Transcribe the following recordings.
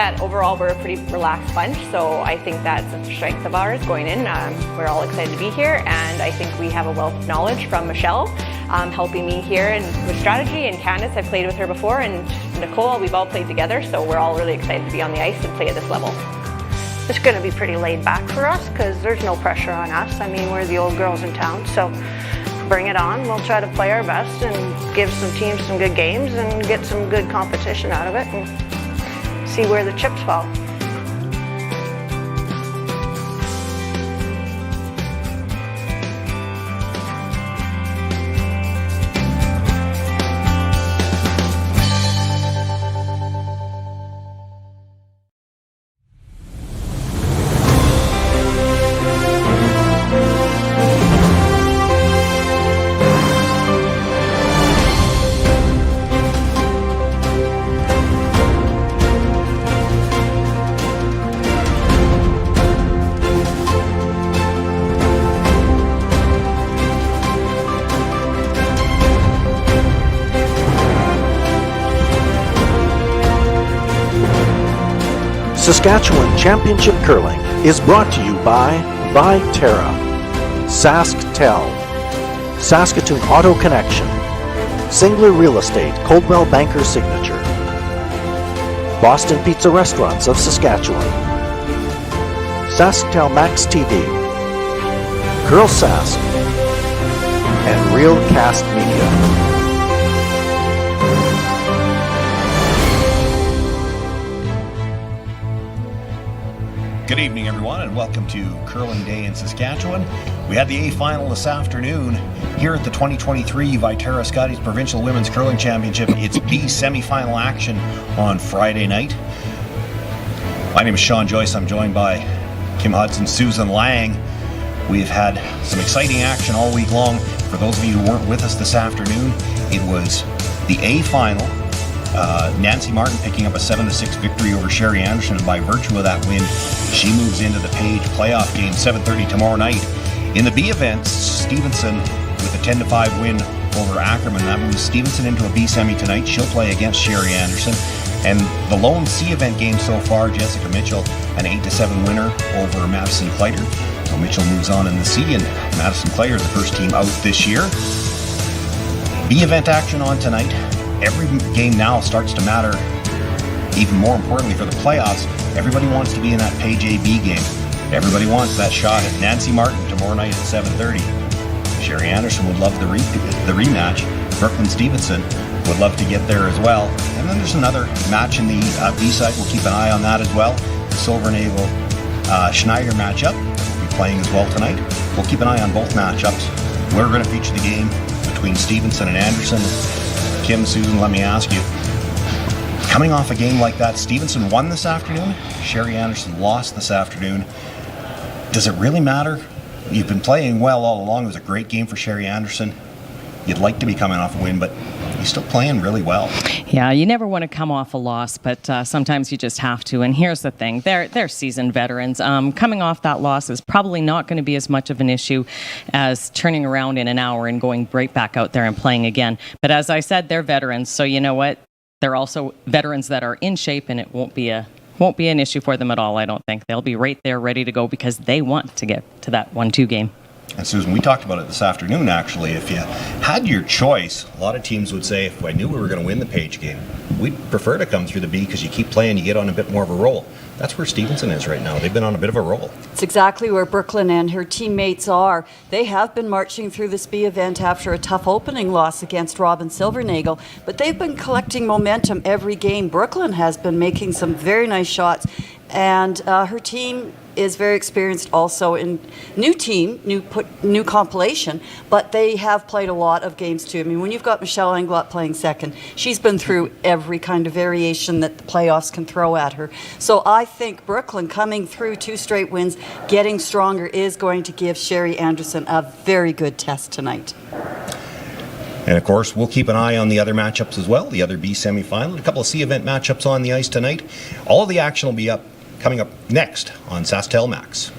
that overall we're a pretty relaxed bunch, so I think that's a strength of ours going in. We're all excited to be here, and I think we have a wealth of knowledge from Michelle helping me here and with strategy, and Candace, I've played with her before, and Nicole, we've all played together, so we're all really excited to be on the ice and play at this level. It's going to be pretty laid back for us because there's no pressure on us. I mean, we're the old girls in town, so bring it on. We'll try to play our best and give some teams some good games and get some good competition out of it and see where the chips fall. Saskatchewan Championship Curling is brought to you by Viterra, SaskTel, Saskatoon Auto Connection, Singler Real Estate, Coldwell Banker Signature, Boston Pizza Restaurants of Saskatchewan, SaskTel Max TV, Girl Sask, and Real Cast Media. Good evening, everyone, and welcome to Curling Day in Saskatchewan. We had the A final this afternoon here at the 2023 Viterra Scotties Provincial Women's Curling Championship. It's B semifinal action on Friday night. My name is Sean Joyce. I'm joined by Kim Hudson, Susan Lang. We've had some exciting action all week long. For those of you who weren't with us this afternoon, it was the A final. Nancy Martin picking up a 7-6 victory over Sherry Anderson, and by virtue of that win, she moves into the Page playoff game, 7:30 tomorrow night. In the B events, Stevenson with a 10-5 win over Ackerman. That moves Stevenson into a B semi tonight. She'll play against Sherry Anderson. And the lone C event game so far, Jessica Mitchell, an 8-7 winner over Madison Claytor. So Mitchell moves on in the C, and Madison Claytor, the first team out this year. B event action on tonight. Every game now starts to matter, even more importantly for the playoffs. Everybody wants to be in that Page A-B game. Everybody wants that shot at Nancy Martin tomorrow night at 7:30. Sherry Anderson would love the rematch. Brooklyn Stevenson would love to get there as well. And then there's another match in the B side. We'll keep an eye on that as well. The Silver Naval Schneider matchup will be playing as well tonight. We'll keep an eye on both matchups. We're going to feature the game between Stevenson and Anderson. Kim, Susan, let me ask you, coming off a game like that, Stevenson won this afternoon, Sherry Anderson lost this afternoon. Does it really matter? You've been playing well all along. It was a great game for Sherry Anderson. You'd like to be coming off a win, but you're still playing really well. Yeah, you never want to come off a loss, but sometimes you just have to. And here's the thing, they're seasoned veterans. Coming off that loss is probably not going to be as much of an issue as turning around in an hour and going right back out there and playing again. But as I said, they're veterans, so you know what? They're also veterans that are in shape, and it won't be an issue for them at all, I don't think. They'll be right there ready to go because they want to get to that 1-2 game. And Susan, we talked about it this afternoon, actually. If you had your choice, a lot of teams would say, if I knew we were going to win the Page game, we'd prefer to come through the B because you keep playing, you get on a bit more of a roll. That's where Stevenson is right now. They've been on a bit of a roll. It's exactly where Brooklyn and her teammates are. They have been marching through this B event after a tough opening loss against Robin Silvernagle, but they've been collecting momentum every game. Brooklyn has been making some very nice shots, and her team is very experienced also in new compilation, but they have played a lot of games too. I mean, when you've got Michelle Englot playing second, she's been through every kind of variation that the playoffs can throw at her. So I think Brooklyn coming through 2 straight wins, getting stronger, is going to give Sherry Anderson a very good test tonight. And of course, we'll keep an eye on the other matchups as well, the other B semifinal, a couple of C event matchups on the ice tonight. All of the action will be coming up next on SaskTel Max.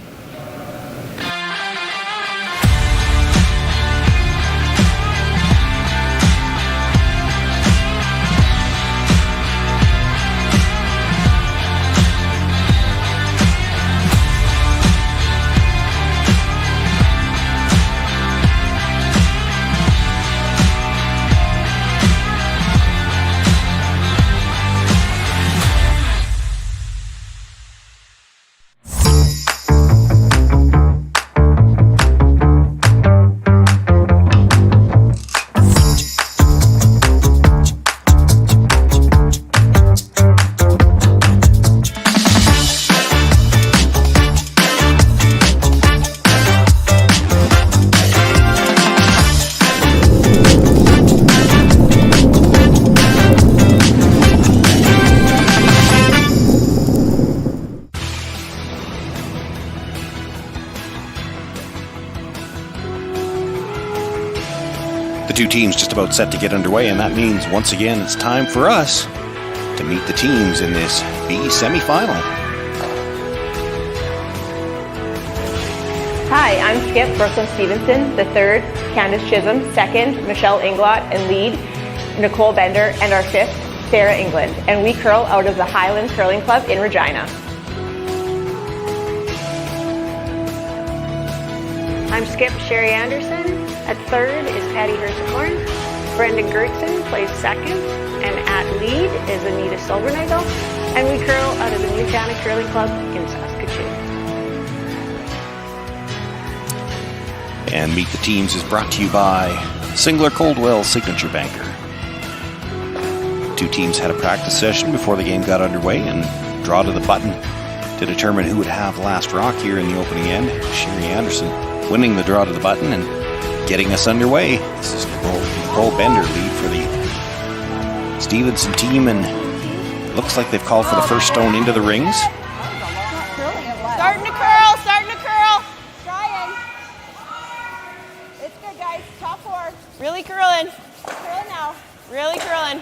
two teams just about set to get underway, and that means once again it's time for us to meet the teams in this B semifinal. Hi, I'm Skip, Brooklyn Stevenson, the third, Candace Chisholm, second, Michelle Inglot, and lead, Nicole Bender, and our fifth, Sarah England, and we curl out of the Highland Curling Club in Regina. I'm Skip Sherry Anderson. At third is Patty Hersicorn. Brendan Gertson plays second, and at lead is Anita Silvernagel, and we curl out of the Newtown Curling Club in Saskatoon. And Meet the Teams is brought to you by Singler Coldwell Signature Banker. Two teams had a practice session before the game got underway and draw to the button to determine who would have last rock here in the opening end. Sherry Anderson winning the draw to the button and getting us underway. This is Nicole Bender lead for the Stevenson team, and looks like they've called for the first stone into the rings. Starting to curl, Trying. It's good, guys. Top four. Really curling. Curling now. Really curling.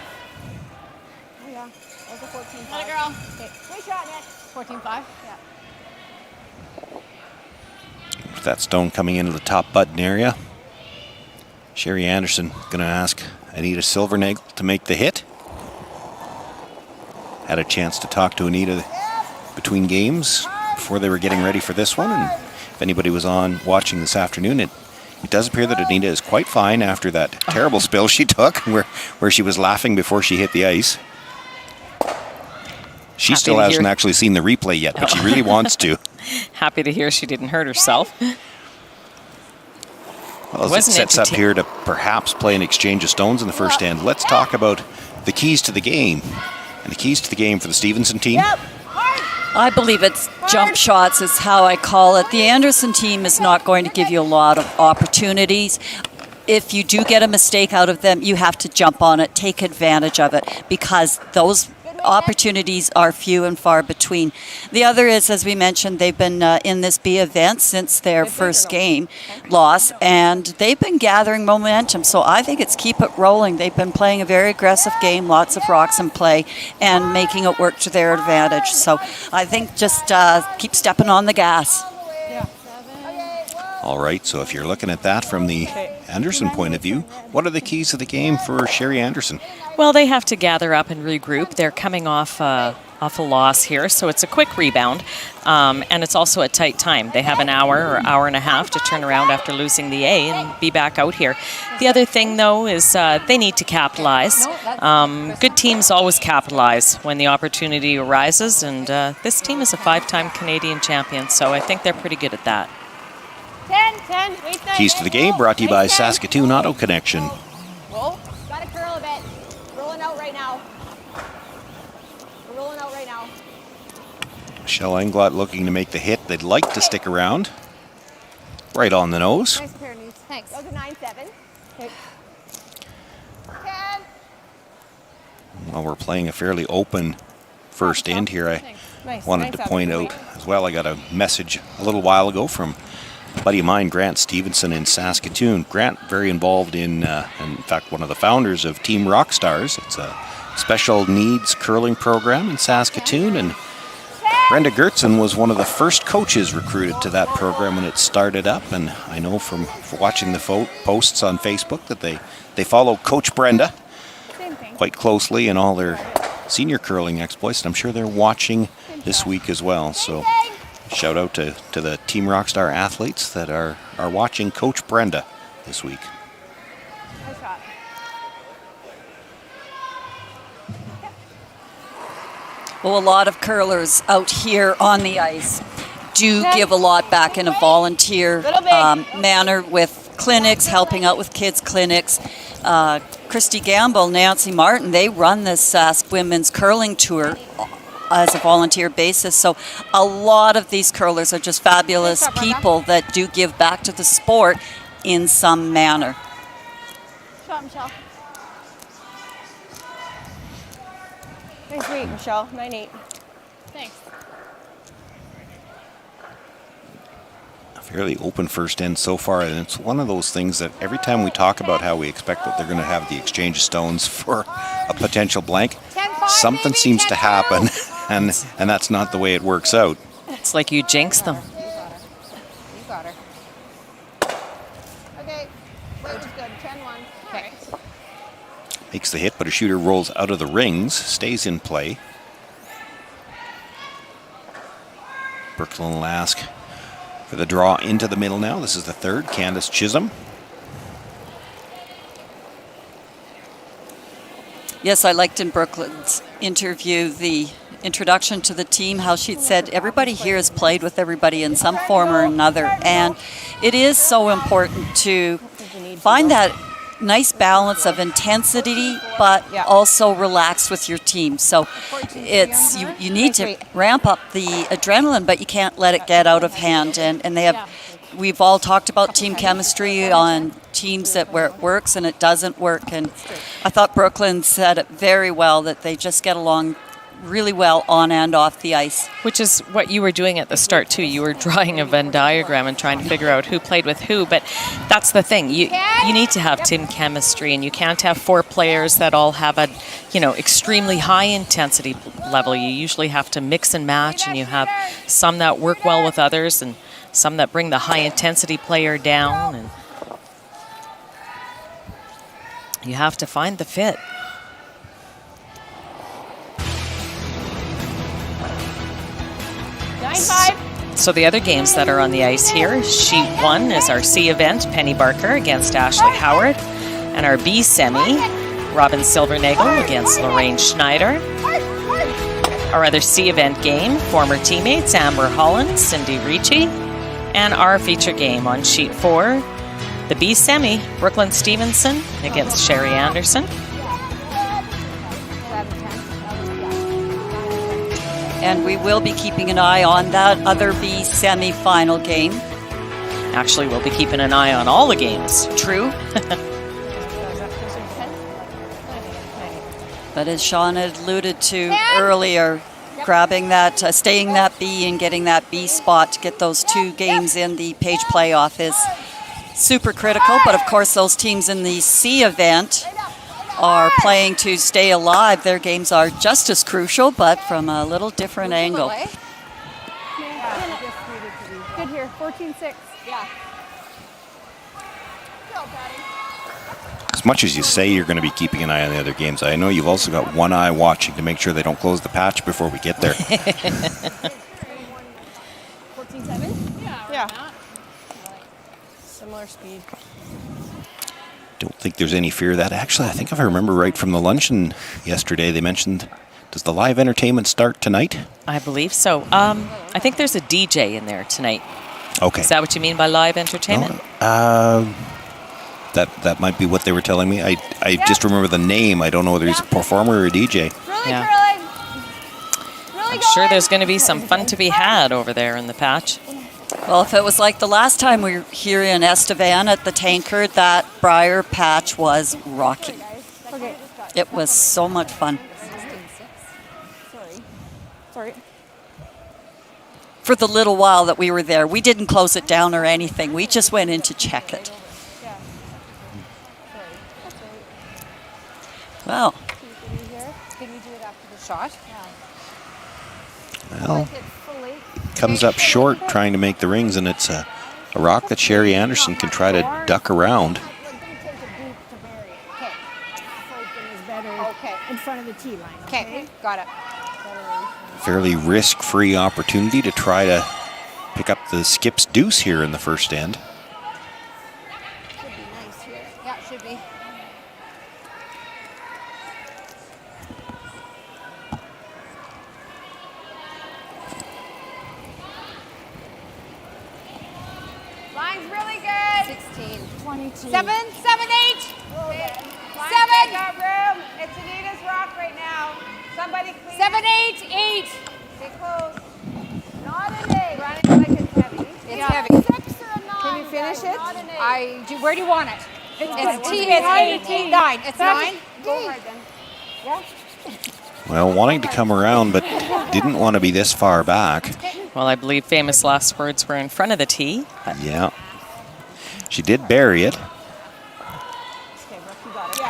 Oh, yeah. That was a 14-5. Let it girl. Okay. Good shot, Nick. 14-5? Yeah. With that stone coming into the top button area, Sherry Anderson going to ask Anita Silvernagel to make the hit. Had a chance to talk to Anita between games before they were getting ready for this one, and if anybody was on watching this afternoon, it does appear that Anita is quite fine after that terrible spill she took where she was laughing before she hit the ice. She still hasn't actually seen the replay yet, but she really wants to. Happy to hear she didn't hurt herself. Well, as it sets up here to perhaps play an exchange of stones in the first end, let's talk about the keys to the game. And the keys to the game for the Stevenson team. I believe it's jump shots is how I call it. The Anderson team is not going to give you a lot of opportunities. If you do get a mistake out of them, you have to jump on it, take advantage of it, because those opportunities are few and far between. The other is, as we mentioned, they've been in this B event since their first game loss, and they've been gathering momentum. So I think it's keep it rolling. They've been playing a very aggressive game, lots of rocks in play, and making it work to their advantage. So I think just keep stepping on the gas. All right, so if you're looking at that from the Anderson point of view, what are the keys to the game for Sherry Anderson? Well, they have to gather up and regroup. They're coming off a loss here, so it's a quick rebound, and it's also a tight time. They have an hour or hour and a half to turn around after losing the A and be back out here. The other thing, though, is they need to capitalize. Good teams always capitalize when the opportunity arises, and this team is a 5-time Canadian champion, so I think they're pretty good at that. 10. Keys to the game brought to you by Saskatoon Auto Connection. Whoa. Gotta curl a bit. Rolling out right now. We're rolling out right now. Michelle Englot looking to make the hit. They'd like to stick around. Right on the nose. Nice pair of knees. Thanks. That was a 9-7. Okay. 10. While we're playing a fairly open first end here, I wanted to point out as well, I got a message a little while ago from a buddy of mine, Grant Stevenson in Saskatoon. Grant, very involved in fact, one of the founders of Team Rockstars. It's a special needs curling program in Saskatoon, and Brenda Gertson was one of the first coaches recruited to that program when it started up, and I know from watching the posts on Facebook that they follow Coach Brenda quite closely in all their senior curling exploits, and I'm sure they're watching this week as well. So shout out to the Team Rockstar athletes that are watching Coach Brenda this week. Nice shot. Well, a lot of curlers out here on the ice do give a lot back in a volunteer manner with clinics, helping out with kids' clinics. Christy Gamble, Nancy Martin, they run this Sask Women's Curling Tour as a volunteer basis. So a lot of these curlers are just fabulous people that do give back to the sport in some manner. Shot, Michelle. Nice read, Michelle. 9-8. Thanks. Fairly open first end so far, and it's one of those things that every time we talk about how we expect that they're going to have the exchange of stones for a potential blank, something seems to happen, and that's not the way it works out. It's like you jinx them. You got her. Okay, which is good. 10-1. Okay. Makes the hit, but a shooter rolls out of the rings, stays in play. Brooklyn will ask for the draw into the middle now. This is the third. Candace Chisholm. Yes, I liked in Brooklyn's interview the introduction to the team, how she said everybody here has played with everybody in some form or another. And it is so important to find that nice balance of intensity, but also relaxed with your team. So it's you need to ramp up the adrenaline, but you can't let it get out of hand. And they have, we've all talked about team chemistry on teams that where it works and it doesn't work. And I thought Brooklyn said it very well, that they just get along really well on and off the ice. Which is what you were doing at the start too. You were drawing a Venn diagram and trying to figure out who played with who, but that's the thing. You need to have team chemistry, and you can't have 4 players that all have a, extremely high intensity level. You usually have to mix and match, and you have some that work well with others and some that bring the high intensity player down, and you have to find the fit. So the other games that are on the ice here, Sheet 1 is our C event, Penny Barker against Ashley Howard, and our B semi, Robin Silvernagel against Lorraine Schneider. Our other C event game, former teammates Amber Holland, Cindy Ricci, and our feature game on Sheet 4, the B semi, Brooklyn Stevenson against Sherry Anderson. And we will be keeping an eye on that other B semi-final game. Actually, we'll be keeping an eye on all the games. True. But as Sean had alluded to earlier, grabbing that, staying that B and getting that B spot to get those 2 games in the Page playoff is super critical. But of course, those teams in the C event are playing to stay alive. Their games are just as crucial, but from a little different angle. Good here, 14-6. Yeah. As much as you say you're going to be keeping an eye on the other games, I know you've also got one eye watching to make sure they don't close the patch before we get there. 14-7? Yeah. Similar speed. Don't think there's any fear of that. Actually, I think if I remember right from the luncheon yesterday, they mentioned, does the live entertainment start tonight? I believe so. I think there's a DJ in there tonight. Okay. Is that what you mean by live entertainment? No, that might be what they were telling me. I just remember the name. I don't know whether he's a performer or a DJ. I'm sure there's going to be some fun to be had over there in the patch. Well, if it was like the last time we were here in Estevan at the Tankard, that Briar patch was rocky. It was so much fun. Sorry. For the little while that we were there, we didn't close it down or anything. We just went in to check it. Well. Can you do it after the shot? Well, comes up short trying to make the rings, and it's a rock that Sherry Anderson can try to duck around. In front of the tee line. Okay, got it. Fairly risk-free opportunity to try to pick up the skip's deuce here in the first end. Should be nice here. Yeah, should be. Line's really good. 16. 22. 7, 7, 8. Okay. 7. Got room. It's Anita's rock right now. Somebody clean 7, 8, 8. Stay close. Not an 8. Running like it's heavy. It's heavy. 6 or a 9. Can you finish it? Not an 8. Where do you want it? It's T. It's 8, 9. It's 9. Go hard then. Yeah. Well, wanting to come around, but didn't want to be this far back. Well, I believe famous last words were in front of the tee. Yeah. She did bury it.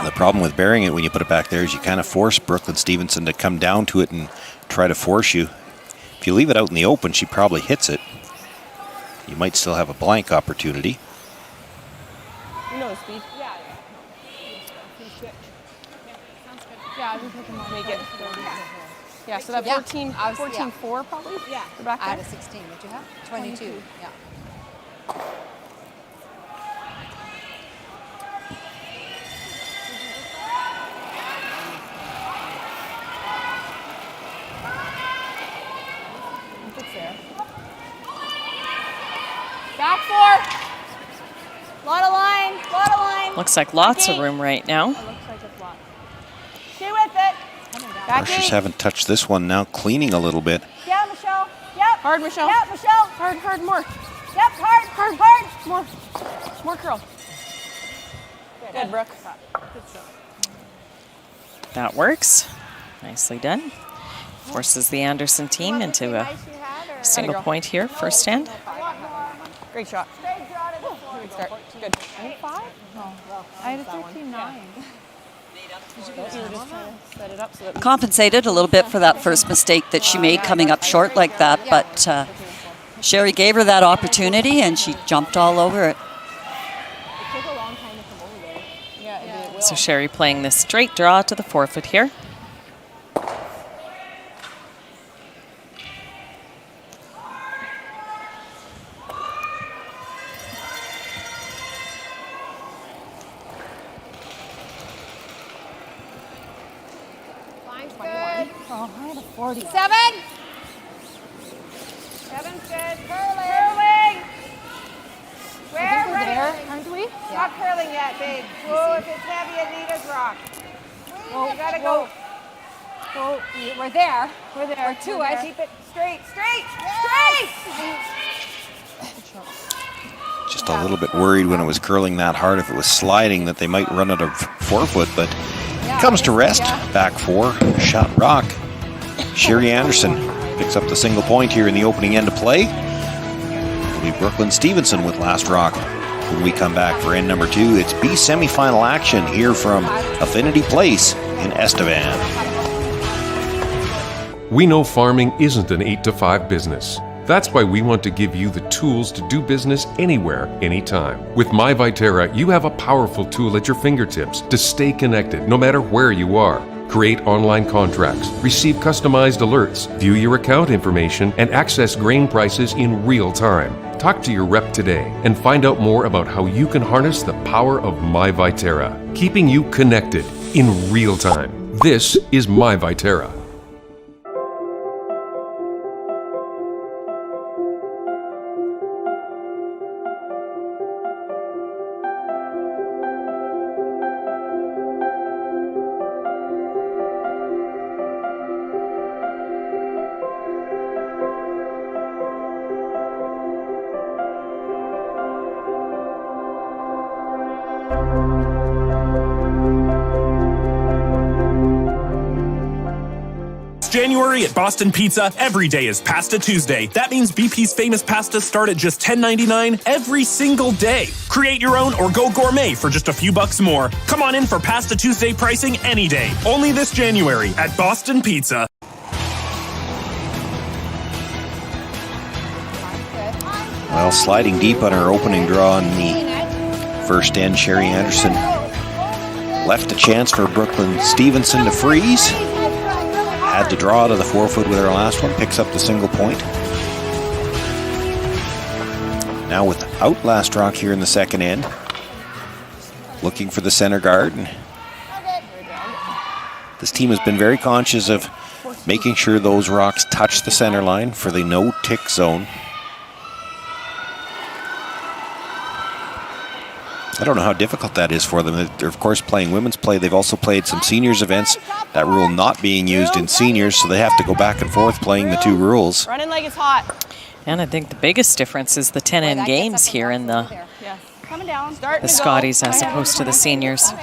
The problem with burying it when you put it back there is you kind of force Brooklyn Stevenson to come down to it and try to force you. If you leave it out in the open, she probably hits it. You might still have a blank opportunity. You know the speed. Yeah. Yeah, I can make it. Yeah, so that 14-4 probably? Yeah. Back out of 16, what you have? 22. Yeah. Back 4. Lot of line. Looks like lots of room right now. It looks like it's lots. Stay with it. Back Rushers haven't touched this one now, cleaning a little bit. Yeah, Michelle. Yep. Hard, Michelle. Yep, Michelle. Hard, more. Yep, hard. More curl. Good, Brooke. Good shot. That works. Nicely done. Forces the Anderson team into a single point here, first stand. Great shot. Good start. Good. I had 5? No. I had a 13-9. Compensated a little bit for that first mistake that she made coming up short like that, but Sherry gave her that opportunity and she jumped all over it. So Sherry playing this straight draw to the forefoot here. Oh, I had a 40. 7. 7's good. Curling. Where? We're there, aren't we? Not curling yet, babe. Whoa, if it's heavy, Anita's rock. You gotta go. We're there. We're there. We're 2. I keep it straight. Just a little bit worried when it was curling that hard if it was sliding that they might run out of forefoot, but comes to rest. Back 4, shot rock. Sherry Anderson picks up the single point here in the opening end of play. It'll be Brooklyn Stevenson with last rock. When we come back for end number 2, it's B semifinal action here from Affinity Place in Estevan. We know farming isn't an 8-to-5 business. That's why we want to give you the tools to do business anywhere, anytime. With My Viterra, you have a powerful tool at your fingertips to stay connected no matter where you are. Create online contracts, receive customized alerts, view your account information, and access grain prices in real time. Talk to your rep today and find out more about how you can harness the power of My Viterra, keeping you connected in real time. This is My Viterra. January at Boston Pizza, every day is Pasta Tuesday. That means BP's famous pastas start at just $10.99 every single day. Create your own or go gourmet for just a few bucks more. Come on in for Pasta Tuesday pricing any day. Only this January at Boston Pizza. Well, sliding deep on her opening draw in the first end, Sherry Anderson left a chance for Brooklyn Stevenson to freeze. Had to draw to the forefoot with her last one, picks up the single point. Now without last rock here in the second end, looking for the center guard. And this team has been very conscious of making sure those rocks touch the center line for the no-tick zone. I don't know how difficult that is for them. They're, of course, playing women's play. They've also played some seniors events. That rule not being used in seniors, so they have to go back and forth playing the two rules. Running like it's hot. And I think the biggest difference is the 10-end games here in the Scotties as opposed to the seniors.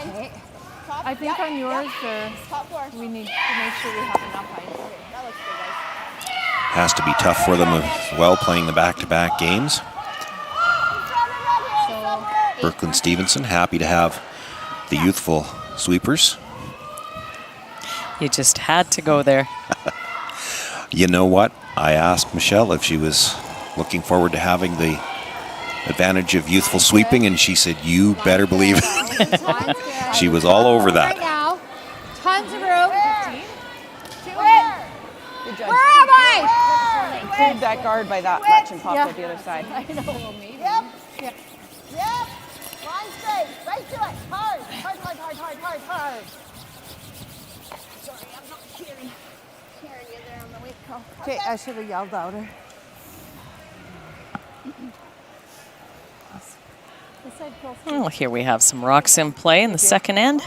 I think on yours, we need to make sure we have enough height. has to be tough for them as well, playing the back-to-back games. Brooklyn Stevenson happy to have the youthful sweepers. You just had to go there. You know what? I asked Michelle if she was looking forward to having the advantage of youthful sweeping, and she said, you better believe it. She was all over that. Right now. Tons of room. Good judge. Where am I? Cleared that guard by that much and popped out the other side. I know. Maybe. Yep. Line straight. Right to it. Hard. Hard, hard, hard, hard, hard, hard. Sorry, I'm not hearing you there on the weak call. Okay, I should have yelled louder. Well, here we have some rocks in play in the second end.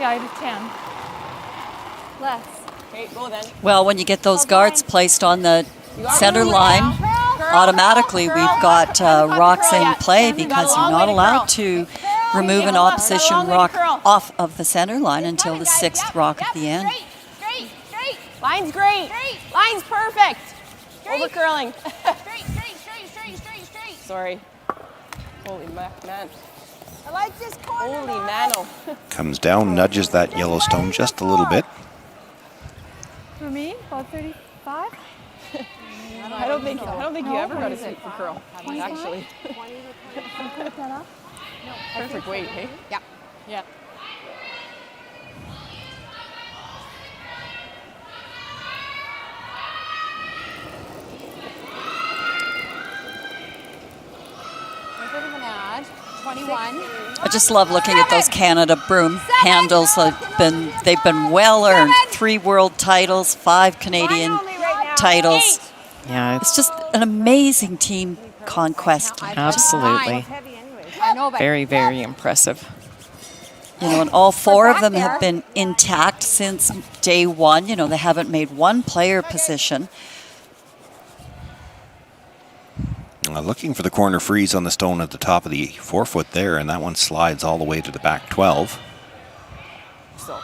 Yeah, I did 10. Less. Okay, go then. Well, when you get those guards placed on the center line, automatically we've got rocks in play because you're not allowed to remove an opposition rock off of the center line until the 6th rock at the end. Straight. Line's great. Line's perfect. Over curling. Straight. Sorry. Holy man. I like this corner. Holy nano. Comes down, nudges that Yellowstone just a little bit. For me, about 35. I don't think you ever got a sweep for curl. Actually. Perfect weight, hey? Yeah. A bit of an ad. 21. I just love looking at those Canada broom handles. They've been well earned. 3 world titles, 5 Canadian titles. Yeah, It's just an amazing team conquest. absolutely. I know, but Very, very impressive. You know, and all 4 of them have been intact since day 1. You know, they haven't made one player position. Looking for the corner freeze on the stone at the top of the 4-foot there, and that one slides all the way to the back 12. So.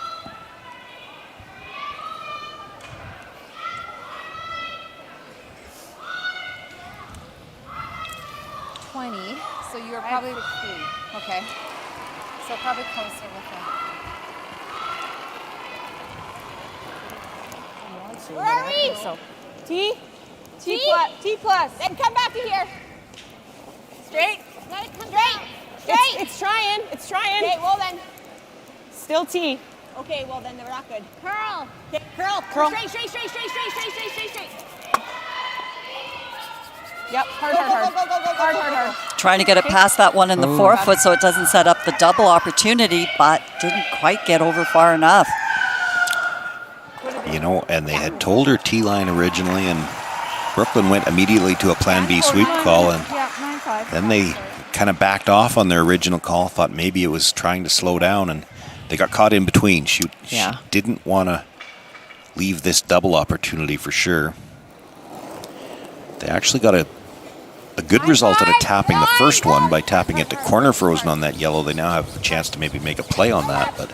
So you were probably 16. Okay. So probably closer with the. Where are we? So, T plus. Then come back to here. Straight. Let it come straight. It's trying. Okay, well then. Still T. Okay, well then they're not good. Curl. Okay, curl. Straight. Yep. Hard. Trying to get it past that one in the 4-foot so it doesn't set up the double opportunity, but didn't quite get over far enough. You know, and they had told her T-line originally, and Brooklyn went immediately to a plan B sweep call, and then they kind of backed off on their original call, thought maybe it was trying to slow down, and they got caught in between. She didn't want to leave this double opportunity for sure. They actually got a good result out of tapping the first one by tapping it to corner frozen on that yellow. They now have a chance to maybe make a play on that, but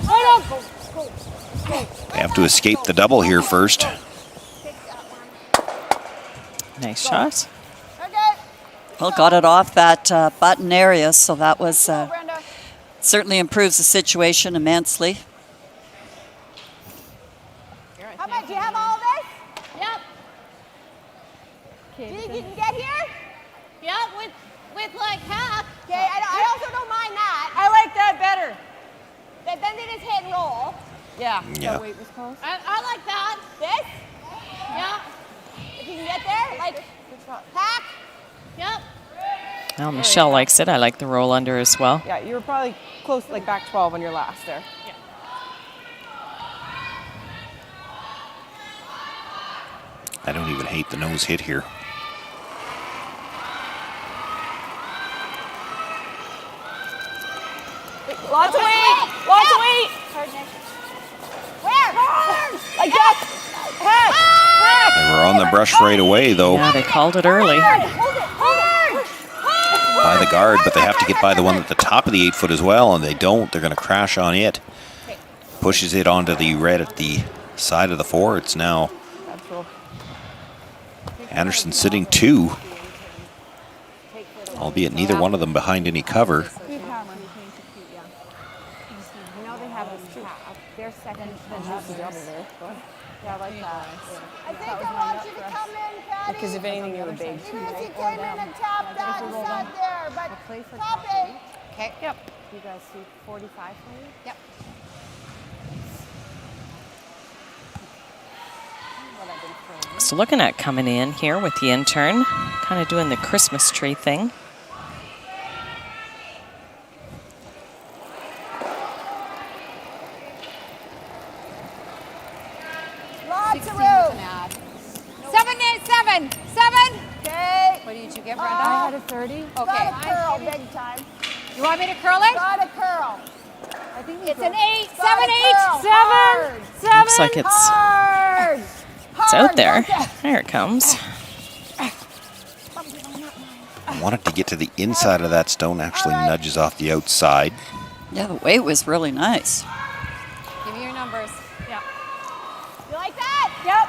they have to escape the double here first. Nice shot. Well, got it off that button area, so that was certainly improves the situation immensely. How about, do you have all of this? Yep. Okay, you can get here? Yep, with like half. Okay, I also don't mind that. I like that better. Then they just hit and roll. Yeah. Yeah. Weight was close. I like that. This? Yeah. If you can get there, like hack. Yep. Well, Michelle likes it. I like the roll under as well. Yeah, you were probably close, like back 12 on your last there. Yeah. I don't even hate the nose hit here. Lots of weight. Where? Like that. Heck. They were on the brush right away, though, Yeah, they called it early. by the guard, but they have to get by the one at the top of the 8-foot as well, and they don't. They're going to crash on it. Pushes it onto the red at the side of the 4. It's now Anderson sitting 2, albeit neither one of them behind any cover. You know they have a tap. They're second. Yeah, I like that. I think I want you to come in, Patty. Because if anything, you would big. Even if you came in and tapped that inside there, but stop it. Okay. Yep. You guys see 45 for me? Yep. So looking at coming in here with the intern, kind of doing the Christmas tree thing. Lots of room. 7. Okay. What did you give, Brenda? I had a 30. Okay. Got a curl big time. You want me to curl it? Got a curl. I think It's an 8. Got 7, a 8. curl. 7. Hard. 7. Looks like it's Hard. out there. Okay. There it comes. I wanted to get to the inside of that stone, actually nudges off the outside. Yeah, the weight was really nice. Give me your numbers. Yeah. You like that? Yep.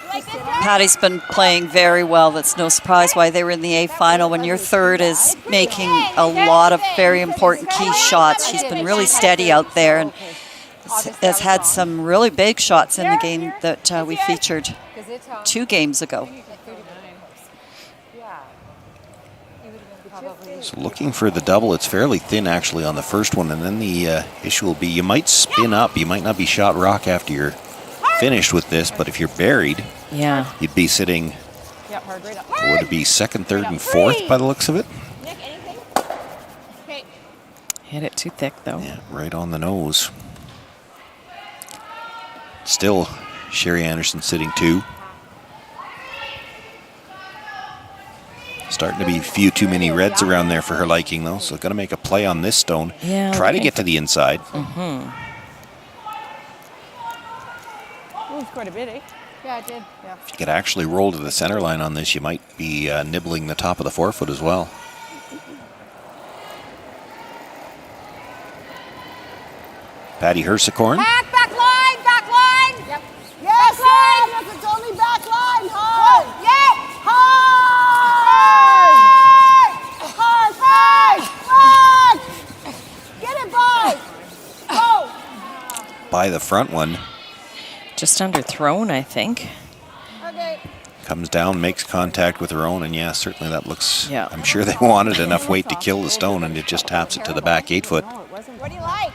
You like this one? Patty's been playing very well. That's no surprise why they were in the A final. When your third is making a lot of very important key shots, she's been really steady out there and has had some really big shots in the game that we featured 2 games ago. So looking for the double, it's fairly thin actually on the first one, and then the issue will be you might spin up, you might not be shot rock after you're finished with this, but if you're buried, Yeah. you'd be sitting, Yep, hard right up. would it be 2nd, 3rd, and 4th by the looks of it? Nick, anything? Okay. Hit it too thick though. Yeah, right on the nose. Still, Sherry Anderson sitting 2. Starting to be a few too many reds around there for her liking, though. So going to make a play on this stone. Yeah, Try to okay. get to the inside. Mm-hmm. Ooh, quite a bit, eh? Yeah, I did. Yeah. If you could actually roll to the center line on this, you might be nibbling the top of the 4-foot as well. Patty Hersicorn. Back line, back line. Yep. Yes, Sam, if it's only back line, hard. Yep. Hard. Hard. Get it by. Go. By the front one. Just underthrown, I think. Okay. Comes down, makes contact with her own, and yeah, certainly that looks, Yeah. I'm sure they wanted enough weight to kill the stone, and it just taps it to the back 8-foot. What do you like?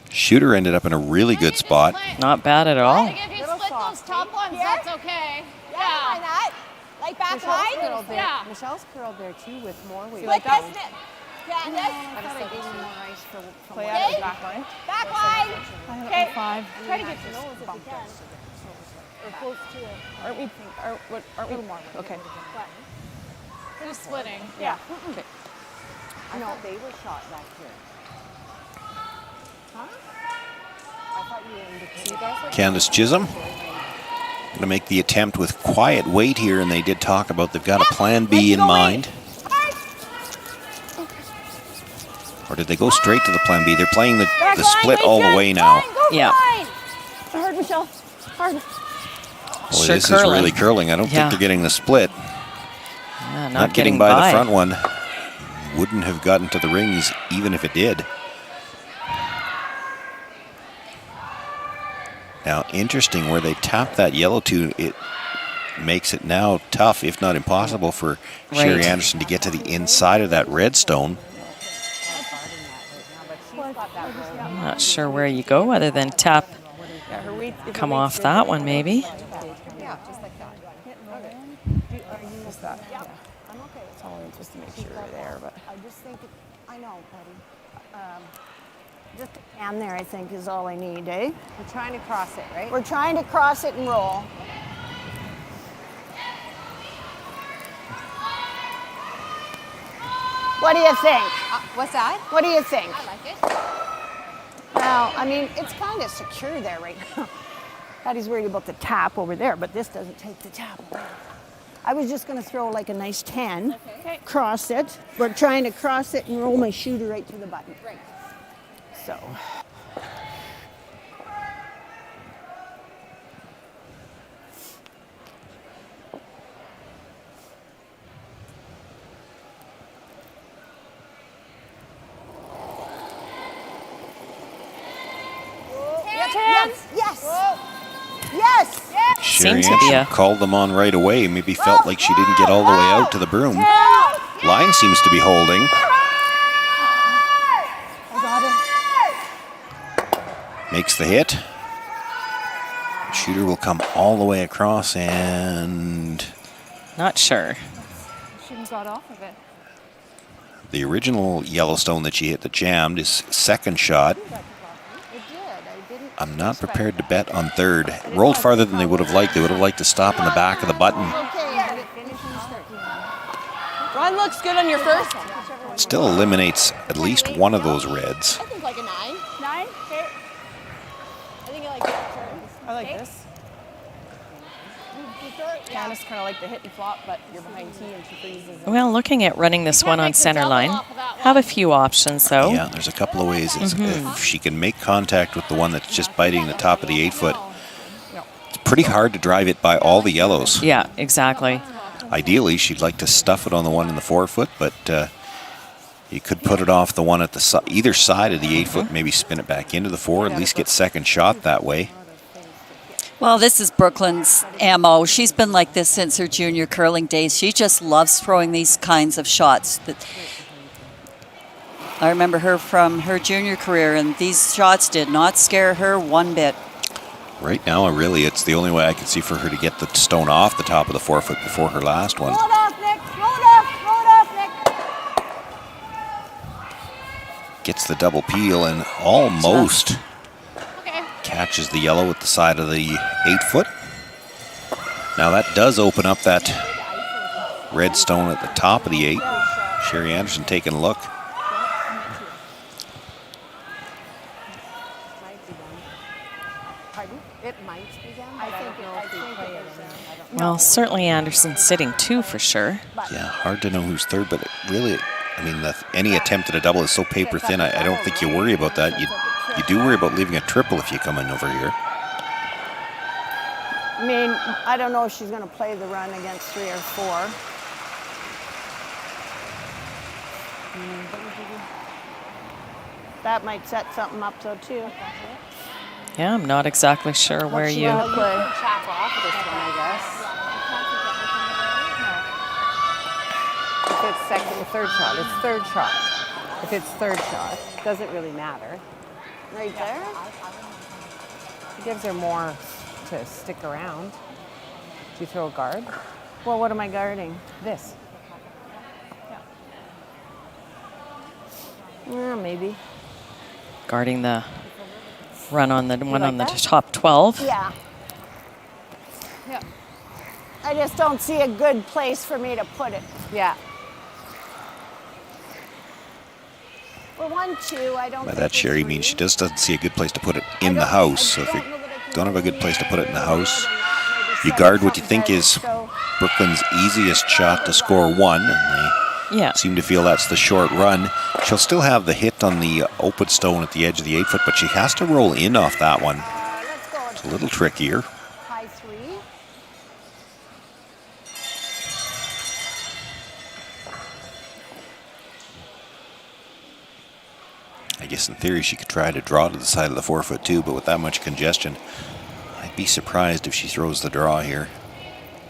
Shooter ended up in a really good spot. Not bad at all. If you split those top ones, that's okay. Yeah. Why not? Like back line? Yeah. Michelle's curled there too with more weight. Like that? Candace? I thought I gave you more ice for Play out of the back line. Back line. Okay. 5. Try to get your nose if you can. Or close to it. Aren't we? Okay. Who's splitting? Yeah. Okay. I thought they were shot back here. Huh? I thought you were indicating. Candace Chisholm going to make the attempt with quiet weight here, and they did talk about they've got a plan B in mind. Or did they go straight to the plan B? They're playing the split all the way now. Yeah. Hard, Michelle. Hard. Boy, Sure this is curling. really curling. I don't Yeah. think they're getting the split. Yeah, Not getting by the front one. Wouldn't have gotten to the rings even if it did. Now, interesting, where they tap that yellow to, it makes it now tough, if not impossible, for Sherry Right. Anderson to get to the inside of that red stone. I'm not sure where you go other than tap, come off that one maybe. Yeah, just like that. Just that. Yeah. I'm okay. It's only just to make sure you're there, but I just think, I know, buddy. Just a can there, I think, is all I need, eh? we're trying to cross it, right? We're trying to cross it and roll. What do you think? What's that? What do you think? I like it. Well, I mean, it's kind of secure there right now. Patty's worried about the tap over there, but this doesn't take the tap away. I was just going to throw like a nice 10, cross it. We're trying to cross it and roll my shooter right to the button. Right. So. Yes. Yes. Sherry Seems to be Anderson a- called them on right away. Maybe felt like she didn't get all the way out to the broom. Line seems to be holding. Makes the hit. Shooter will come all the way across and Not sure. Shouldn't got off of it. the original Yellowstone that she hit that jammed is second shot. It did. I didn't. I'm not prepared to bet on third. Rolled farther than they would have liked. They would have liked to stop in the back of the button. Run looks good on your first. Still eliminates at least one of those reds. I think like a 9. 9? Okay. I think I like that turn. I like this. Candace kind of like the hit and flop, but you're behind tee and she freezes. Well, looking at running this one on center line. Have a few options, though. Yeah, there's a couple of ways. If she can make contact with the one that's just biting the top of the 8-foot, it's pretty hard to drive it by all the yellows. Yeah, exactly. Ideally, she'd like to stuff it on the one in the 4-foot, but you could put it off the one at the either side of the 8-foot, maybe spin it back into the 4, at least get second shot that way. Well, this is Brooklyn's MO. She's been like this since her junior curling days. She just loves throwing these kinds of shots. I remember her from her junior career, and these shots did not scare her one bit. Right now, really, it's the only way I can see for her to get the stone off the top of the 4-foot before her last one. Roll it off, Nick. Roll it off. Roll it off, Nick. Gets the double peel and almost catches the yellow at the side of the 8-foot. Now that does open up that red stone at the top of the 8. Sherry Anderson taking a look. It might be down, but I don't know if we play it. Well, certainly Anderson's sitting 2 for sure. Yeah, hard to know who's third, but it really, I mean, any attempt at a double is so paper thin. I don't think you worry about that. You do worry about leaving a triple if you come in over here. I mean, I don't know if she's going to play the run against 3 or 4. That might set something up though too. Yeah, I'm not exactly sure where you... Play. Chap off this one, I guess. If it's second or third shot, it's third shot. If it's third shot, doesn't really matter. Right there? It gives her more to stick around. Do you throw a guard? Well, what am I guarding? This. Yeah, maybe. Guarding the run on the one like on the that? top 12. Yeah. Yeah. I just don't see a good place for me to put it. Yeah. For 1-2, I don't By think that, it's Sherry three. means she just doesn't see a good place to put it in the house. So if you don't have a good place to put it in the house, you guard what you think is Brooklyn's easiest shot to score 1, and they Yeah. seem to feel that's the short run. She'll still have the hit on the open stone at the edge of the 8-foot, but she has to roll in off that one. Let's go It's a little trickier. high 3. I guess in theory she could try to draw to the side of the 4-foot too, but with that much congestion, I'd be surprised if she throws the draw here.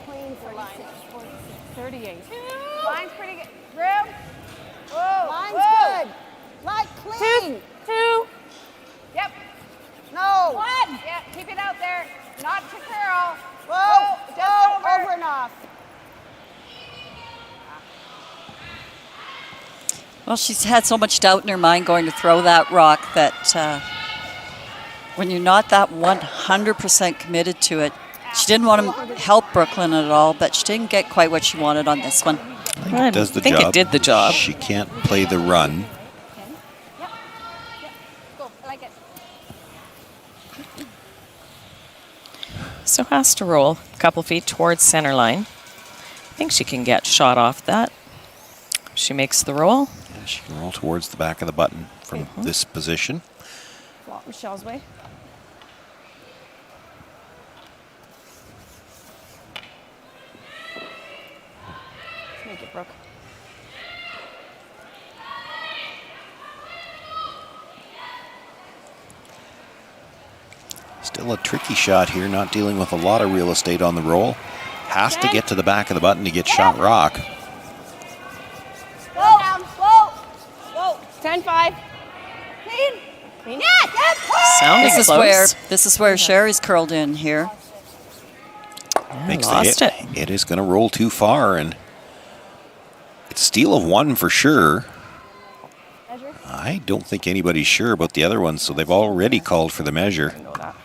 Clean for line. 38. Line's pretty good. Room. Whoa. Line's good. Line clean. 2. Yep. No. 1. Yeah, keep it out there. Not to curl. Whoa. Just Over and off. Well, she's had so much doubt in her mind going to throw that rock that when you're not that 100% committed to it, she didn't want to help Brooklyn at all, but she didn't get quite what she wanted on this one. I Does the think job. it did the job. She can't play the run. Go. I like it. So has to roll a couple feet towards center line. I think she can get shot off that. She makes the roll. Yeah, she can roll towards the back of the button from this position. Walk Michelle's way. Make it, Brooke. Still a tricky shot here, not dealing with a lot of real estate on the roll. Has to get to the back of the button to get shot rock. Slow down, slow. Slow. 10-5. Clean. Clean. Sounding close. This is where Sherry's curled in here. Makes lost the hit. It is going to roll too far, and it's a steal of one for sure. I don't think anybody's sure about the other one, so they've already called for the measure. I know that.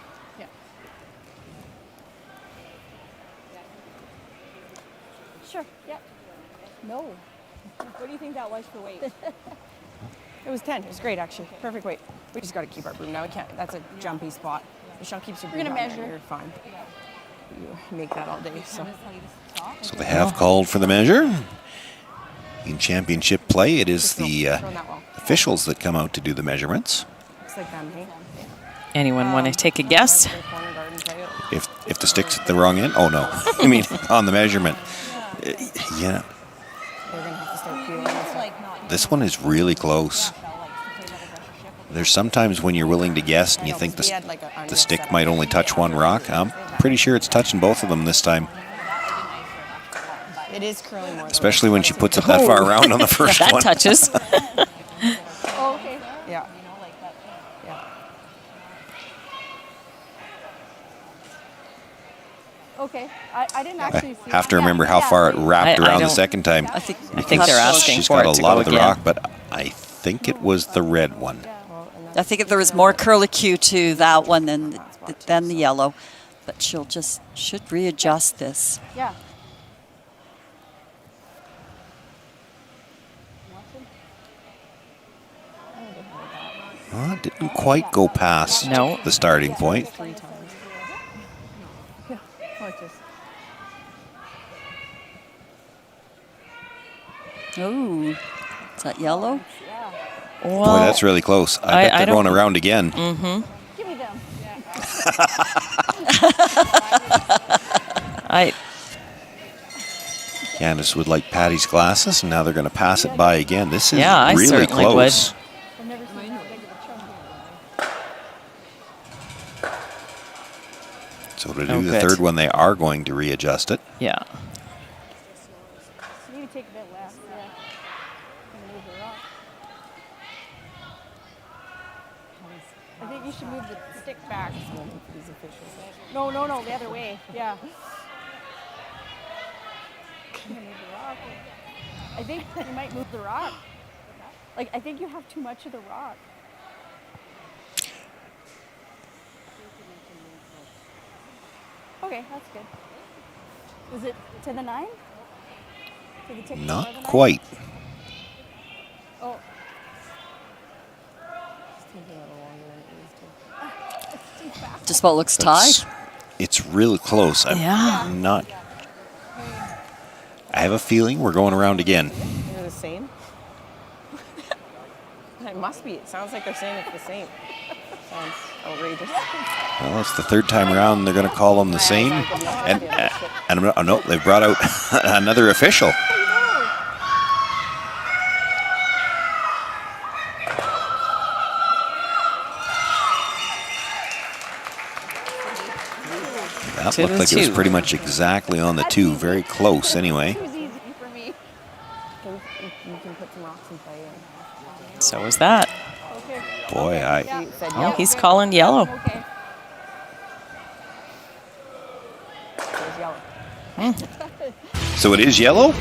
Sure. Yep. No. What do you think that was for weight? It was 10. It was great, actually. Perfect weight. We just got to keep our broom now. We can't. That's a jumpy spot. Michelle keeps your broom. We're gonna measure. You're fine. You make that all day. So So they have called for the measure. In championship play, it is the officials that come out to do the measurements. looks like them, hey? Anyone want to take a guess? If the stick's at the wrong end? Oh, no. I mean, on the measurement. Yeah. This one is really close. There's sometimes when you're willing to guess and you think the stick might only touch one rock. I'm pretty sure it's touching both of them this time. It is curling more. Especially when she puts it that far around on the first that one. touches. Oh, okay. Yeah. Yeah. Okay. I didn't actually see Have to remember how far it wrapped I around the don't- second time. I think they're asking She's for got it a to lot go of the again. rock, but I think it was the red one. I think there was more curlicue to that one than the yellow, but should readjust this. Yeah. Well, it didn't quite go past the starting point. 3 times. Yeah. Oh, is that yellow? Boy, that's really close. I bet they're going around again. Mm-hmm. Give me them. Candace would like Patty's glasses, and now they're going to pass it by again. This is I really certainly close. would. So to do the third one, they are going to readjust it. Yeah. You need to take a bit less. Yeah. Move the rock. I think you should move the stick back. No, the other way. Yeah. Move the rock. I think you might move the rock. Like, I think you have too much of the rock. Okay, that's good. Was it to the 9? To the tip Not of the 9? quite. Oh. Just about looks tied. It's really close. I'm not. I have a feeling we're going around again. They're the same? It must be. It sounds like they're saying it's the same. Sounds outrageous. Well, it's the third time around. They're going to call them the same. And no, they've brought out another official. That looked like it was pretty much exactly on the 2. Very close anyway. It was easy for me. You can put some rocks in play. So is that. Boy, He's calling yellow. Okay. There's yellow. So it is yellow?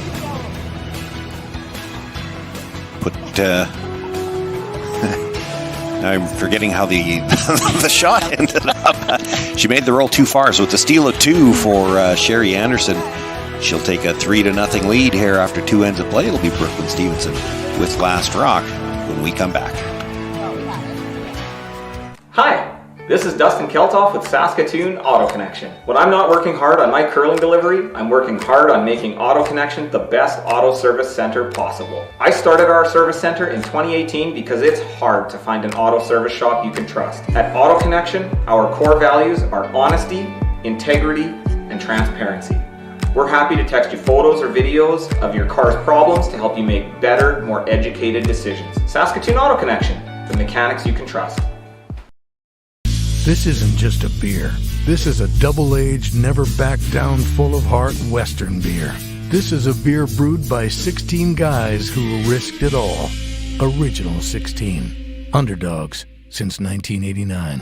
I'm forgetting how the shot ended up. She made the roll too far, so it's a steal of 2 for Sherry Anderson. She'll take a 3-0 lead here after 2 ends of play. It'll be Brooklyn Stevenson with last rock when we come back. Hi, this is Dustin Keltoff with Saskatoon Auto Connection. When I'm not working hard on my curling delivery, I'm working hard on making Auto Connection the best auto service center possible. I started our service center in 2018 because it's hard to find an auto service shop you can trust. At Auto Connection, our core values are honesty, integrity, and transparency. We're happy to text you photos or videos of your car's problems to help you make better, more educated decisions. Saskatoon Auto Connection, the mechanics you can trust. This isn't just a beer. This is a double-aged, never-back-down, full-of-heart Western beer. This is a beer brewed by 16 guys who risked it all. Original 16. Underdogs since 1989.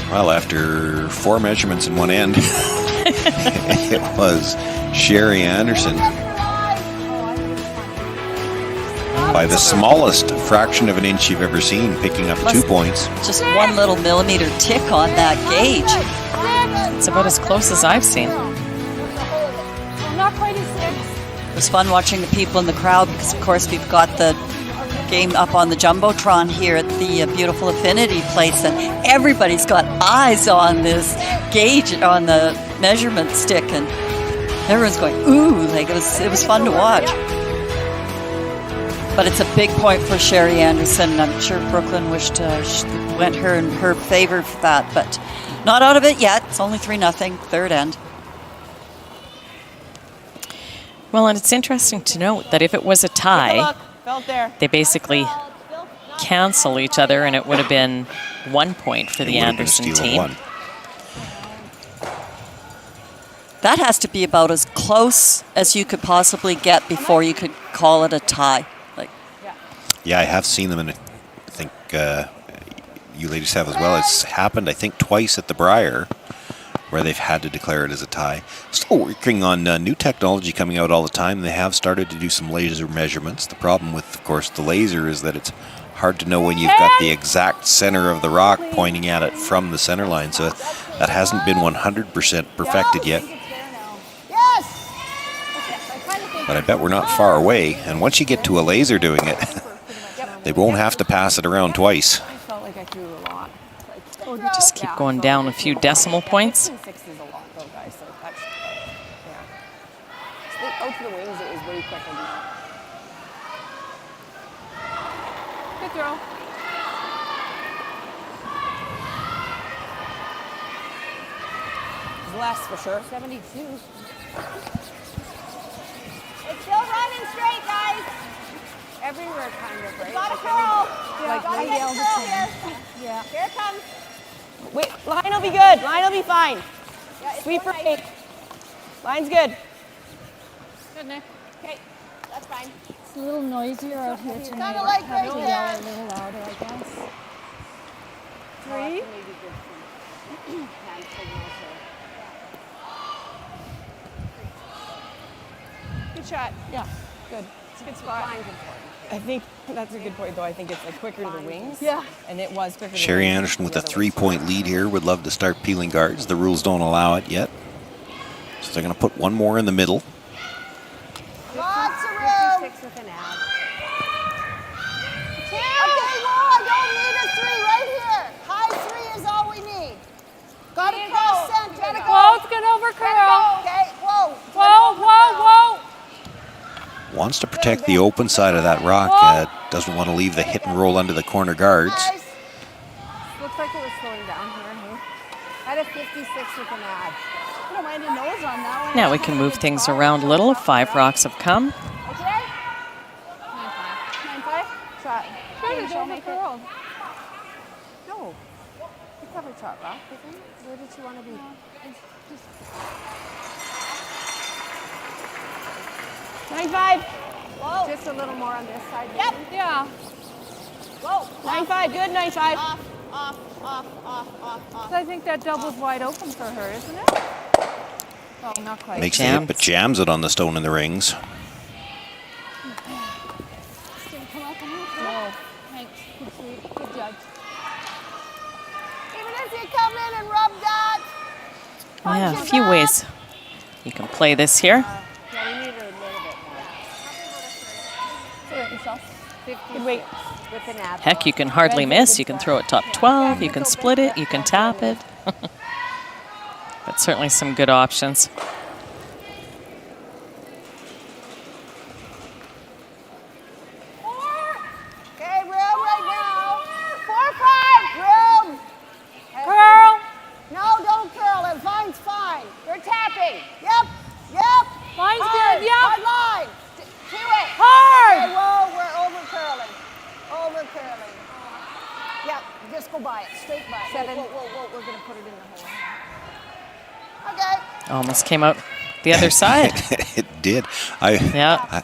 Well, after 4 measurements in one end, it was Sherry Anderson by the smallest fraction of an inch you've ever seen, picking up 2 points. Just 1 little millimeter tick on that gauge. It's about as close as I've seen. Not quite as 6. It was fun watching the people in the crowd because, of course, we've got the game up on the Jumbotron here at the beautiful Affinity place, and everybody's got eyes on this gauge on the measurement stick, and everyone's going, ooh, like it was fun to watch. But it's a big point for Sherry Anderson. I'm sure Brooklyn wished went her in her favor for that, but not out of it yet. It's only 3-0, third end. Well, and it's interesting to note that if it was a tie, they basically cancel each other, and it would have been 1 point for the Anderson team. That has to be about as close as you could possibly get before you could call it a tie. Yeah, I have seen them, and I think you ladies have as well. It's happened, I think, twice at the Briar, where they've had to declare it as a tie. Still working on new technology coming out all the time. They have started to do some laser measurements. The problem with, of course, the laser is that it's hard to know when you've got the exact center of the rock pointing at it from the center line. So that hasn't been 100% perfected yet. But I bet we're not far away. And once you get to a laser doing it, they won't have to pass it around twice. Just keep going down a few decimal points. 6 is a lot, though, guys. So that's, out to the wings, it was way quicker than that. Good throw. It's less for sure. 72. It's still running straight, guys. Everywhere, kind of, right? Got a curl. Like Gotta way get a down the curl chin. here. Yeah. Here it comes. Wait, line will be good. Line will be fine. Yeah, sweep for 8. Line's good. Good, Nick. Okay, that's fine. It's a little noisier out here tonight. Kind of like Have right to there. yell a little louder, I guess. 3. Good shot. Yeah, good. It's a good spot. I think that's a good point, though. I think it's like quicker to the wings. Yeah. And it was quicker to Sherry the wings. Anderson with a 3-point lead here would love to start peeling guards. The rules don't allow it yet. So they're going to put one more in the middle. Lots of room. 56 with an ad. Okay, well, I don't need a 3 right here. High 3 is all we need. Got to cross center. Gotta go. Whoa, it's good over curl. Okay, whoa. Whoa, whoa, whoa. Wants to protect the open side of that rock. Doesn't want to leave the hit and roll under the corner guards. Looks like it was slowing down here. Hey? I had a 56 with an ad. I don't mind a nose on that one. Now we can move things around a little. 5 rocks have come. Okay. 9-5. Shot. Try to Don't make it. curl. No. It's covered shot, rock, isn't it? Where did you want to be? Just 9-5. Whoa. Just a little more on this side. Yep. Maybe? Yeah. Whoa. 9-5. Good. 9-5. Off. So I think that double's wide open for her, isn't it? Oh, not quite. Makes the hit, but jams it on the stone in the rings. No, thanks. Good sweep. Good judge. Even if you come in and rub that. Yeah, a few ways you can play this here. Yeah, we need her a little bit more. Good weight. With an ad. Heck, you can hardly miss. You can throw it top 12. You can split it. You can tap it. But certainly some good options. by it, straight by it. 7. Whoa, we're going to put it in the hole. Okay. Almost came out the other side. It did. Yeah.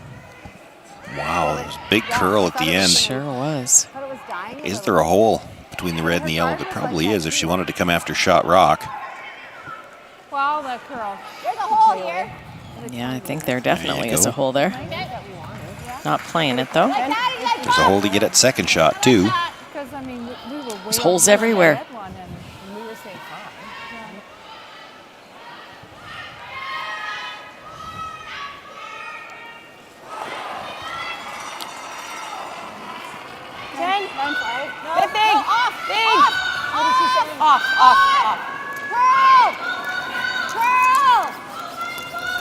Wow, it was a big curl at the end. Sure was. I thought it was dying. Is there a hole between the red and the yellow? There probably is if she wanted to come after shot rock. Wow, that curl. There's a hole here. Yeah, I think there definitely is a go. hole there. Not playing it though. There's a hole to get at second shot too. Because, I mean, we were way There's holes everywhere. red one, and We were saying fine. 10. Big. Off.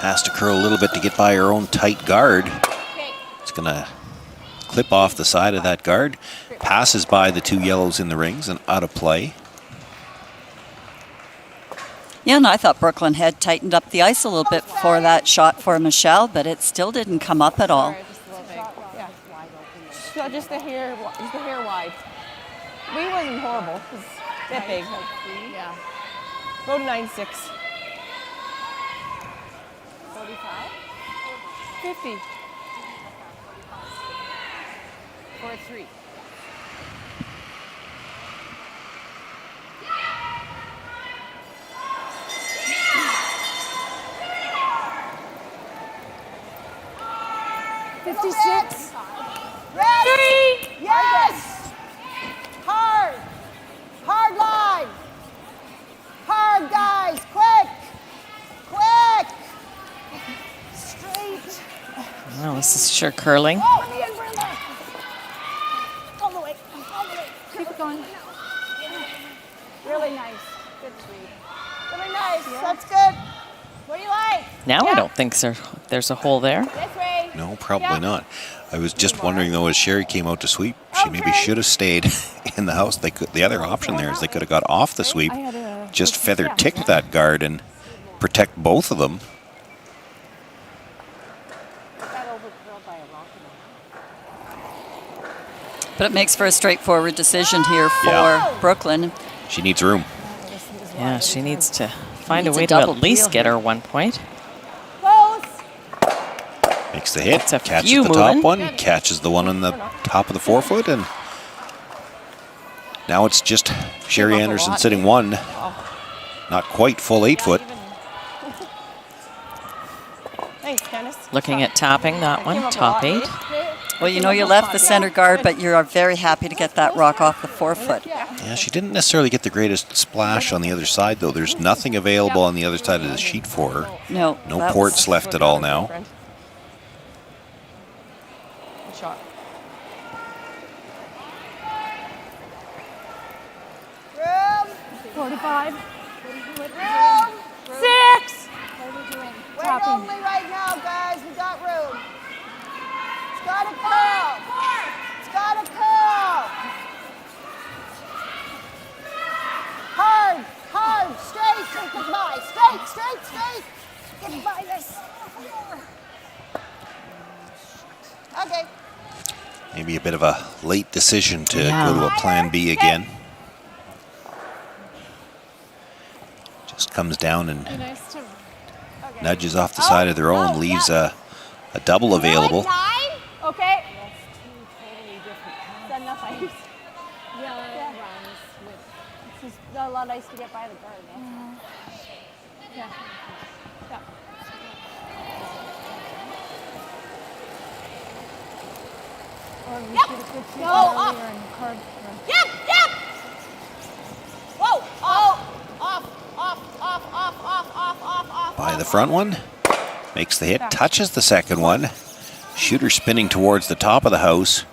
Has to curl a little bit to get by her own tight guard. It's gonna clip off the side of that guard. Passes by the 2 yellows in the rings and out of play. Yeah, and I thought Brooklyn had tightened up the ice a little bit before that shot for Michelle, but it still didn't come up at all. Yeah. So just the hair wide. We wasn't horrible. It was that big. Yeah. Go to 9.6. 45? 50. 4-3. Ready? Yes! Hard! Hard line! Hard, guys! Quick! Straight! Well, this is sure curling. All the way. keep it going. Really nice. Good sweep. Really nice. That's good. What do you like? Now I don't think there's a hole there. This way. No, probably not. I was just wondering though, as Sherry came out to sweep, she maybe should have stayed in the house. The other option there is they could have got off the sweep, just feather ticked that guard and protect both of them. But it makes for a straightforward decision here for Brooklyn. She needs room. Yeah, she needs to find a Needs a way to at double least deal get here. her 1 point. Close. Makes the hit, It's a catches few the top moving. one, catches the one on the top of the forefoot, and now it's just Sherry Anderson sitting one, not quite full 8 foot. Thanks, Candace. Looking at topping that one, top 8. Well, you know, you left the center guard, but you are very happy to get that rock off the forefoot. Yeah, she didn't necessarily get the greatest splash on the other side, though. There's nothing available on the other side of the sheet for her. No. No that ports was- left at all now. Good shot. Room. 45. Room. 6. Wait only right now, guys. We got room. It's got to curl. It's got to curl. Hard, straight. Get by. Straight. Get by this. Okay. Maybe a bit of a late decision to Yeah. go to a plan B again. Just comes down and nudges off the side of their own, leaves a double available. 9? Okay. That's 2 totally different. Is that enough ice? Yeah. It's just not a lot of ice to get by the guard. Yeah. Yep. Go off. Yep. Whoa. Off. By the front one, makes the hit, touches the second one. Shooter spinning towards the top of the house.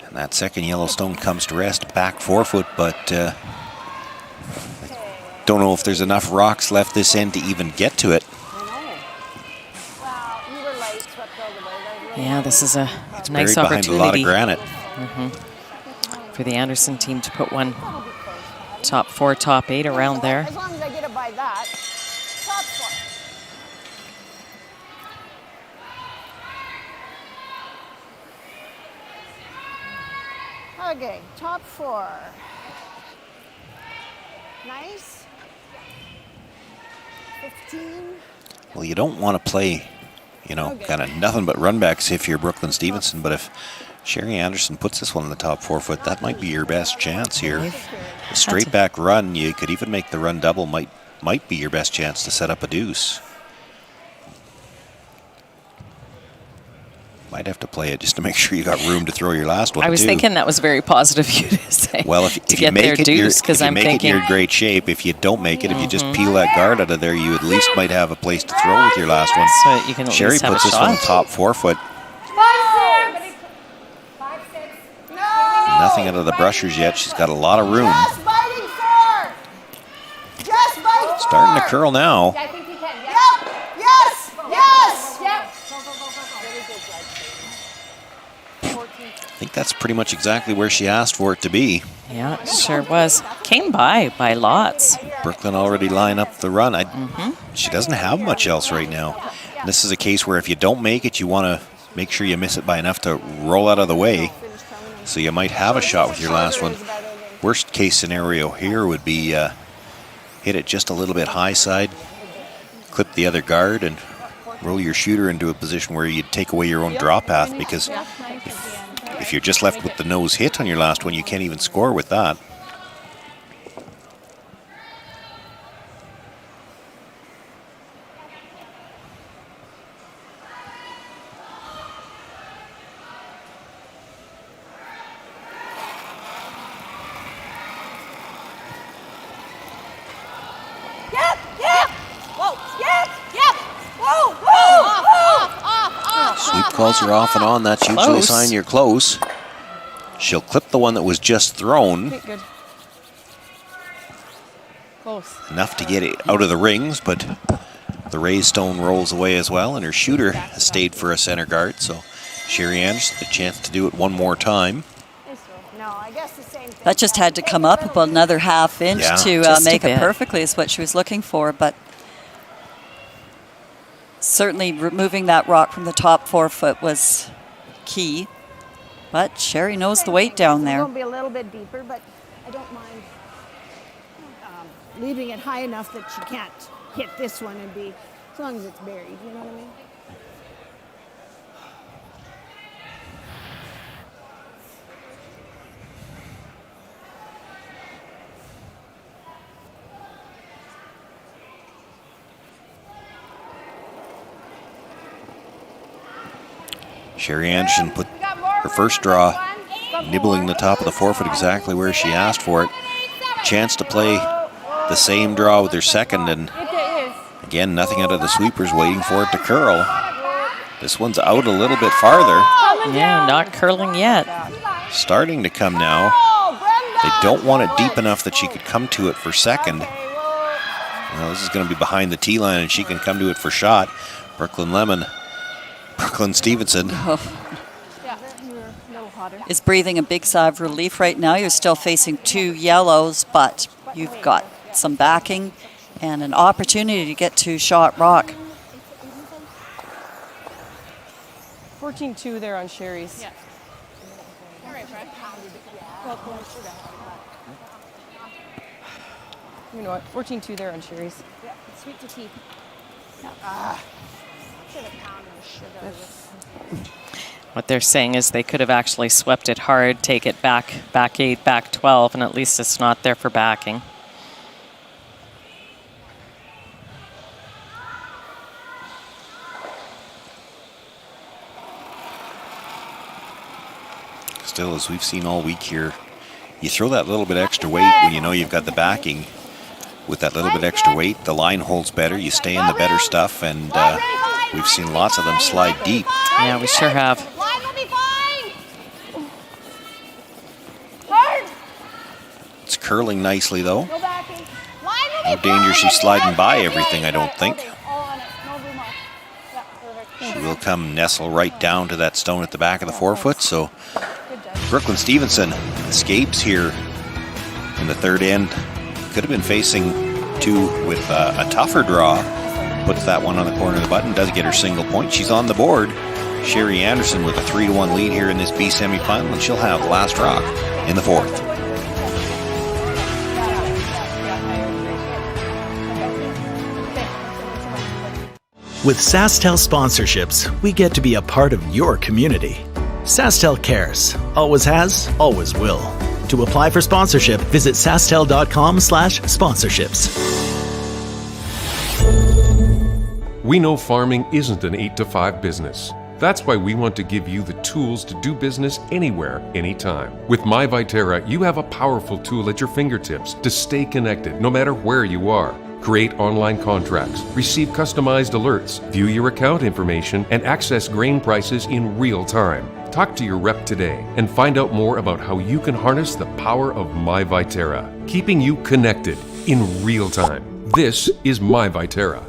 And that second Yellowstone comes to rest, back forefoot, but don't know if there's enough rocks left this end to even get to it. Wow, you were late. Swept all the way. Yeah, this is a It's nice buried behind a lot of opportunity granite. for the Anderson team to put one top 4, top 8 around there. As long as I get it by that. Top 4. Okay, top 4. Nice. 15. Well, you don't want to play, kind of nothing but runbacks if you're Brooklyn Stevenson, but if Sherry Anderson puts this one in the top 4 foot, that might be your best chance here. A straight back run, you could even make the run double, might be your best chance to set up a deuce. Might have to play it just to make sure you got room to throw your last one. I was thinking that was very positive of you to say. Well, if you make it, you're in great shape. If you don't make it, if you just peel that guard out of there, you at least might have a place to throw with your last one. So you can Sherry puts this one top 4 foot. 5, 6. 5, 6. No. Nothing out of the brushers yet. She's got a lot of room. Just biting 4. Just bite 4. Starting to curl now. I think you can. Yep. Yes. Yes. Yep. I think that's pretty much exactly where she asked for it to be. Yeah, it sure was. Came by lots. Brooklyn already line up the run. She doesn't have much else right now. This is a case where if you don't make it, you want to make sure you miss it by enough to roll out of the way. So you might have a shot with your last one. Worst case scenario here would be hit it just a little bit high side, clip the other guard, and roll your shooter into a position where you'd take away your own draw path, because if you're just left with the nose hit on your last one, you can't even score with that. Sweep calls are off and on. That's usually a sign you're close. She'll clip the one that was just thrown. Okay, good. Close. Enough to get it out of the rings, but the raised stone rolls away as well, and her shooter has stayed for a center guard, so Sherry Anderson a chance to do it one more time. That just had to come up about another half inch to make it perfectly is what she was looking for, but certainly removing that rock from the top 4 foot was key. But Sherry knows the weight down there. It's going to be a little bit deeper, but I don't mind leaving it high enough that she can't hit this one and be, as long as it's buried, you know what I mean? Sherry Anderson put her first draw, nibbling the top of the 4 foot exactly where she asked for it. Chance to play the same draw with her second, and again, nothing out of the sweepers, waiting for it to curl. This one's out a little bit farther. Yeah, not curling yet. Starting to come now. They don't want it deep enough that she could come to it for second. Well, this is going to be behind the tee line, and she can come to it for shot. Brooklyn Stevenson is breathing a big sigh of relief right now. You're still facing 2 yellows, but you've got some backing and an opportunity to get to shot rock. 14-2 there on Sherry's. Yeah. All right, Brad. You know what? 14-2 there on Sherry's. Yeah, sweet to tea. Should have pounded the shit out of this. What they're saying is they could have actually swept it hard, take it back 8, back 12, and at least it's not there for backing. Still, as we've seen all week here, you throw that little bit extra weight when you know you've got the backing. With that little bit extra weight, the line holds better, you stay in the better stuff, and we've seen lots of them slide deep. Yeah, we sure have. Line will be fine. Hard. It's curling nicely, though. No backing. Line will No be danger she's sliding by everything, I don't think. Okay, all on it. No room off. Yeah, perfect. She will come nestle right down to that stone at the back of the 4 foot, so Brooklyn Stevenson escapes here in the third end. Could have been facing 2 with a tougher draw. Puts that one on the corner of the button, does get her single point. She's on the board. Sherry Anderson with a 3-1 lead here in this B semifinal, and she'll have the last rock in the 4th. With SaskTel sponsorships, we get to be a part of your community. SaskTel cares. Always has, always will. To apply for sponsorship, visit sastel.com/sponsorships. We know farming isn't an 8-to-5 business. That's why we want to give you the tools to do business anywhere, anytime. With My Viterra, you have a powerful tool at your fingertips to stay connected no matter where you are. Create online contracts, receive customized alerts, view your account information, and access grain prices in real time. Talk to your rep today and find out more about how you can harness the power of My Viterra, keeping you connected in real time. This is My Viterra.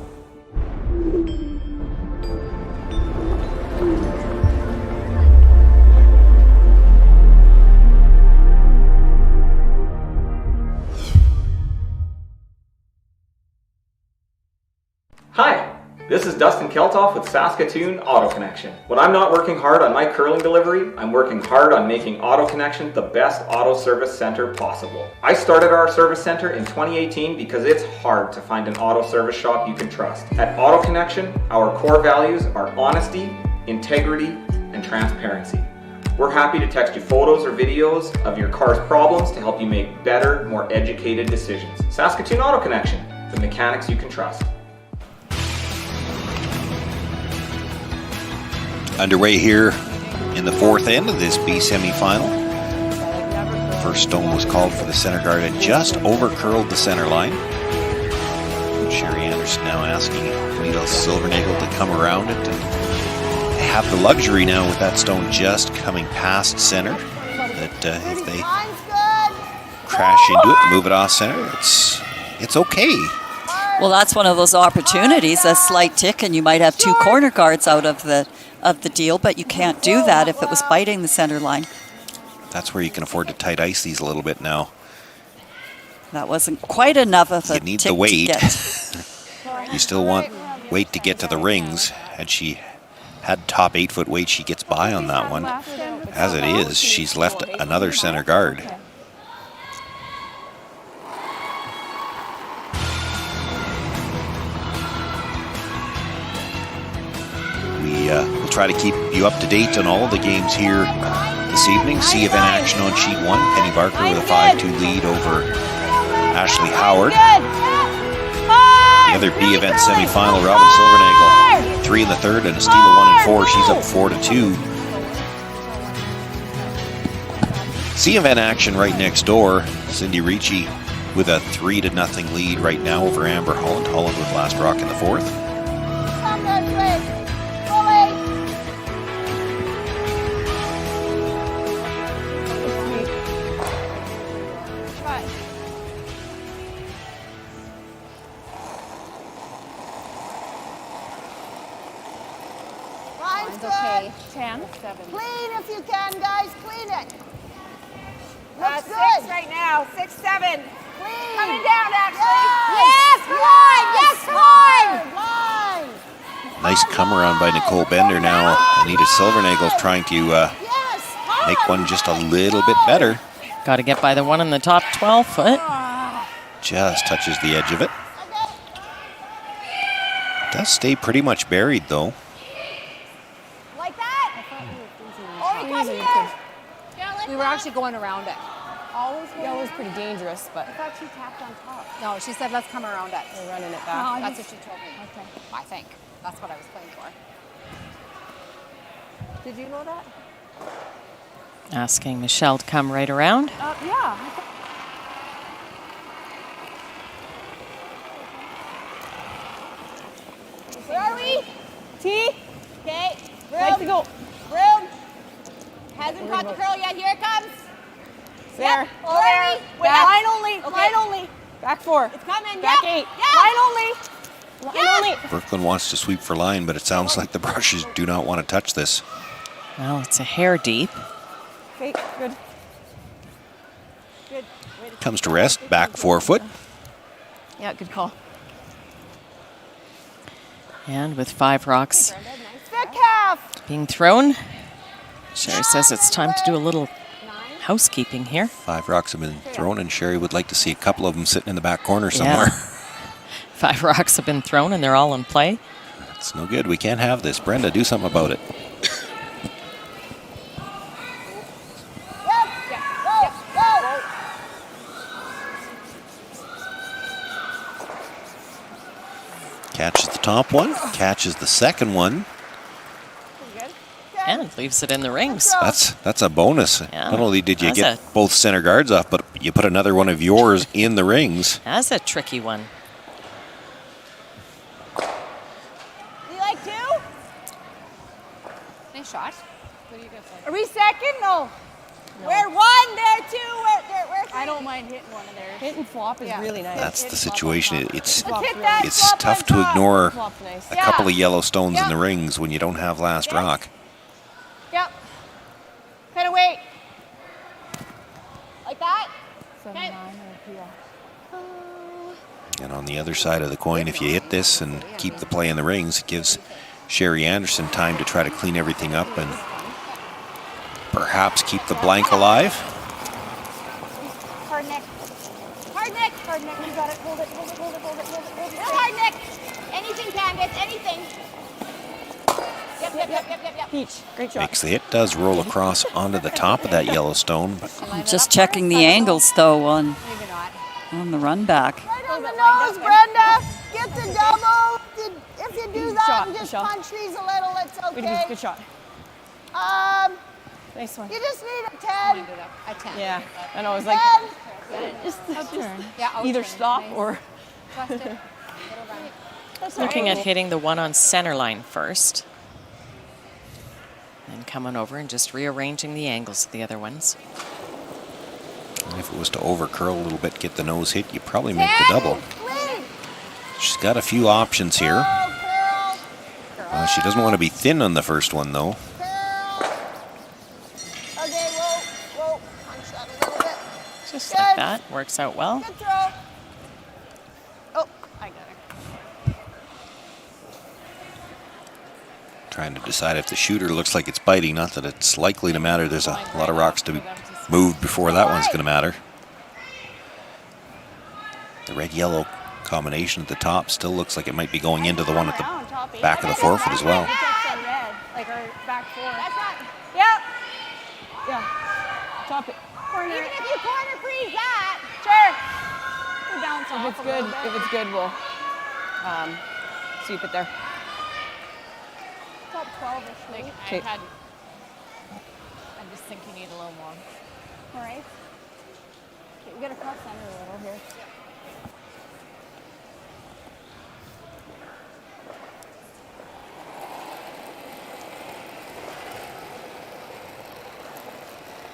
Hi, this is Dustin Keltoff with Saskatoon Auto Connection. When I'm not working hard on my curling delivery, I'm working hard on making Auto Connection the best auto service center possible. I started our service center in 2018 because it's hard to find an auto service shop you can trust. At Auto Connection, our core values are honesty, integrity, and transparency. We're happy to text you photos or videos of your car's problems to help you make better, more educated decisions. Saskatoon Auto Connection, the mechanics you can trust. Underway here in the fourth end of this B semifinal. First stone was called for the center guard and just over-curled the center line. Sherry Anderson now asking Anita Silvernagel to come around it. And they have the luxury now with that stone just coming past center that if they crash into it, move it off center, it's okay. Well, that's one of those opportunities, a slight tick, and you might have two corner guards out of the deal, but you can't do that if it was biting the center line. That's where you can afford to tight ice these a little bit now. That wasn't quite enough of a You need tick the weight. to get. You still want weight to get to the rings. Had she had top 8-foot weight, she gets by on that one. As it is, she's left another center guard. We'll try to keep you up to date on all the games here this evening. C event action on sheet 1. Penny Barker with a 5-2 lead over Ashley Howard. The other B event semifinal, Robin Silvernagel, 3 in the third and a steal of 1 and 4. She's up 4-2. C event action right next door. Cindy Ricci with a 3-0 lead right now over Amber Holland. Holland with last rock in the fourth. Okay. 10. 7. Clean if you can, guys. Clean it. Looks 6 good. right now. 6, 7. Clean. Coming down, actually. Yes. Yes, line. Nice come around by Nicole Bender now. Anita Silvernagel's trying to make one just a little bit better. Got to get by the one in the top 12 foot. Just touches the edge of it. Does stay pretty much buried though. Like that. We were actually going around it. Always. Yeah, it was pretty dangerous, but. I thought she tapped on top. No, she said, let's come around it. We're running it back. No, That's what she told me. Okay. I think. That's what I was playing for. Did you know that? Asking Michelle to come right around. Yeah. Where are we? T. Okay. Room. Go. Room. Hasn't caught the curl yet. Here it comes. There. Yep. Where are we? Wait, line only. Okay. Line only. Back 4. It's coming. Back Yep. 8. Yep. Line only. Line only. Brooklyn wants to sweep for line, but it sounds like the brushes do not want to touch this. Well, it's a hair deep. Okay, good. Good. Comes to rest, back 4 foot. Yeah, good call. And with 5 rocks Stick half. being thrown, Sherry says it's time to do a little housekeeping here. 5 rocks have been thrown, and Sherry would like to see a couple of them sitting in the back corner somewhere. Yeah. 5 rocks have been thrown, and they're all in play. It's no good. We can't have this. Brenda, do something about it. Catches the top one, catches the second one. And leaves it in the rings. That's a bonus. Yeah. Not only did you get both center guards off, but you put another one of yours in the rings. That's a tricky one. You like two? Nice shot. What do you guys like? Are we second? No. We're one, they're two, we're three. I don't mind hitting one of theirs. Hit and flop is really nice. That's the situation. It's Flop tough on to top. ignore Flop's nice. a couple of yellow stones in the rings when you don't have last rock. Yep. Kind of wait. Like that? 7-9 or And on the other side of the coin, if you hit this and keep the play in the rings, it gives Sherry Anderson time to try to clean everything up and perhaps keep the blank alive. Hard neck. Hard neck. Hard neck. You got it. Hold it, hold it, hold it, hold it, hold it, hold it. Real hard neck. Anything, Candace, anything. Yep. Peach, great shot. Makes the hit, does roll across onto the top of that yellow stone. But I'm just checking the angles, though, on the run back. Right on the nose, Brenda. Get the double. If you do that and just punch these a little, it's okay. Good shot. Nice one. You just need a 10. A 10. Yeah, I know. It was like just either stop or. Looking at hitting the one on center line first. And coming over and just rearranging the angles of the other ones. And if it was to over curl a little bit, get the nose hit, you probably make the double. She's got a few options here. She doesn't want to be thin on the first one, though. Okay, whoa. Punch that a little bit. Just like that. Works out well. Good throw. Oh, I got it. Trying to decide if the shooter looks like it's biting. Not that it's likely to matter. There's a lot of rocks to be moved before that one's going to matter. The red-yellow combination at the top still looks like it might be going into the one at the back of the forefoot as well. Like our back four. That's not. Yep. Yeah. Top it. Corner. Even if you corner freeze that. Sure. We're down If it's good, we'll sweep it there. Top 12-ish. Like, Okay. I just think you need a little more. All right. Okay, we got to cross center a little here.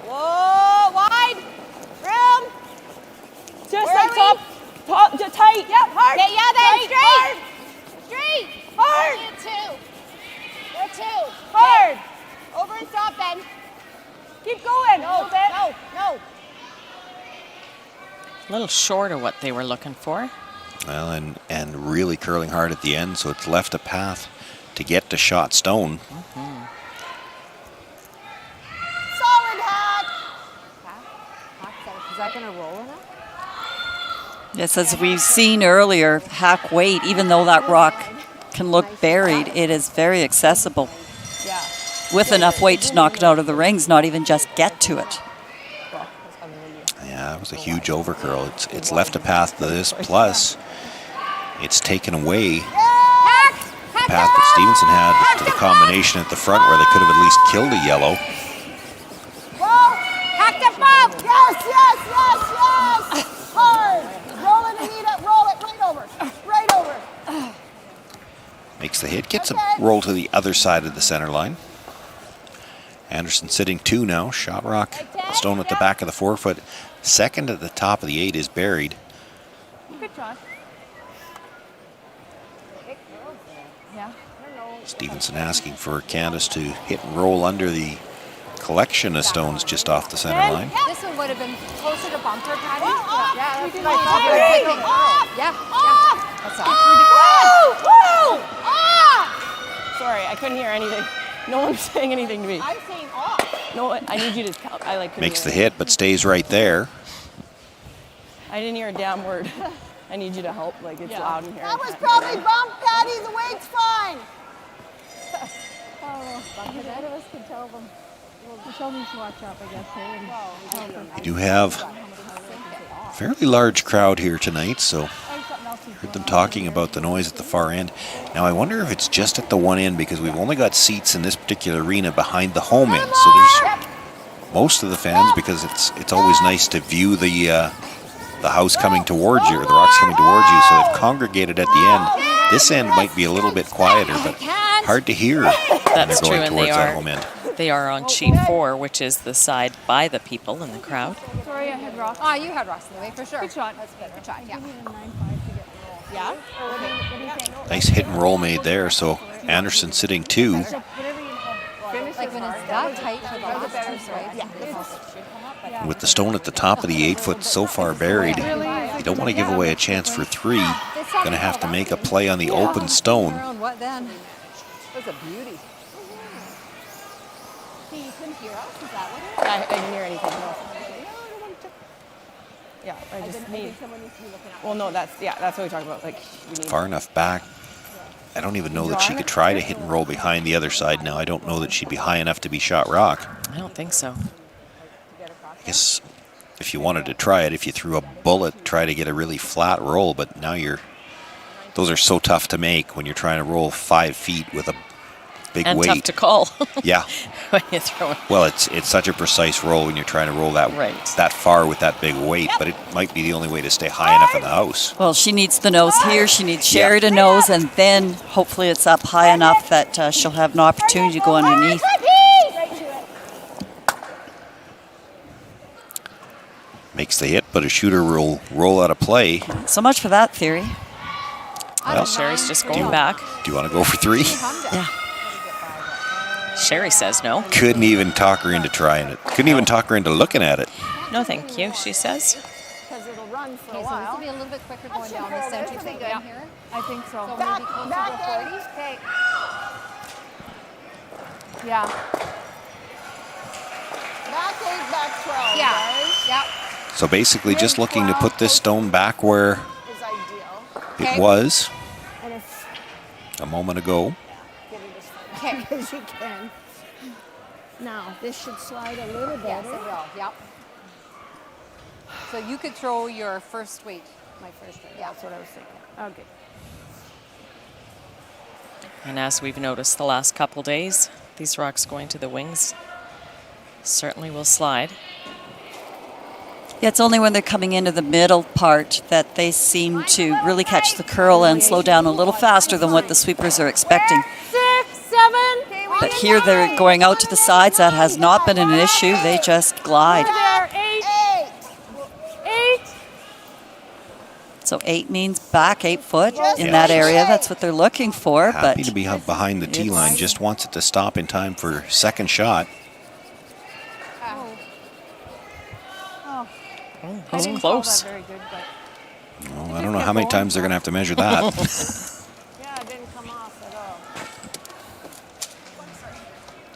Whoa, wide. Room. Just like top, just tight. Yep, hard. Okay, yeah, then tight, straight. hard. Straight. Hard. You're two. Hard. Over and stop then. Keep going. No. A little short of what they were looking for. Well, and really curling hard at the end, so it's left a path to get to shot stone. Solid hack. Is that going to roll in it? Yes, as we've seen earlier, hack weight, even though that rock can look buried, it is very accessible. Yeah. With enough weight to knock it out of the rings, not even just get to it. Yeah, that was a huge overcurl. It's left a path to this, plus it's taken away the path that Stevenson had to the combination at the front where they could have at least killed a yellow. Hack the bump. Yes. Hard. Roll it, Anita. Roll it right over. Makes the hit, gets a roll to the other side of the center line. Anderson sitting 2 now. Shot rock stone at the back of the forefoot. Second at the top of the 8 is buried. Good shot. Yeah. Stevenson asking for Candace to hit and roll under the collection of stones just off the center line. This one would have been closer to bumper, Patty. Yeah, that's that's what I thought. That's Sorry, I couldn't hear anything. No one was saying anything to me. I'm saying off. No, I need you to tell. I like. Makes the hit, but stays right there. I didn't hear a damn word. I need you to help. Like, it's loud in here. That was probably bump, Patty. The weight's fine. None of us can tell them. Michelle needs to watch up, I guess. We do have a fairly large crowd here tonight, so heard them talking about the noise at the far end. Now I wonder if it's just at the one end, because we've only got seats in this particular arena behind the home end, so there's most of the fans, because it's always nice to view the house coming towards you, or the rocks coming towards you, so they've congregated at the end. This end might be a little bit quieter, but hard to hear when That's they're true, going and towards that home end. they are on sheet 4, which is the side by the people in the crowd. Sorry, I had rocks. Ah, you had rocks in the way for sure. Good shot. That's good. Good shot, yeah. Yeah? What do you think? Nice hit and roll made there, so Anderson sitting 2. Like when it's that tight for the last 2 strikes. And with the stone at the top of the 8 foot so far buried, you don't want to give away a chance for 3. Going to have to make a play on the open stone. What then? That's a beauty. See, you couldn't hear us? Is that what it is? I didn't hear anything. No. Yeah, I just need. Well, no, that's what we talk about. Like, we need. Far enough back. I don't even know that she could try to hit and roll behind the other side now. I don't know that she'd be high enough to be shot rock. I don't think so. I guess if you wanted to try it, if you threw a bullet, try to get a really flat roll, but now those are so tough to make when you're trying to roll 5 feet with a big and weight. tough to call. Yeah. When you throw it. Well, it's such a precise roll when you're trying to roll that that far with that big weight, but it might be the only way to stay high enough in the house. Well, she needs the nose here. She needs Sherry to nose, and then hopefully it's up high enough that she'll have an opportunity to go underneath. Makes the hit, but a shooter will roll out of play. So much for that theory. Well, Sherry's just going back. Do you want to go for 3? Yeah. Sherry says no. Couldn't even talk her into trying it. Couldn't even talk her into looking at it. No, thank you, she says. Because it'll run for Okay, a so this while. will be a little bit quicker going down the center than going here. I think so. So maybe closer to 40. Okay. Yeah. Back 8, back 12, Yeah. guys. Yeah. So basically just looking to put this stone back where Is ideal. it was And if a moment ago. get it as far Okay. as you can. Now, this should slide a little better. Yes, it will. Yep. So you could throw your first weight. My first one. Yeah. That's what I was thinking. Okay. And as we've noticed the last couple days, these rocks going to the wings certainly will slide. Yeah, it's only when they're coming into the middle part that they seem to really catch the curl and slow down a little faster than what the sweepers are expecting. 6, 7. But here they're going out to the sides. That has not been an issue. They just glide. There, 8. 8. So 8 means back 8 foot in Yeah. that area. That's what they're looking for. Happy But to be behind the tee line. Just wants it to stop in time for second shot. That's close. Very good, but Well, I don't know how many times they're going to have to measure that. Yeah, it didn't come off at all.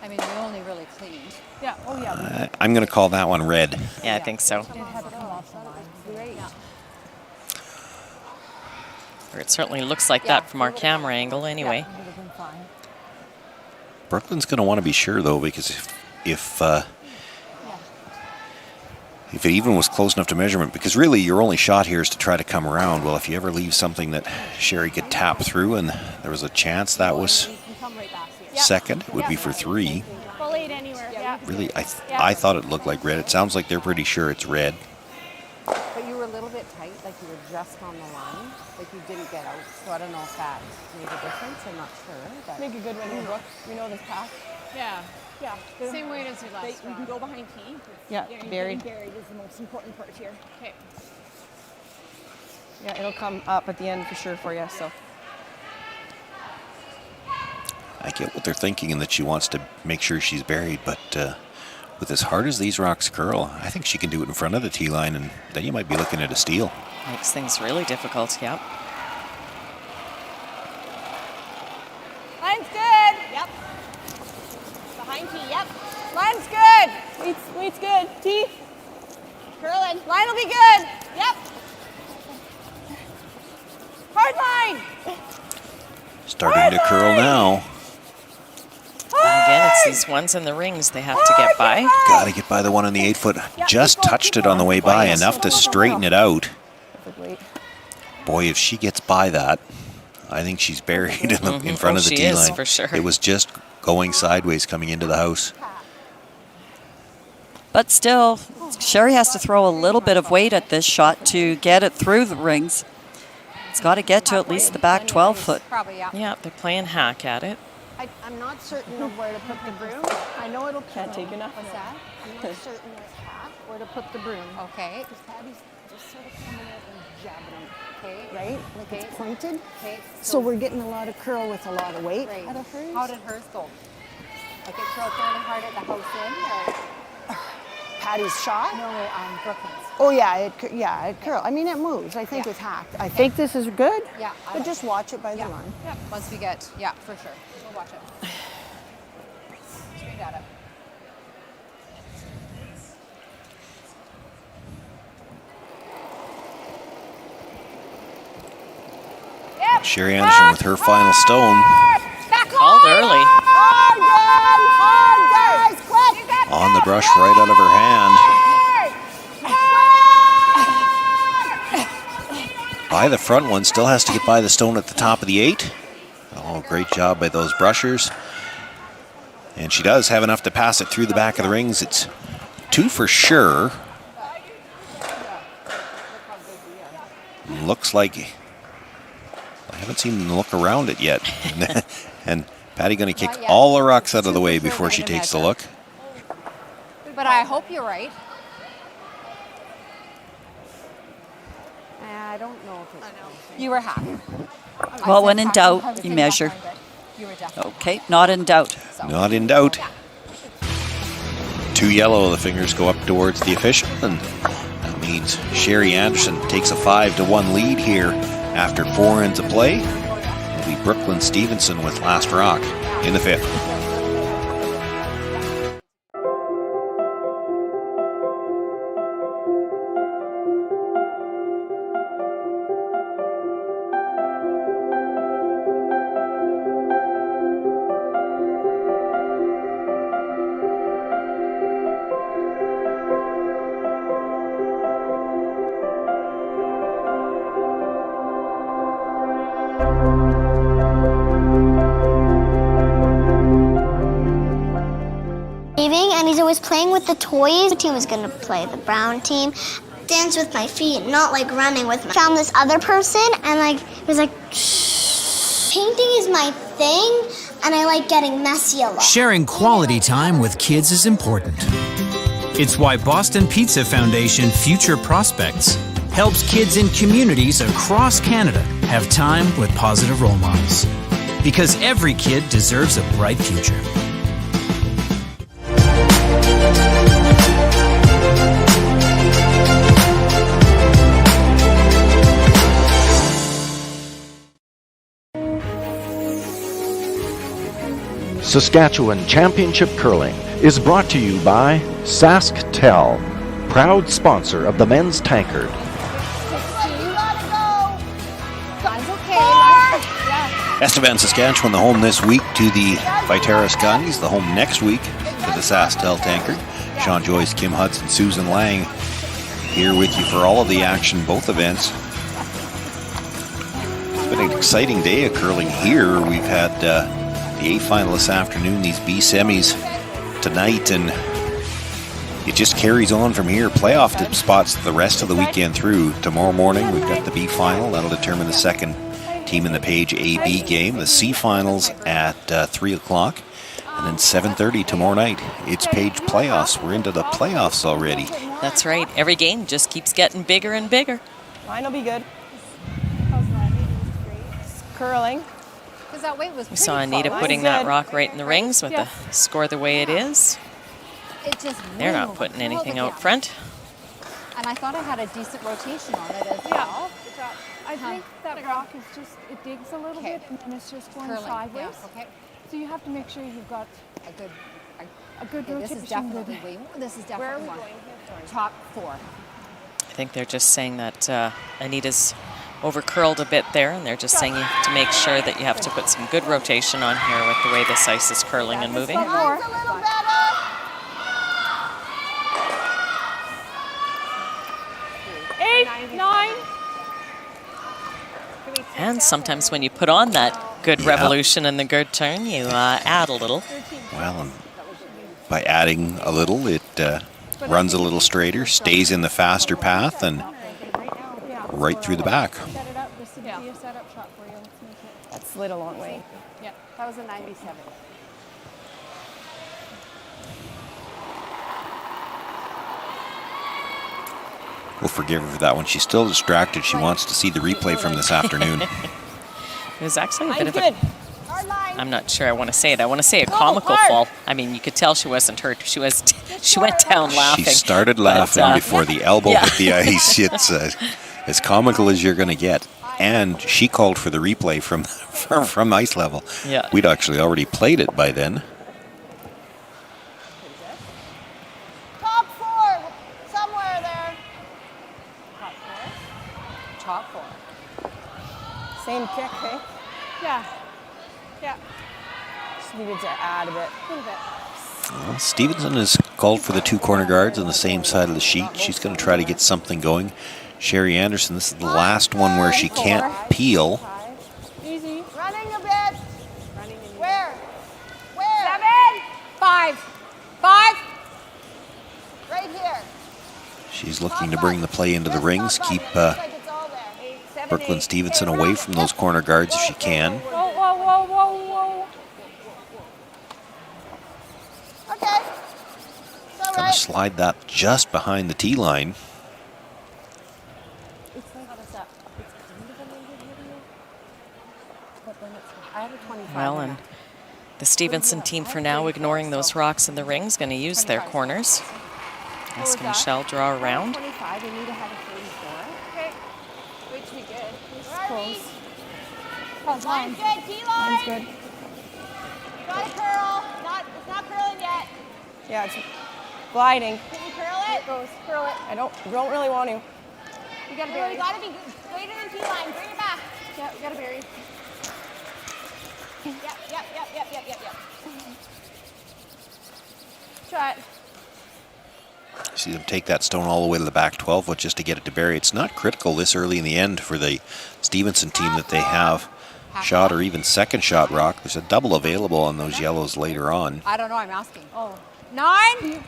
I mean, we only really cleaned. yeah. Oh yeah. I'm going to call that one red. Yeah, I think so. It had to come off the line. Great. Or it certainly looks like that from our camera angle anyway. It would have been fine. Brooklyn's going to want to be sure, though, because if it even was close enough to measurement, because really your only shot here is to try to come around. Well, if you ever leave something that Sherry could tap through and there was a chance that was second, it would be for 3. Full 8 anywhere. Yeah. Really, I thought it looked like red. It sounds like they're pretty sure it's red. But you were a little bit tight, like you were just on the line. Like you didn't get out. So I don't know if that made a difference. I'm not sure. But Make a good one here, Brooke. We know this path. Yeah. yeah. Same weight as your last You round. can go behind tee. Yeah, buried. Buried is the most important part here. Okay. Yeah, it'll come up at the end for sure for you. So I get what they're thinking and that she wants to make sure she's buried, but with as hard as these rocks curl, I think she can do it in front of the tee line, and then you might be looking at a steal. Makes things really difficult, yep. Line's good. Yep. Behind tee. Yep. Line's good. weight's good. Tee. Curling. Line will be good. Yep. Starting to curl now. Again, it's these ones in the rings they have to get by. Got to get by the one on the 8-foot. Just touched it on the way by, enough to straighten it out. Boy, if she gets by that, I think she's buried in front of the tee line. For sure. It was just going sideways coming into the house. But still, Sherry has to throw a little bit of weight at this shot to get it through the rings. It's got to get to at least the back 12-foot. Yeah, they're playing hack at it. I'm not certain of where to put the broom. I know it'll can't take enough. What's that? I'm not certain of where to put the broom. Okay. Because Patty's just sort of coming out and jabbing them. Okay. Right? Like it's pointed. Okay. So we're getting a lot of curl with a lot of weight Right. out of hers. How did hers go? Like it curled fairly hard at the house in, or? Patty's shot? No, Brooklyn's. Oh yeah, it curl. I mean, it moves. I think with hack. I think this is good. Yeah. But just watch it by the line. Yeah. Once we get, for sure. We'll watch it. Straight at it. Yep. Sherry Anderson with her final stone. Called early. Hard, guys, quick. On the brush right out of her hand. By the front one, still has to get by the stone at the top of the 8. Oh, great job by those brushers. And she does have enough to pass it through the back of the rings. It's 2 for sure. Looks like, I haven't seen them look around it yet. And Patty going to kick all the rocks out of the way before she takes the look. But I hope you're right. I don't know if it's You were happy. Well, when in doubt, you measure. You were definitely. Okay, not in doubt. Not in doubt. 2 yellow, the fingers go up towards the official, and that means Sherry Anderson takes a 5-1 lead here after 4 ends of play. It'll be Brooklyn Stevenson with last rock in the 5th. And he's always playing with the toys. The team was going to play the brown team. Dance with my feet, not like running with my... Found this other person and it was like, painting is my thing and I like getting messy a lot. Sharing quality time with kids is important. It's why Boston Pizza Foundation Future Prospects helps kids in communities across Canada have time with positive role models. Because every kid deserves a bright future. Saskatchewan Championship Curling is brought to you by SaskTel, proud sponsor of the men's tankard. Estevan, Saskatchewan, the home this week to the Viterra Scotties, the home next week to the SaskTel tankard. Sean Joyce, Kim Hudson, Susan Lang here with you for all of the action, both events. It's been an exciting day of curling here. We've had the A final this afternoon, these B semis tonight, and it just carries on from here. Playoff spots the rest of the weekend through. Tomorrow morning we've got the B final. That'll determine the second team in the Page A-B game. The C finals at 3 o'clock, and then 7:30 tomorrow night. It's Page playoffs. We're into the playoffs already. That's right. Every game just keeps getting bigger and bigger. Mine will be good. Curling. Because that weight was We saw Anita putting that rock right in the rings with the score the way it is. It just They're not putting anything out front. And I thought I had a decent rotation on it as well. I think that rock is just, it digs a little bit and it's just going sideways. Yeah, okay. So you have to make sure you've got a good rotation. This is definitely way more. This is definitely Where are we more. going here? Top 4. I think they're just saying that Anita's over curled a bit there, and they're just saying you have to make sure that you have to put some good rotation on here with the way this ice is curling and moving. Eight, 9. And sometimes when you put on that good revolution and the good turn, you add a little. Well, and by adding a little, it runs a little straighter, stays in the faster path, and right through the back. That slid a long way. Yeah, that was a 97. We'll forgive her for that one. She's still distracted. She wants to see the replay from this afternoon. It was actually a bit of a, I'm not sure I want to say it. I want to say a comical fall. I mean, you could tell she wasn't hurt. She went down laughing. She started laughing before the elbow hit the ice. It's as comical as you're going to get. And she called for the replay from ice level. Yeah. We'd actually already played it by then. Top 4, somewhere there. Top 4. Same kick, hey? Yeah. Yeah. Just needed to add a bit. Well, Stevenson has called for the 2 corner guards on the same side of the sheet. She's going to try to get something going. Sherry Anderson, this is the last one where she can't peel. Easy. Running a bit. Where? 7. 5. 5. Right here. She's looking to bring the play into the rings, keep Brooklyn Stevenson away from those corner guards if she can. Whoa, whoa, whoa, whoa, whoa. Okay. It's all Gonna right. slide that just behind the tee line. Well, and the Stevenson team for now, ignoring those rocks in the rings, going to use their corners. Ask Michelle draw around. 25, you need to have a 34. Okay. Way to be good. Close. Line's good. T line. Line's good. You got to curl. It's not curling yet. Yeah, it's gliding. Can you curl it? It goes. Curl it. I don't really want to. You got to bury. You got to be greater than T line. Bring it back. Yeah, you got to bury. Yep. Try it. See them take that stone all the way to the back 12, but just to get it to bury. It's not critical this early in the end for the Stevenson team that they have shot or even second shot rock. There's a double available on those yellows later on. I don't know, I'm asking. Oh. 9.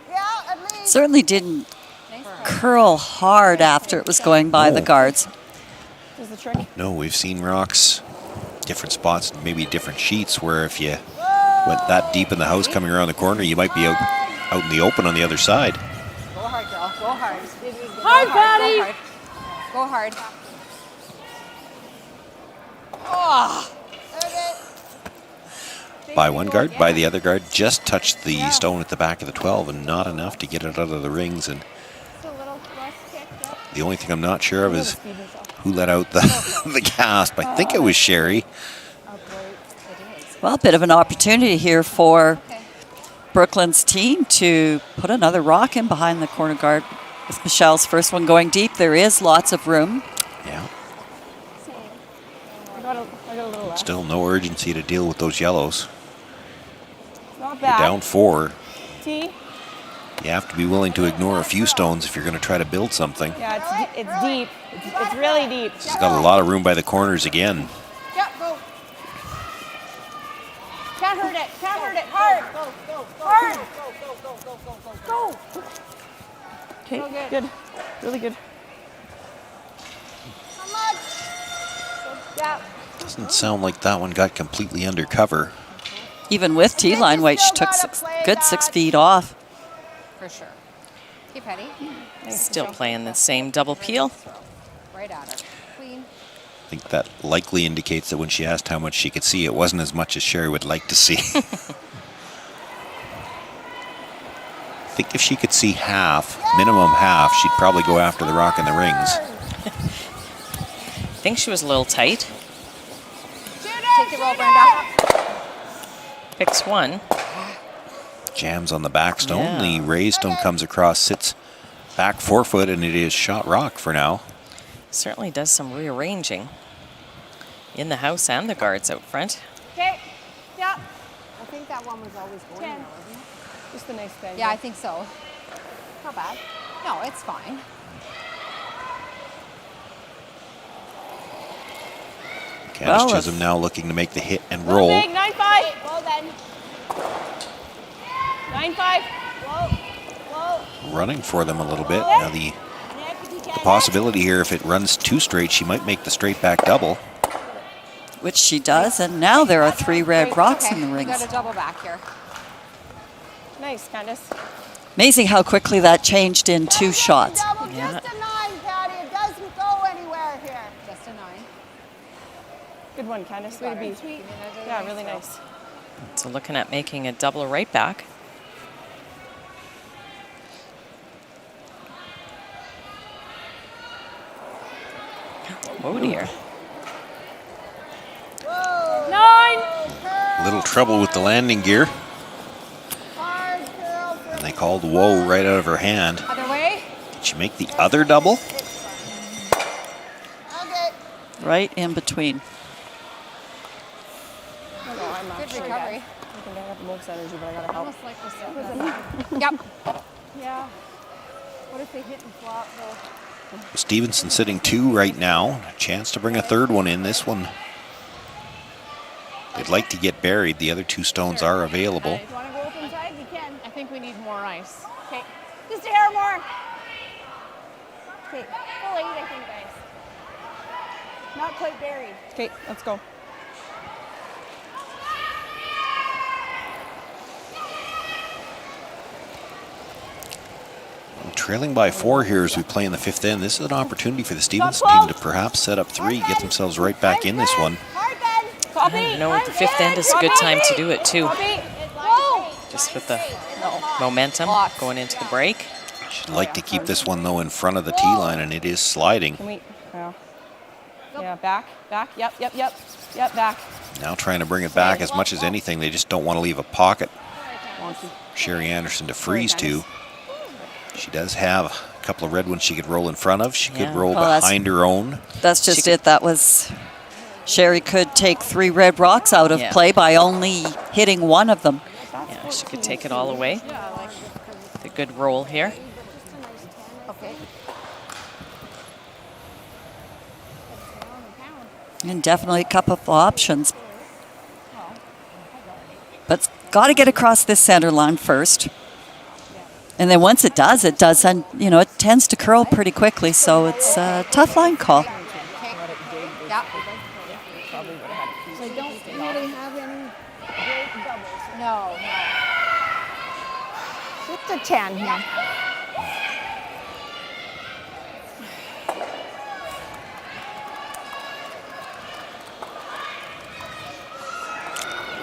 Yeah, at least. Certainly didn't curl hard after it was going by the guards. Is the trick? No, we've seen rocks, different spots, maybe different sheets, where if you went that deep in the house coming around the corner, you might be out in the open on the other side. Go hard, girl. Go hard. Hard, Patty. Go hard. Oh. By one guard, by the other guard, just touched the stone at the back of the 12 and not enough to get it out of the rings. And the only thing I'm not sure of is who let out the gasp. I think it was Sherry. Well, a bit of an opportunity here for Brooklyn's team to put another rock in behind the corner guard. With Michelle's first one going deep, there is lots of room. Yeah. I got a little left. Still no urgency to deal with those yellows. Not You're bad. down 4. T. You have to be willing to ignore a few stones if you're going to try to build something. Yeah, it's deep. It's really deep. She's got a lot of room by the corners again. Yeah, go. Can't hurt it. Can't hurt it. Hard. Go. Hard. Go. Okay, good. Really good. How much? Yeah. Doesn't sound like that one got completely under cover. Even with T-line weight, she took good 6 feet off. For sure. Keep heading. Still playing the same double peel. Right at her. Clean. I think that likely indicates that when she asked how much she could see, it wasn't as much as Sherry would like to see. I think if she could see half, minimum half, she'd probably go after the rock in the rings. I think she was a little tight. Take the roll, Brenda. Picks one. Jams on the back stone. Yeah. The raised stone comes across, sits back 4 foot, and it is shot rock for now. Certainly does some rearranging in the house and the guards out front. Okay. Yeah. I think that one was always going there, wasn't it? Just a nice bend. Yeah, I think so. Not bad. No, it's fine. Candace Chisholm now looking to make the hit and roll. Big, 9-5. Well then. 9-5. Whoa. Running for them a little bit. Now the possibility here, if it runs too straight, she might make the straight back double. Which she does, and now there are 3 red rocks in the rings. You got a double back here. Nice, Candace. Amazing how quickly that changed in 2 shots. Yeah. Just a 9, Patty. It doesn't go anywhere here. Just a 9. Good one, Candace. Way to be. Yeah, really nice. So looking at making a double right back. Oh dear. 9. Little trouble with the landing gear. And they called whoa right out of her hand. Other way. Did she make the other double? Right in between. Good recovery. I think I have the most energy, but I gotta help. Almost like this. Yep. Yeah. What if they hit and flop though? Stevenson sitting 2 right now. A chance to bring a third one in. This one, they'd like to get buried. The other 2 stones are available. If you want to go up inside, you can. I think we need more ice. Okay. Just a hair more. Okay. Full 8, I think, guys. Not quite buried. Okay, let's go. Trailing by 4 here as we play in the 5th end. This is an opportunity for the Stevenson team to perhaps set up 3, get themselves right back in this one. You know, the 5th end is a good time to do it too. Just with the momentum going into the break. She'd like to keep this one though in front of the tee line, and it is sliding. Yeah, back, yep, back. Now trying to bring it back as much as anything. They just don't want to leave a pocket. Sherry Anderson to freeze to. She does have a couple of red ones she could roll in front of. She could roll behind her own. That's just it. That was, Sherry could take 3 red rocks out of play by only hitting 1 of them. Yeah, she could take it all away. The good roll here. Okay. And definitely a couple of options. But it's got to get across this center line first. And then once it does, and you know, it tends to curl pretty quickly, so it's a tough line call. Yeah. They don't really have any great doubles. No. Just a 10 here.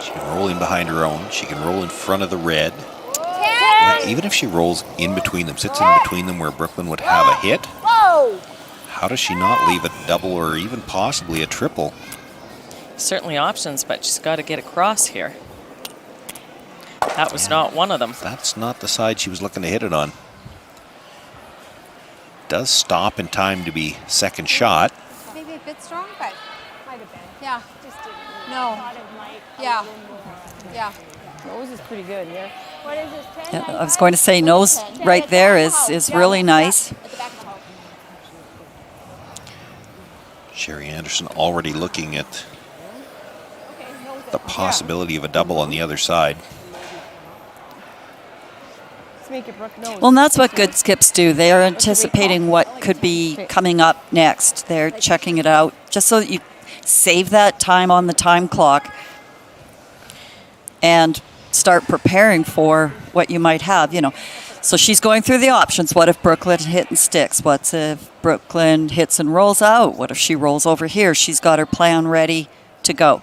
She can roll in behind her own. She can roll in front of the red. Even if she rolls in between them, sits in between them where Brooklyn would have a hit, how does she not leave a double or even possibly a triple? Certainly options, but she's got to get across here. That was not one of them. That's not the side she was looking to hit it on. Does stop in time to be second shot. Maybe a bit strong, but Might have been. yeah. Just didn't. No. Thought it might. Yeah. Yeah. Nose is pretty good here. What is this, 10? Yeah, I was going to say nose right there is really nice. Sherry Anderson already looking at the possibility of a double on the other side. Let's make it Brooke nose. Well, and that's what good skips do. They are anticipating what could be coming up next. They're checking it out just so that you save that time on the time clock and start preparing for what you might have, you know. So she's going through the options. What if Brooklyn hit and sticks? What if Brooklyn hits and rolls out? What if she rolls over here? She's got her plan ready to go.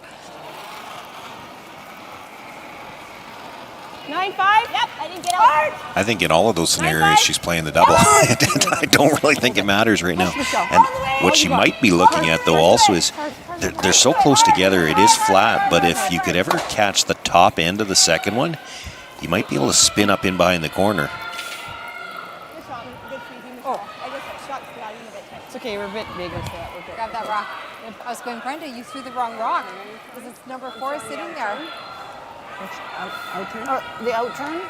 9-5. Yep, I didn't get out. I think in all of those scenarios, she's playing the double. I don't really think it matters right now. And what she might be looking at, though, also is they're so close together, it is flat, but if you could ever catch the top end of the second one, you might be able to spin up in behind the corner. Oh, I guess that shot's flying a bit. It's okay. We're a bit bigger, so that we're good. Grab that rock. I was going, Brenda, you threw the wrong rock because it's number 4 sitting there. Out turn? The out turn?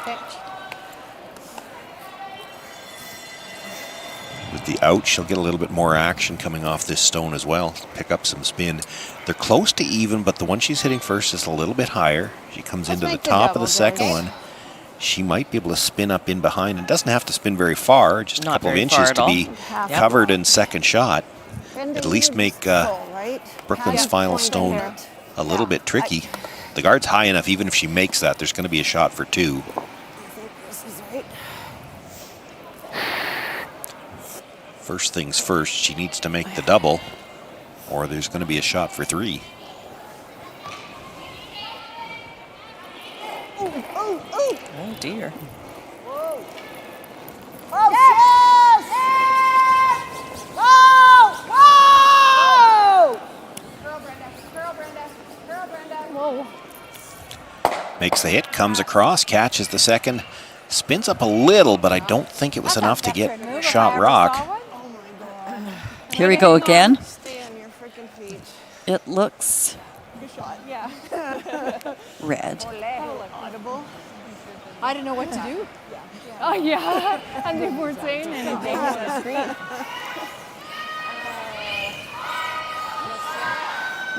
With the out, she'll get a little bit more action coming off this stone as well. Pick up some spin. They're close to even, but the one she's hitting first is a little bit higher. She comes into the top of the second one. She might be able to spin up in behind and doesn't have to spin very far, just a couple of inches to be covered in second shot. At least make Brooklyn's final stone a little bit tricky. The guard's high enough, even if she makes that, there's going to be a shot for 2. First things first, she needs to make the double, or there's going to be a shot for 3. Oh dear. Whoa. Oh, yes! Whoa! Curl, Brenda. Curl, Brenda. Curl, Brenda. Whoa. Makes the hit, comes across, catches the second, spins up a little, but I don't think it was enough to get shot rock. Here we go again. Stay on your freaking feet. It looks Good shot. Yeah. red. Audible. I didn't know what to do. Oh yeah. And they weren't saying anything on the screen.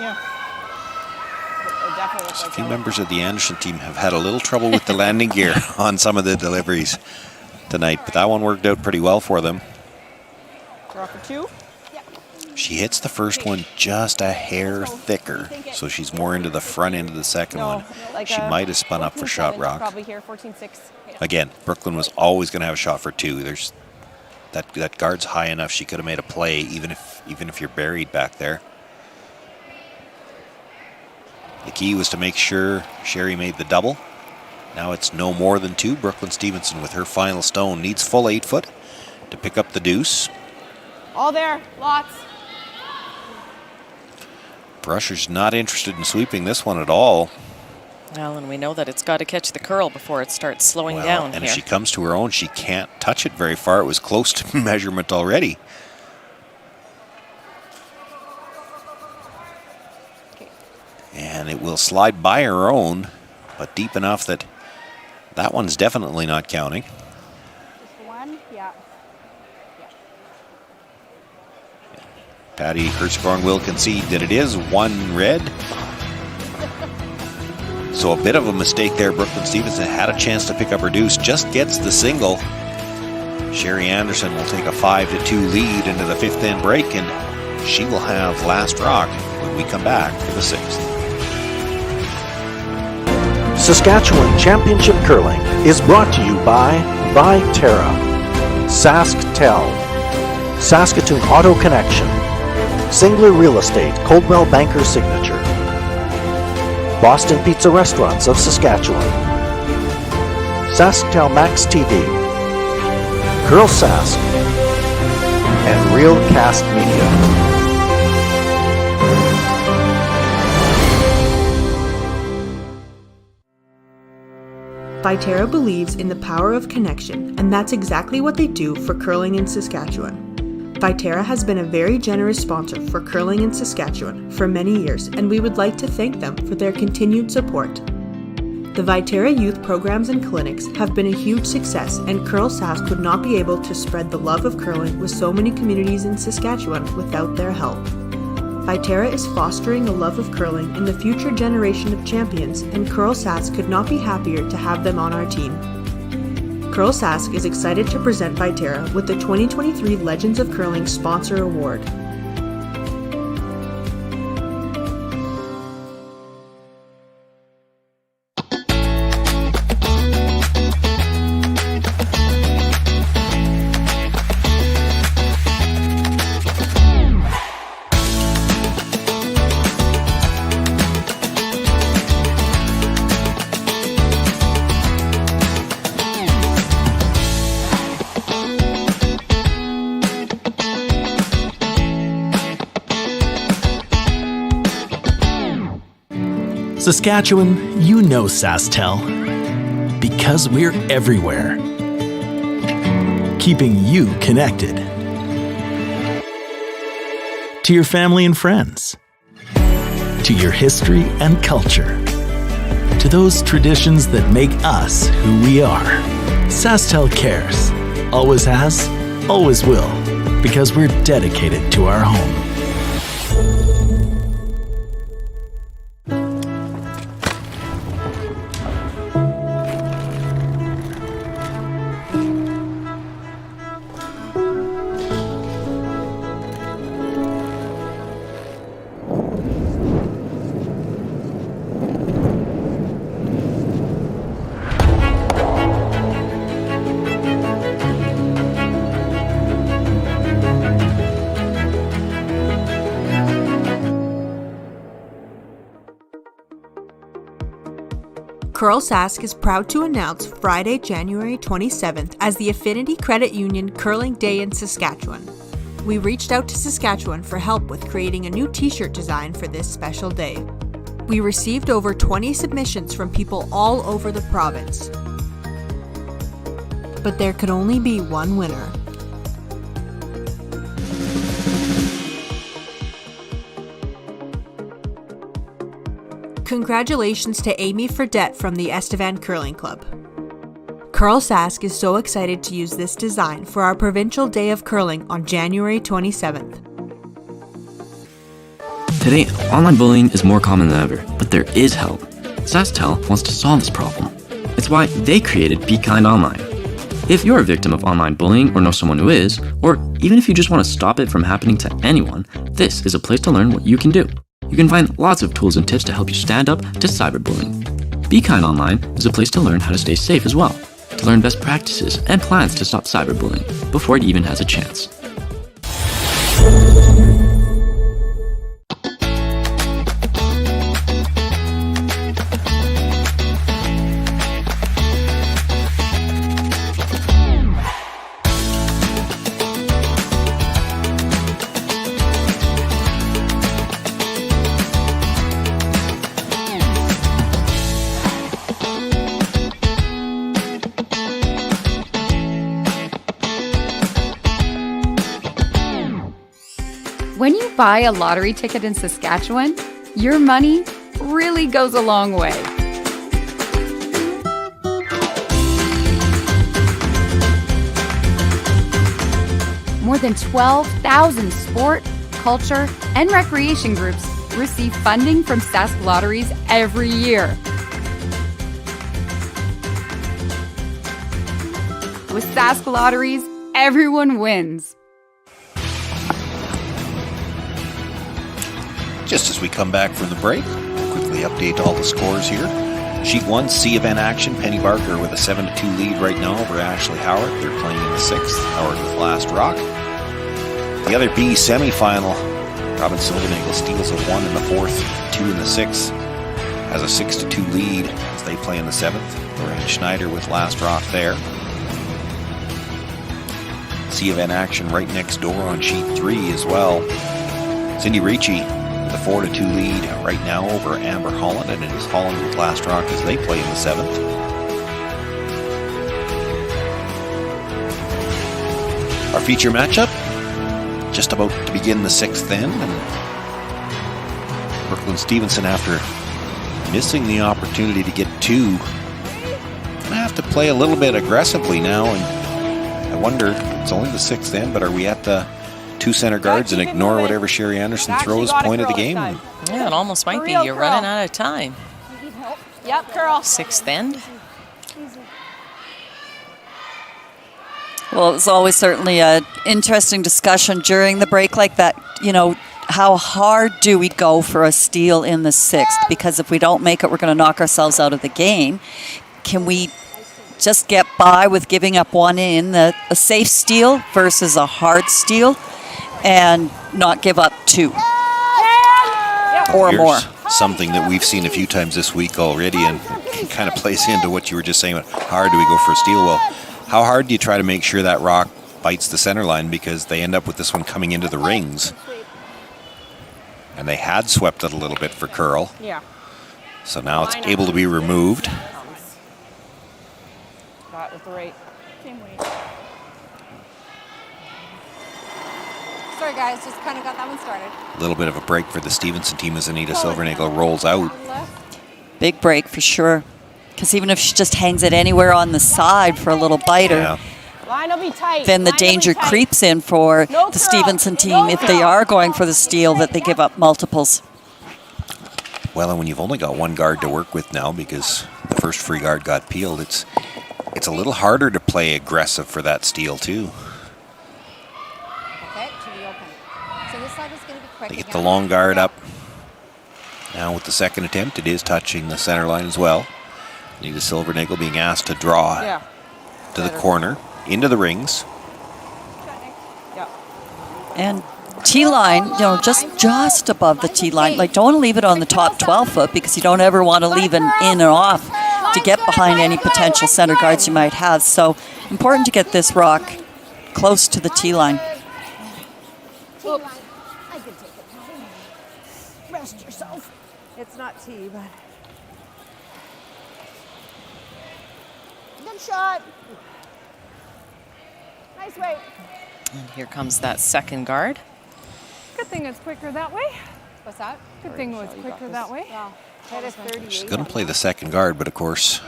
Yeah. A few members of the Anderson team have had a little trouble with the landing gear on some of the deliveries tonight, but that one worked out pretty well for them. Draw for 2. She hits the first one just a hair thicker, so she's more into the front end of the second one. She might have spun up for shot rock. Probably here, 14-6. Again, Brooklyn was always going to have a shot for 2. There's that guard's high enough she could have made a play, even if you're buried back there. The key was to make sure Sherry made the double. Now it's no more than 2. Brooklyn Stevenson with her final stone needs full 8 foot to pick up the deuce. All there, lots. Brusher's not interested in sweeping this one at all. Well, and we know that it's got to catch the curl before it starts slowing down and here. if she comes to her own, she can't touch it very far. It was close to measurement already. And it will slide by her own, but deep enough that that one's definitely not counting. Just one, yeah. Patty Hertzborn will concede that it is 1 red. So a bit of a mistake there. Brooklyn Stevenson had a chance to pick up her deuce, just gets the single. Sherry Anderson will take a 5-2 lead into the 5th end break, and she will have last rock when we come back for the 6th. Saskatchewan Championship Curling is brought to you by Viterra, SaskTel, Saskatoon Auto Connection, Singler Real Estate, Coldwell Banker Signature, Boston Pizza Restaurants of Saskatchewan, SaskTel Max TV, Curl Sask, and Real Cast Media. Viterra believes in the power of connection, and that's exactly what they do for curling in Saskatchewan. Viterra has been a very generous sponsor for curling in Saskatchewan for many years, and we would like to thank them for their continued support. The Viterra youth programs and clinics have been a huge success, and Curl Sask would not be able to spread the love of curling with so many communities in Saskatchewan without their help. Viterra is fostering a love of curling in the future generation of champions, and Curl Sask could not be happier to have them on our team. Curl Sask is excited to present Viterra with the 2023 Legends of Curling Sponsor Award. Saskatchewan, you know SaskTel, because we're everywhere, keeping you connected. to your family and friends, to your history and culture, to those traditions that make us who we are. SaskTel cares. Always has, always will, because we're dedicated to our home. Curl Sask is proud to announce Friday, January 27th as the Affinity Credit Union Curling Day in Saskatchewan. We reached out to Saskatchewan for help with creating a new t-shirt design for this special day. We received over 20 submissions from people all over the province. But there could only be one winner. Congratulations to Amy Fredette from the Estevan Curling Club. Curl Sask is so excited to use this design for our Provincial Day of Curling on January 27th. Today, online bullying is more common than ever, but there is help. SaskTel wants to solve this problem. It's why they created Be Kind Online. If you're a victim of online bullying or know someone who is, or even if you just want to stop it from happening to anyone, this is a place to learn what you can do. You can find lots of tools and tips to help you stand up to cyberbullying. Be Kind Online is a place to learn how to stay safe as well, to learn best practices and plans to stop cyberbullying before it even has a chance. When you buy a lottery ticket in Saskatchewan, your money really goes a long way. More than 12,000 sport, culture, and recreation groups receive funding from Sask Lotteries every year. With Sask Lotteries, everyone wins. Just as we come back from the break, quickly update all the scores here. Sheet 1, Estevan action. Penny Barker with a 7-2 lead right now over Ashley Howard. They're playing in the 6th. Howard with last rock. The other B semifinal, Robin Silvernagle steals a 1 in the 4th, 2 in the 6th. Has a 6-2 lead as they play in the 7th. Lorraine Schneider with last rock there. Estevan action right next door on sheet 3 as well. Cindy Ricci with a 4-2 lead right now over Amber Holland, and it is Holland with last rock as they play in the 7th. Our feature matchup just about to begin the 6th end, and Brooklyn Stevenson, after missing the opportunity to get 2, gonna have to play a little bit aggressively now, and I wonder, it's only the 6th end, but are we at the 2 center guards and ignore whatever Sherry Anderson throws point of the game? Yeah, it almost might be. You're running out of time. Yep, curl. 6th end. Well, it was always certainly an interesting discussion during the break like that. You know, how hard do we go for a steal in the 6th? Because if we don't make it, we're going to knock ourselves out of the game. Can we just get by with giving up one in a safe steal versus a hard steal and not give up 2 or Here's more? something that we've seen a few times this week already, and it kind of plays into what you were just saying. How hard do we go for a steal? Well, how hard do you try to make sure that rock bites the center line, because they end up with this one coming into the rings, and they had swept it a little bit for curl. Yeah. So now it's able to be removed. Got with the right. Same weight. Sorry, guys. Just kind of got that one started. A little bit of a break for the Stevenson team as Anita Silvernagel rolls out. Big break for sure. Because even if she just hangs it anywhere on the side for a little biter, Line will be tight. then the Line will be danger tight. creeps in for No the curl. Stevenson team No if they curl. are going for the steal, that they give up multiples. Well, and when you've only got one guard to work with now because the first free guard got peeled, it's a little harder to play aggressive for that steal too. Okay, to reopen. So this side is going to be quick. They get again. the long guard up. Now with the second attempt, it is touching the center line as well. Anita Silvernagel being asked to draw to the corner, into the rings. And T-line, just above the T-line. Like, don't leave it on the top 12 foot because you don't ever want to leave an in and off to get behind any potential center guards you might have. So important to get this rock close to the T-line. Rest yourself. It's not tea, but Good shot. Nice weight. And here comes that second guard. Good thing it's quicker that way. What's that? Good thing it was quicker that way. That is 38. She's going to play the second guard, but of course,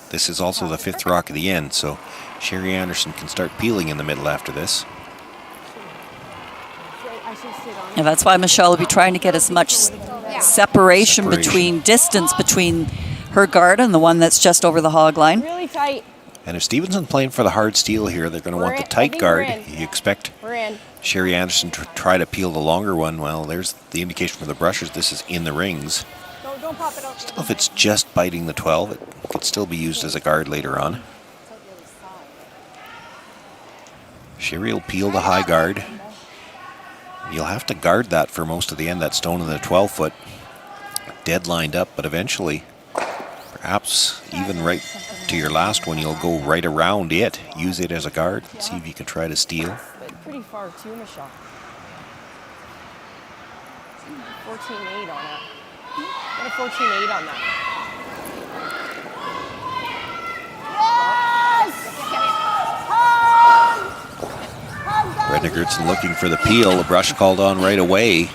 this is also the fifth rock of the end, so Sherry Anderson can start peeling in the middle after this. And that's why Michelle will be trying to get as much separation between distance between her guard and the one that's just over the hog line. Really tight. And if Stevenson playing for the hard steal here, they're going to want the tight guard. You expect We're in. Sherry Anderson to try to peel the longer one. Well, there's the indication from the brushers. This is in the rings. Don't pop it out. Still, if it's just biting the 12, it could still be used as a guard later on. Sherry will peel the high guard. You'll have to guard that for most of the end, that stone in the 12 foot. Dead lined up, but eventually, perhaps even right to your last one, you'll go right around it. Use it as a guard. See if you can try to steal. Pretty far too, Michelle. 14.8 on that. Got a 14.8 on that. Yes! Brenda Gertson looking for the peel. The brush called on right away.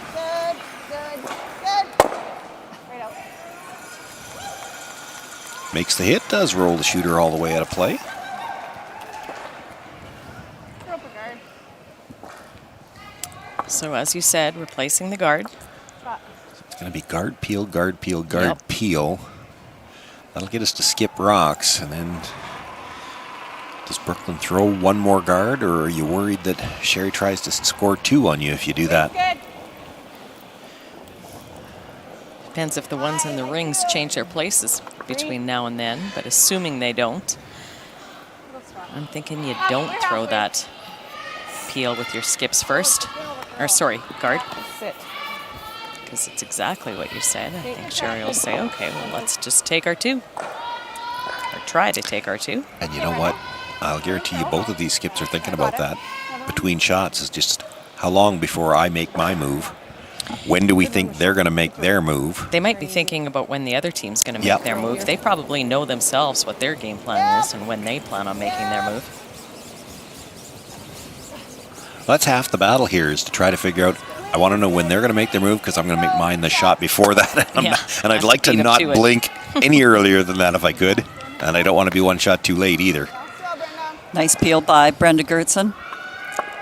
Makes the hit, does roll the shooter all the way out of play. So as you said, replacing the guard. It's going to be guard, peel, peel. That'll get us to skip rocks. And then does Brooklyn throw one more guard, or are you worried that Sherry tries to score two on you if you do that? Depends if the ones in the rings change their places between now and then, but assuming they don't, I'm thinking you don't throw that peel with your skips first. Or sorry, guard. Because it's exactly what you said. I think Sherry will say, okay, well, let's just take our two. Or try to take our two. And you know what? I'll guarantee you both of these skips are thinking about that. Between shots is just how long before I make my move? When do we think they're going to make their move? They might be thinking about when the other team's going to make their move. They probably know themselves what their game plan is and when they plan on making their move. That's half the battle here, is to try to figure out, I want to know when they're going to make their move because I'm going to make mine the shot before that. And I'd like to not blink any earlier than that if I could. And I don't want to be one shot too late either. Nice peel by Brenda Gertson.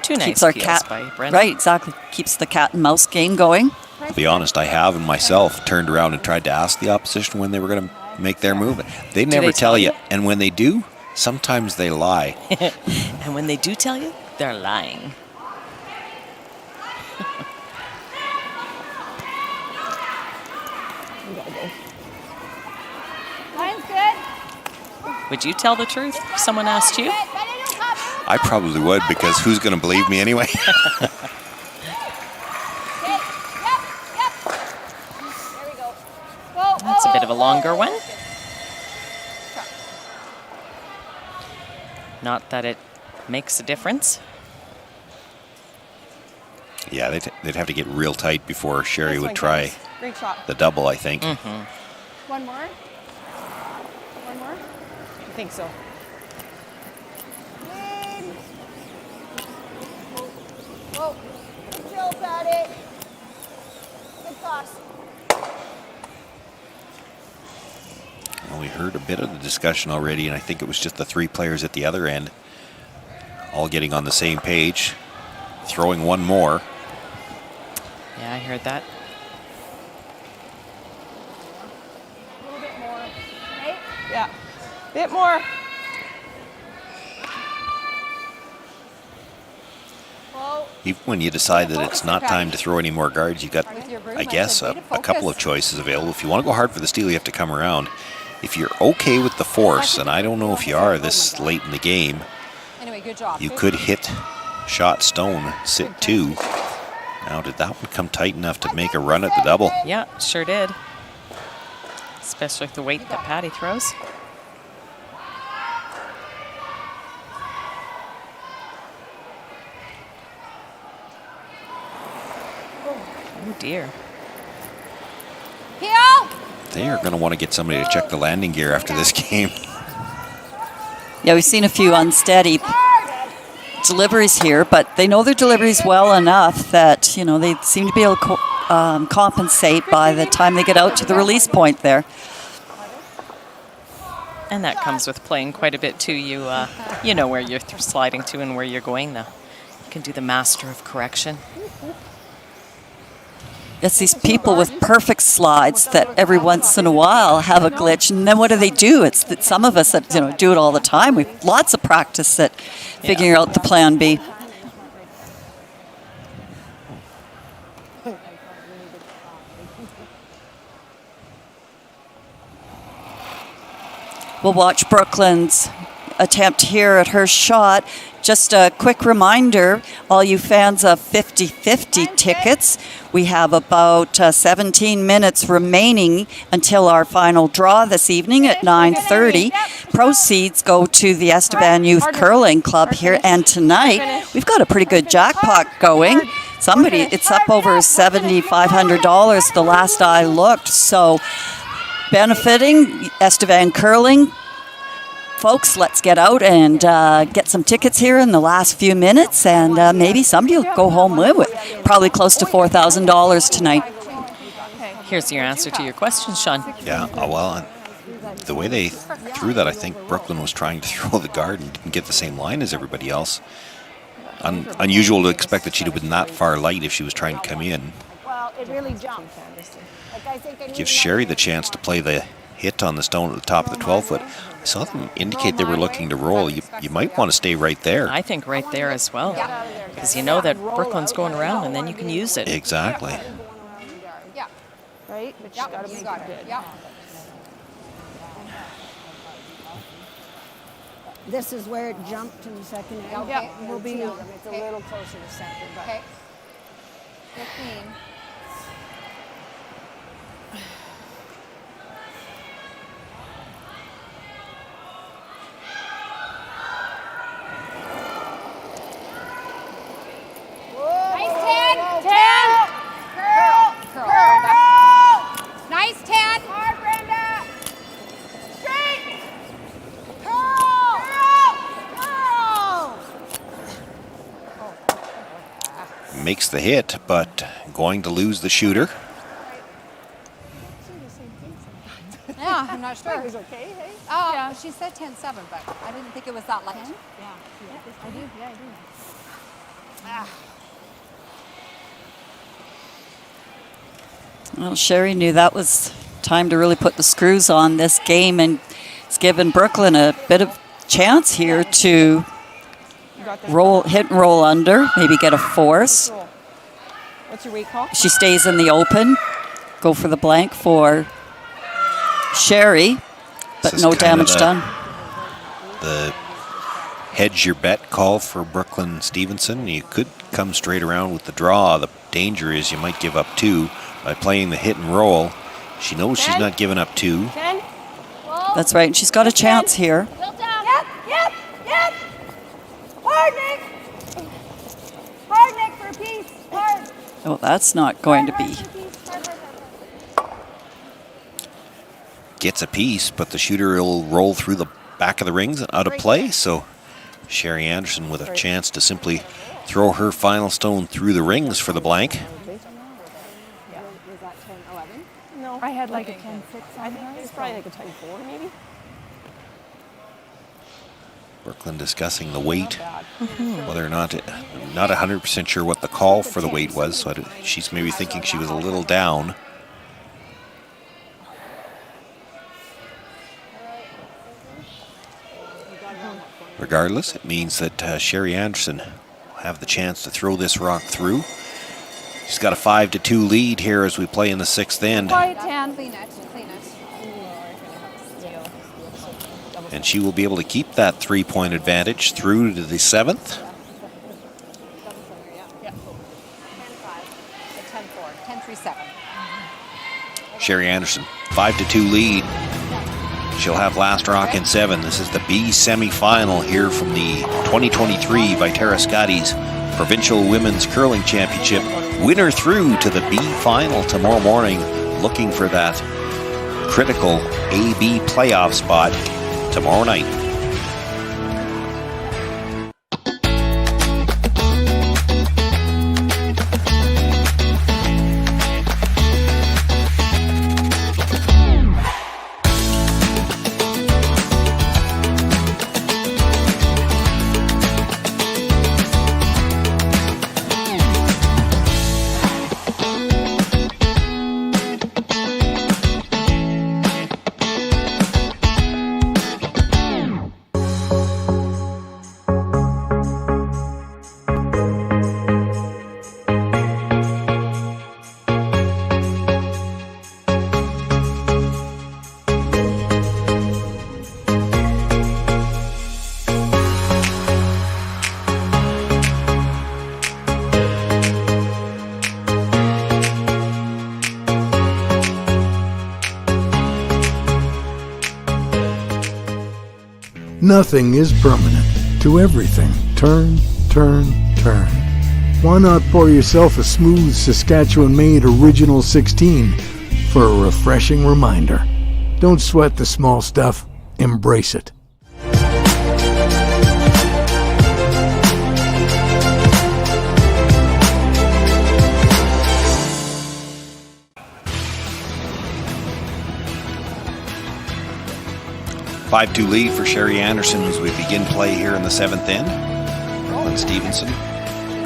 Two nice Keeps our peels cat, by Brenda. right, exactly. Keeps the cat and mouse game going. To be honest, I have and myself turned around and tried to ask the opposition when they were going to make their move. They never tell you. And when they do, sometimes they lie. And when they do tell you, they're lying. Line's good. Would you tell the truth if someone asked you? I probably would, because who's going to believe me anyway? That's a bit of a longer one. Not that it makes a difference. Yeah, they'd have to get real tight before Sherry would try Great shot. the double, I think. One more? One more? I think so. Whoa. Good Go, Patty. Good toss. Well, we heard a bit of the discussion already, and I think it was just the 3 players at the other end all getting on the same page, throwing one more. Yeah, I heard that. A little bit more. Right? Yeah. Bit more. Even when you decide that it's not time to throw any more guards, you got, I guess, a couple of choices available. If you want to go hard for the steal, you have to come around. If you're okay with the force, and I don't know if you are this late in the game, Anyway, good job. you could hit shot stone, sit 2. Now, did that one come tight enough to make a run at the double? Yeah, sure did. Especially with the weight that Patty throws. Oh dear. They are going to want to get somebody to check the landing gear after this game. Yeah, we've seen a few unsteady deliveries here, but they know their deliveries well enough that, you know, they seem to be able to compensate by the time they get out to the release point there. And that comes with playing quite a bit too. You know where you're sliding to and where you're going now. You can do the master of correction. It's these people with perfect slides that every once in a while have a glitch, and then what do? It's that some of us that, you know, do it all the time. We've lots of practice at figuring out the plan B. We'll watch Brooklyn's attempt here at her shot. Just a quick reminder, all you fans of 50-50 tickets, we have about 17 minutes remaining until our final draw this evening at 9:30. Proceeds go to the Estevan Youth Curling Club here, and tonight we've got a pretty good jackpot going. It's up over $7,500 the last I looked, so benefiting Estevan Curling. Folks, let's get out and get some tickets here in the last few minutes, and maybe somebody will go home with probably close to $4,000 tonight. Here's your answer to your question, Sean. Yeah, well, the way they threw that, I think Brooklyn was trying to throw the guard and didn't get the same line as everybody else. Unusual to expect that she'd have been that far light if she was trying to come in. Well, it really jumped. Gives Sherry the chance to play the hit on the stone at the top of the 12-foot. I saw them indicate they were looking to roll. You might want to stay right there. I think right there as well, because you know that Brooklyn's going around, and then you can use it. Exactly. Yeah. Right? But you got to make it good. Yeah. This is where it jumped in the second end. Yeah, We'll be. It's a little closer to center, but. Okay. 15. Nice, Tad. Hard, Brenda. Straight. Curl. Makes the hit, but going to lose the shooter. Yeah, I'm not sure. It was okay, hey? Oh, yeah. She said 10-7, but I didn't think it was that light. 10? Yeah, I do. Yeah, I do. Ah. Well, Sherry knew that was time to really put the screws on this game, and it's given Brooklyn a bit of chance here to hit and roll under, maybe get a force. What's your recall? She stays in the open. Go for the blank for Sherry, but no damage done. The hedge your bet call for Brooklyn Stevenson. You could come straight around with the draw. The danger is you might give up 2 by playing the hit and roll. She knows she's not giving up 2. 10. That's right, and she's got a chance here. Yep. Hard, Nick. Hard, Nick, for a piece. Hard. Oh, that's not going to be. Gets a piece, but the shooter will roll through the back of the rings and out of play. So Sherry Anderson with a chance to simply throw her final stone through the rings for the blank. No. I had like a 10-6. I think it's probably like a 10-4 maybe. Brooklyn discussing the weight, whether or not, not 100% sure what the call for the weight was, so she's maybe thinking she was a little down. Regardless, it means that Sherry Anderson will have the chance to throw this rock through. She's got a 5-2 lead here as we play in the 6th end. Quiet, Tan. And she will be able to keep that 3-point advantage through to the 7th. 10-3-7. Sherry Anderson, 5-2 lead. She'll have last rock in 7. This is the B semi-final here from the 2023 Viterra Scotties Provincial Women's Curling Championship. Winner through to the B final tomorrow morning, looking for that critical AB playoff spot tomorrow night. Nothing is permanent. To everything, turn, turn, turn. Why not pour yourself a smooth Saskatchewan-made Original 16 for a refreshing reminder? Don't sweat the small stuff. Embrace it. Five-2 lead for Sherry Anderson as we begin play here in the 7th end. And Stevenson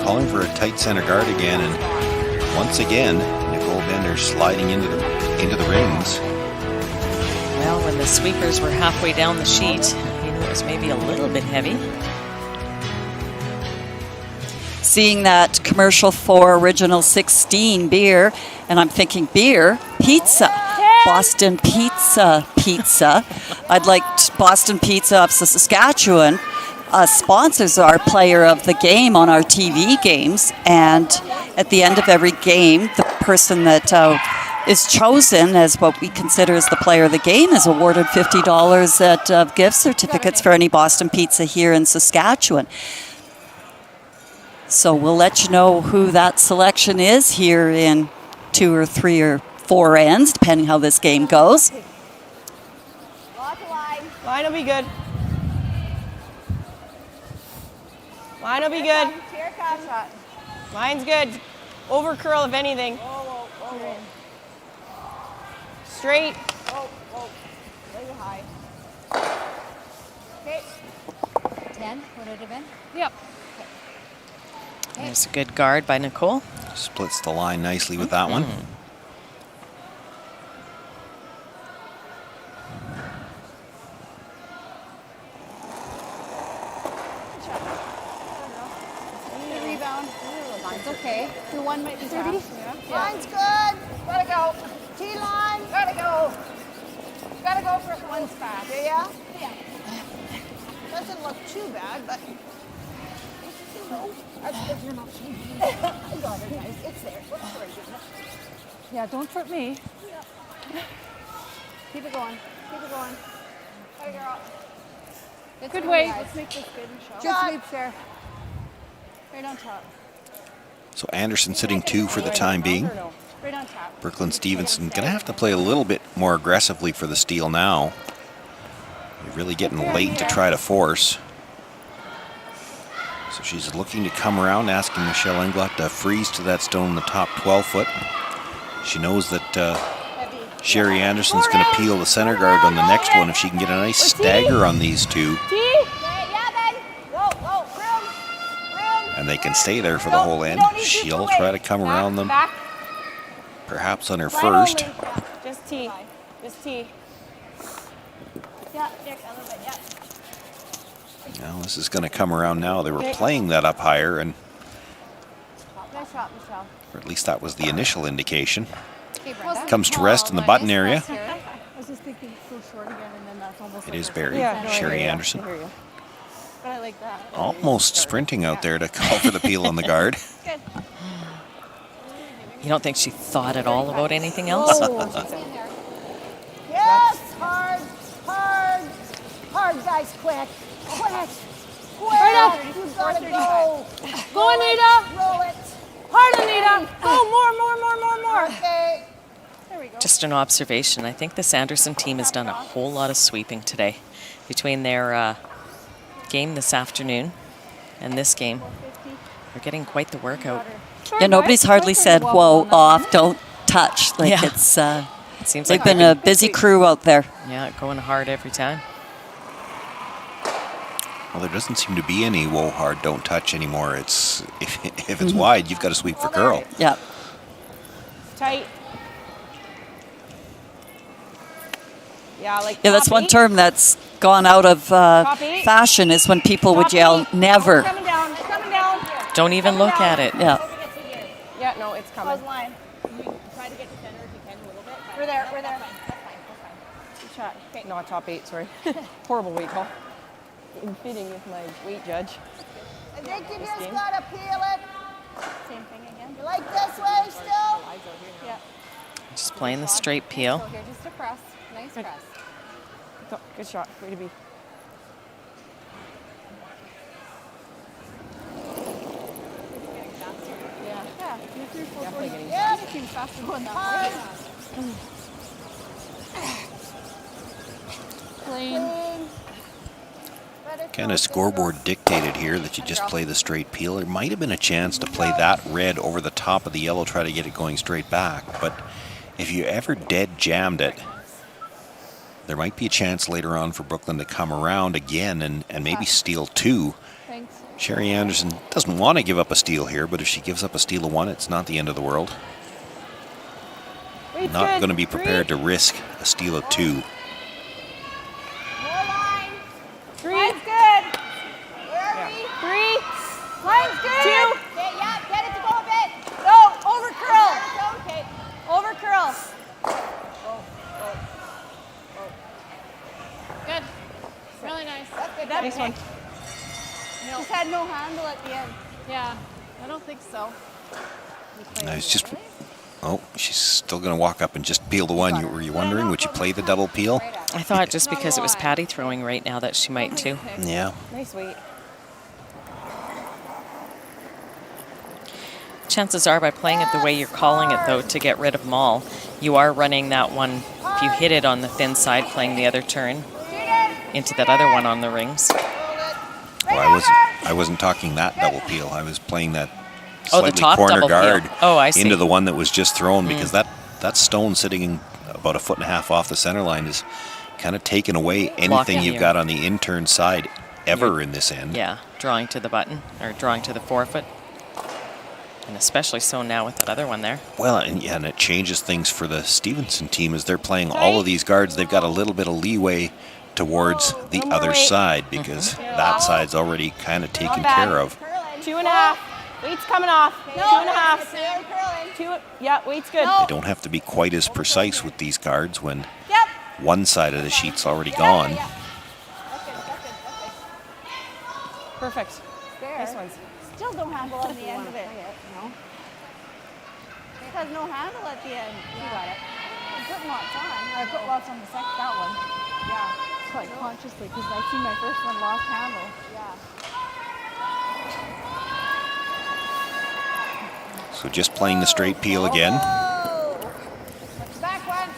calling for a tight center guard again, and once again, Nicole Bender sliding into the rings. Well, when the sweepers were halfway down the sheet, you knew it was maybe a little bit heavy. Seeing that commercial for Original 16 beer, and I'm thinking beer, pizza. Boston Pizza. I'd like Boston Pizza of Saskatchewan sponsors our player of the game on our TV games, and at the end of every game, the person that is chosen as what we consider as the player of the game is awarded $50 at gift certificates for any Boston Pizza here in Saskatchewan. So we'll let you know who that selection is here in 2 or 3 or 4 ends, depending how this game goes. Line will be good. Line will be good. Here it comes. Line's good. Over curl if anything. Straight. Really high. Okay. 10, would it have been? Yep. Okay. There's a good guard by Nicole. Splits the line nicely with that one. Okay. The one might be 30. Yeah. Line's good. Gotta go. T-line. Gotta go. Gotta go for one's fast. Yeah? Yeah. Doesn't look too bad, but it's too low. That's good. You're not cheating. I got it, guys. It's there. What's for you? Yeah, don't trip me. Keep it going. Keep it going. Hey, girl. Good weight. Let's make this good and show. Good sweeps there. Right on top. So Anderson sitting 2 for the time being. Right on top. Brooklyn Stevenson going to have to play a little bit more aggressively for the steal now. They're really getting late to try to force. So she's looking to come around, asking Michelle Englot to freeze to that stone in the top 12 foot. She knows that Sherry Anderson's going to peel the center guard on the next one if she can get a nice stagger on these two. And they can stay there for the whole end. She'll try to come around them, perhaps on her first. Just tee. Just tee. Yeah, Nick, a little bit, yeah. Now this is going to come around now. They were playing that up higher, and Nice shot, Michelle. or at least that was the initial indication. Comes to rest in the button area. I was just thinking so short again, and then that's almost It is buried. Sherry Anderson. But I like that. Almost sprinting out there to call for the peel on the guard. You don't think she thought at all about anything else? Yes, hard, hard, hard, guys, quick, quick, quick. You've got to go. Go, Anita. Roll it. Hard, Anita. Go, more. Okay. There we go. Just an observation. I think this Anderson team has done a whole lot of sweeping today. Between their game this afternoon and this game, they're getting quite the workout. Yeah, nobody's hardly said, whoa, off, don't touch. Like Yeah. it's, It seems they've like been a busy crew out there. Yeah, going hard every time. Well, there doesn't seem to be any whoa hard, don't touch anymore. It's if it's wide, you've got to sweep for curl. Yeah. Tight. Yeah, like Yeah, that's top one eight. term that's gone out of eight. fashion is when people would yell, never. Coming down, coming down. Don't even look at it. Yeah. Yeah, no, it's coming. Close line. Try to get to center if you can a little bit. We're there. Good shot. Okay. No, top 8, sorry. Horrible weight call. In fitting with my weight judge. I think you just got to peel it. Same thing again. You like this way still? Yeah. Just playing the straight peel. So here, just a press. Nice press. Good shot. Way to be. Yeah. 2, 3, 4, 4. Definitely getting Yeah, it seems faster going that way. Clean. Kind of scoreboard dictated here that you just play the straight peel. There might have been a chance to play that red over the top of the yellow, try to get it going straight back. But if you ever dead jammed it, there might be a chance later on for Brooklyn to come around again and maybe steal 2. Thanks. Sherry Anderson doesn't want to give up a steal here, but if she gives up a steal of 1, it's not the end of the world. Weight's Not good. going to be prepared to risk a steal of 2. More line. 3. Line's good. Where are Yeah. we? 3. Line's good. 2. Okay, yeah, get it to go a bit. No, over curl. Okay. Over curl. Good. Really nice. That's good. Nice one. Just had no handle at the end. Yeah. I don't think so. No, it's just, oh, she's still going to walk up and just peel the 1. Were you wondering, would you play the double peel? I thought just because it was Patty throwing right now that she might too. Yeah. Nice weight. Chances are by playing it the way you're calling it, though, to get rid of them all, you are running that one, if you hit it on the thin side, playing the other turn into that other one on the rings. Well, I wasn't talking that double peel. I was playing that Oh, the slightly top corner double guard peel. Oh, I see. into the one that was just thrown, because that stone sitting about 1.5 foot off the center line is kind of taking away anything Blocking you've you. got on the intern side ever in this end. Yeah, drawing to the button, or drawing to the forefoot. And especially so now with that other one there. Well, and it changes things for the Stevenson team as they're playing all of these guards. They've got a little bit of leeway towards the other side, because that side's already kind of taken care of. 2.5. Weight's coming off. 2.5. 2. Yeah, weight's good. They don't have to be quite as precise with these guards when one side of the sheet's already gone. Perfect. Nice ones. Still don't handle on the end of it. No. It has no handle at the end. You got it. I put lots on. I put lots on the second, that one. Yeah. Quite consciously, because I see my first one lost handle. Yeah. So just playing the straight peel again. Back one.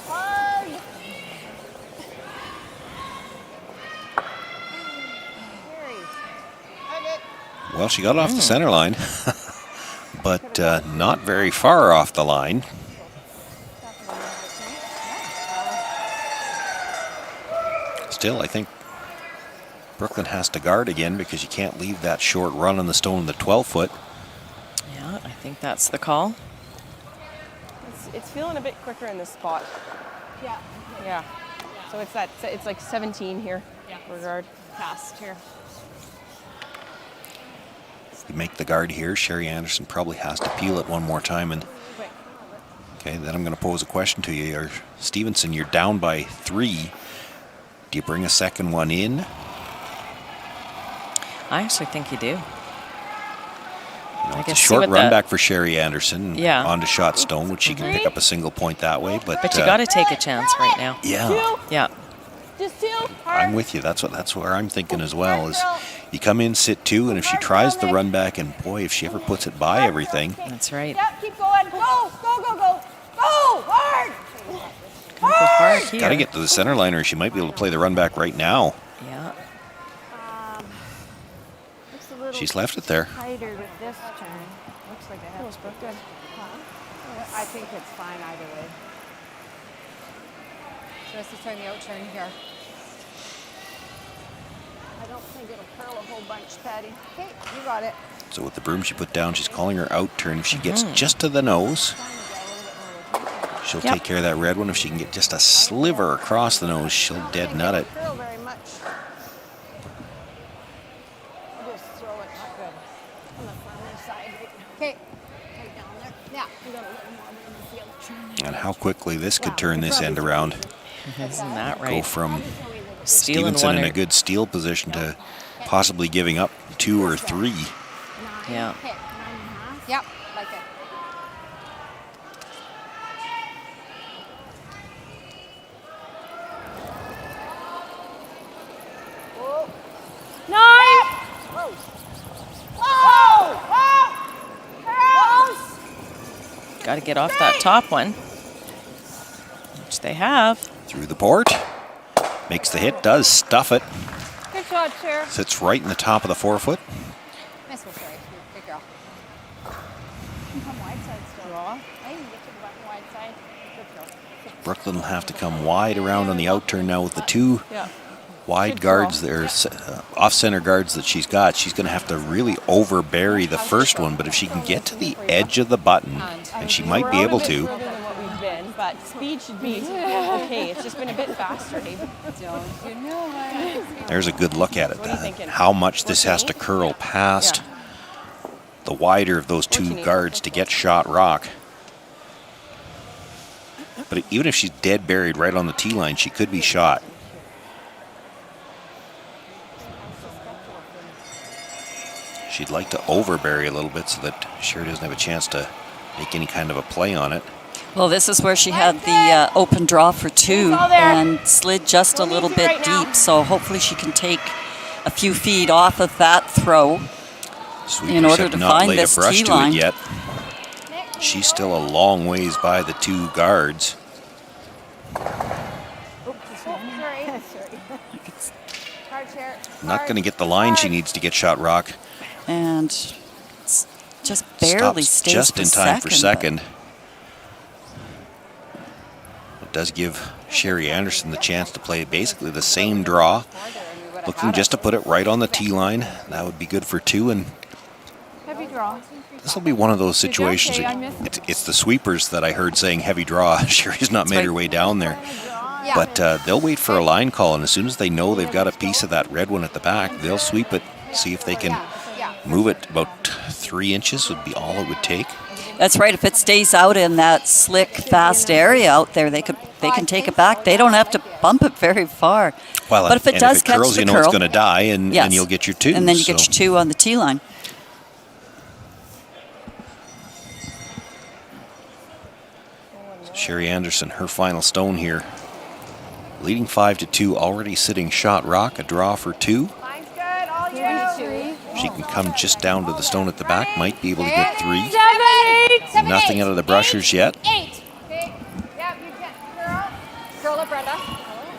Hard. Well, she got off the center line, but not very far off the line. Still, I think Brooklyn has to guard again because you can't leave that short run on the stone in the 12-foot. Yeah, I think that's the call. It's feeling a bit quicker in this spot. Yeah. Yeah. So it's like 17 here. Yeah. Regard past here. If you make the guard here, Sherry Anderson probably has to peel it one more time. And okay, then I'm going to pose a question to you. Stevenson, you're down by 3. Do you bring a second one in? I actually think you do. It's a short run back for Sherry Anderson. Yeah. Onto shot stone, which she can pick up a single point that way. But you got to take a chance right now. Yeah. Yeah. Just 2. I'm with you. That's where I'm thinking as well. Is you come in, sit 2, and if she tries the run back, and boy, if she ever puts it by everything. That's right. Yep, keep going. Go, go, go, go. Go, hard. Got to get to the center line, or she might be able to play the run back right now. Yeah. Looks a little She's left it there. tighter with this turn. Looks like it has good. I think it's fine either way. So this is trying the out turn here. I don't think it'll curl a whole bunch, Patty. Okay, you got it. So with the broom she put down, she's calling her out turn. If she gets just to the nose, she'll take care of that red one. If she can get just a sliver across the nose, she'll dead nut it. Curl very much. Just throw it not good. On the firmer side right now. Okay, right down there. Yeah, you got a little more in the field. And how quickly this could turn this end around. Isn't that right? Go from Stealing Stevenson one in or- a good steal position to possibly giving up 2 or 3. Yeah. Okay, 9.5. Yep, like it. Whoa. 9. Whoa. Whoa. Close. Got to get off that top one, which they have. Through the port. Makes the hit, does stuff it. Good shot, Cher. Sits right in the top of the 4-foot. Miss was sorry. Good girl. You can come wide side still. I can get to the button wide side. Good throw. Brooklyn will have to come wide around on the out turn now with the 2 wide guards there, off-center guards that she's got. She's going to have to really overbury the first one, but if she can get to the edge of the button, and she might be able to. Further than what we've been, but speed should be okay. It's just been a bit faster, Dave. Don't you know it? There's a good look at it. What are you thinking? How much this has to curl past the wider of those 2 guards to get shot rock. But even if she's dead buried right on the tee line, she could be shot. She'd like to overbury a little bit so that Sherry doesn't have a chance to make any kind of a play on it. Well, this is where she had the open draw for 2 and slid just a little bit deep. So hopefully she can take a few feet off of that throw in order to find this tee line. Yet. She's still a long ways by the 2 guards. Not going to get the line she needs to get shot rock. And it's just barely Stops stays just in time for second. but- It does give Sherry Anderson the chance to play basically the same draw. Looking just to put it right on the tee line. That would be good for 2. And Heavy draw. this will be one of those situations. It's the sweepers that I heard saying heavy draw. Sherry's not made her way down there. But they'll wait for a line call, and as soon as they know they've got a piece of that red one at the back, they'll sweep it, see if they can move it. About 3 inches would be all it would take. That's right. If it stays out in that slick, fast area out there, they can take it back. They don't have to bump it very far. Well, but if it does catch curls, the you know curl, it's going to die, and you'll get your 2. And then you get your 2 on the tee line. Sherry Anderson, her final stone here. Leading 5-2, already sitting shot rock, a draw for 2. She can come just down to the stone at the back, might be able to get 3. 7, 8. Nothing out of the brushers yet. 8. Okay. Yep, you can. Curl. Curl it, Brenda.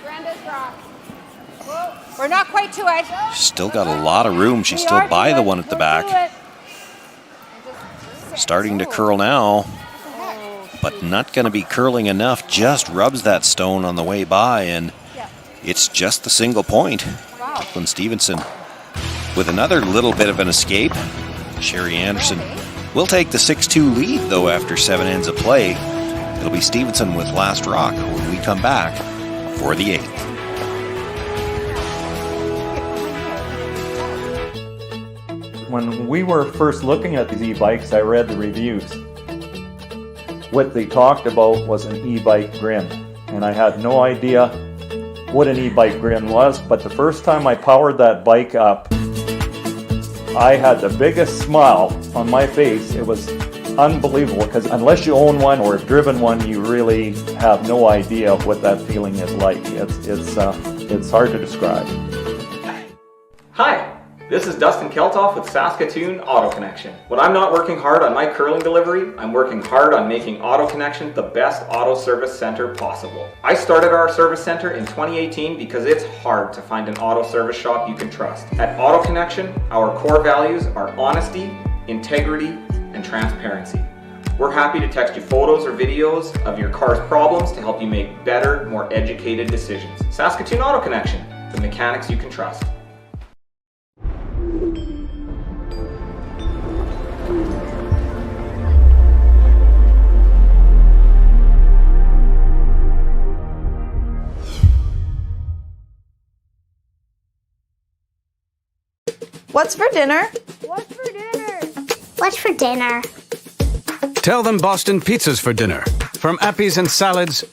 Brenda's draw. Whoa. We're not quite to it. She's still got a lot of room. She's still by the one at the back. Starting to curl now, but not going to be curling enough. Just rubs that stone on the way by, and it's just the single point. Brooklyn Stevenson with another little bit of an escape. Sherry Anderson will take the 6-2 lead, though, after 7 ends of play. It'll be Stevenson with last rock when we come back for the 8th. When we were first looking at these e-bikes, I read the reviews. What they talked about was an e-bike grin, and I had no idea what an e-bike grin was, but the first time I powered that bike up, I had the biggest smile on my face. It was unbelievable, because unless you own one or have driven one, you really have no idea what that feeling is like. It's hard to describe. Hi, this is Dustin Keltoff with Saskatoon Auto Connection. When I'm not working hard on my curling delivery, I'm working hard on making Auto Connection the best auto service center possible. I started our service center in 2018 because it's hard to find an auto service shop you can trust. At Auto Connection, our core values are honesty, integrity, and transparency. We're happy to text you photos or videos of your car's problems to help you make better, more educated decisions. Saskatoon Auto Connection, the mechanics you can trust. What's for dinner? What's for dinner? What's for dinner? Tell them Boston Pizza's for dinner. From appies and salads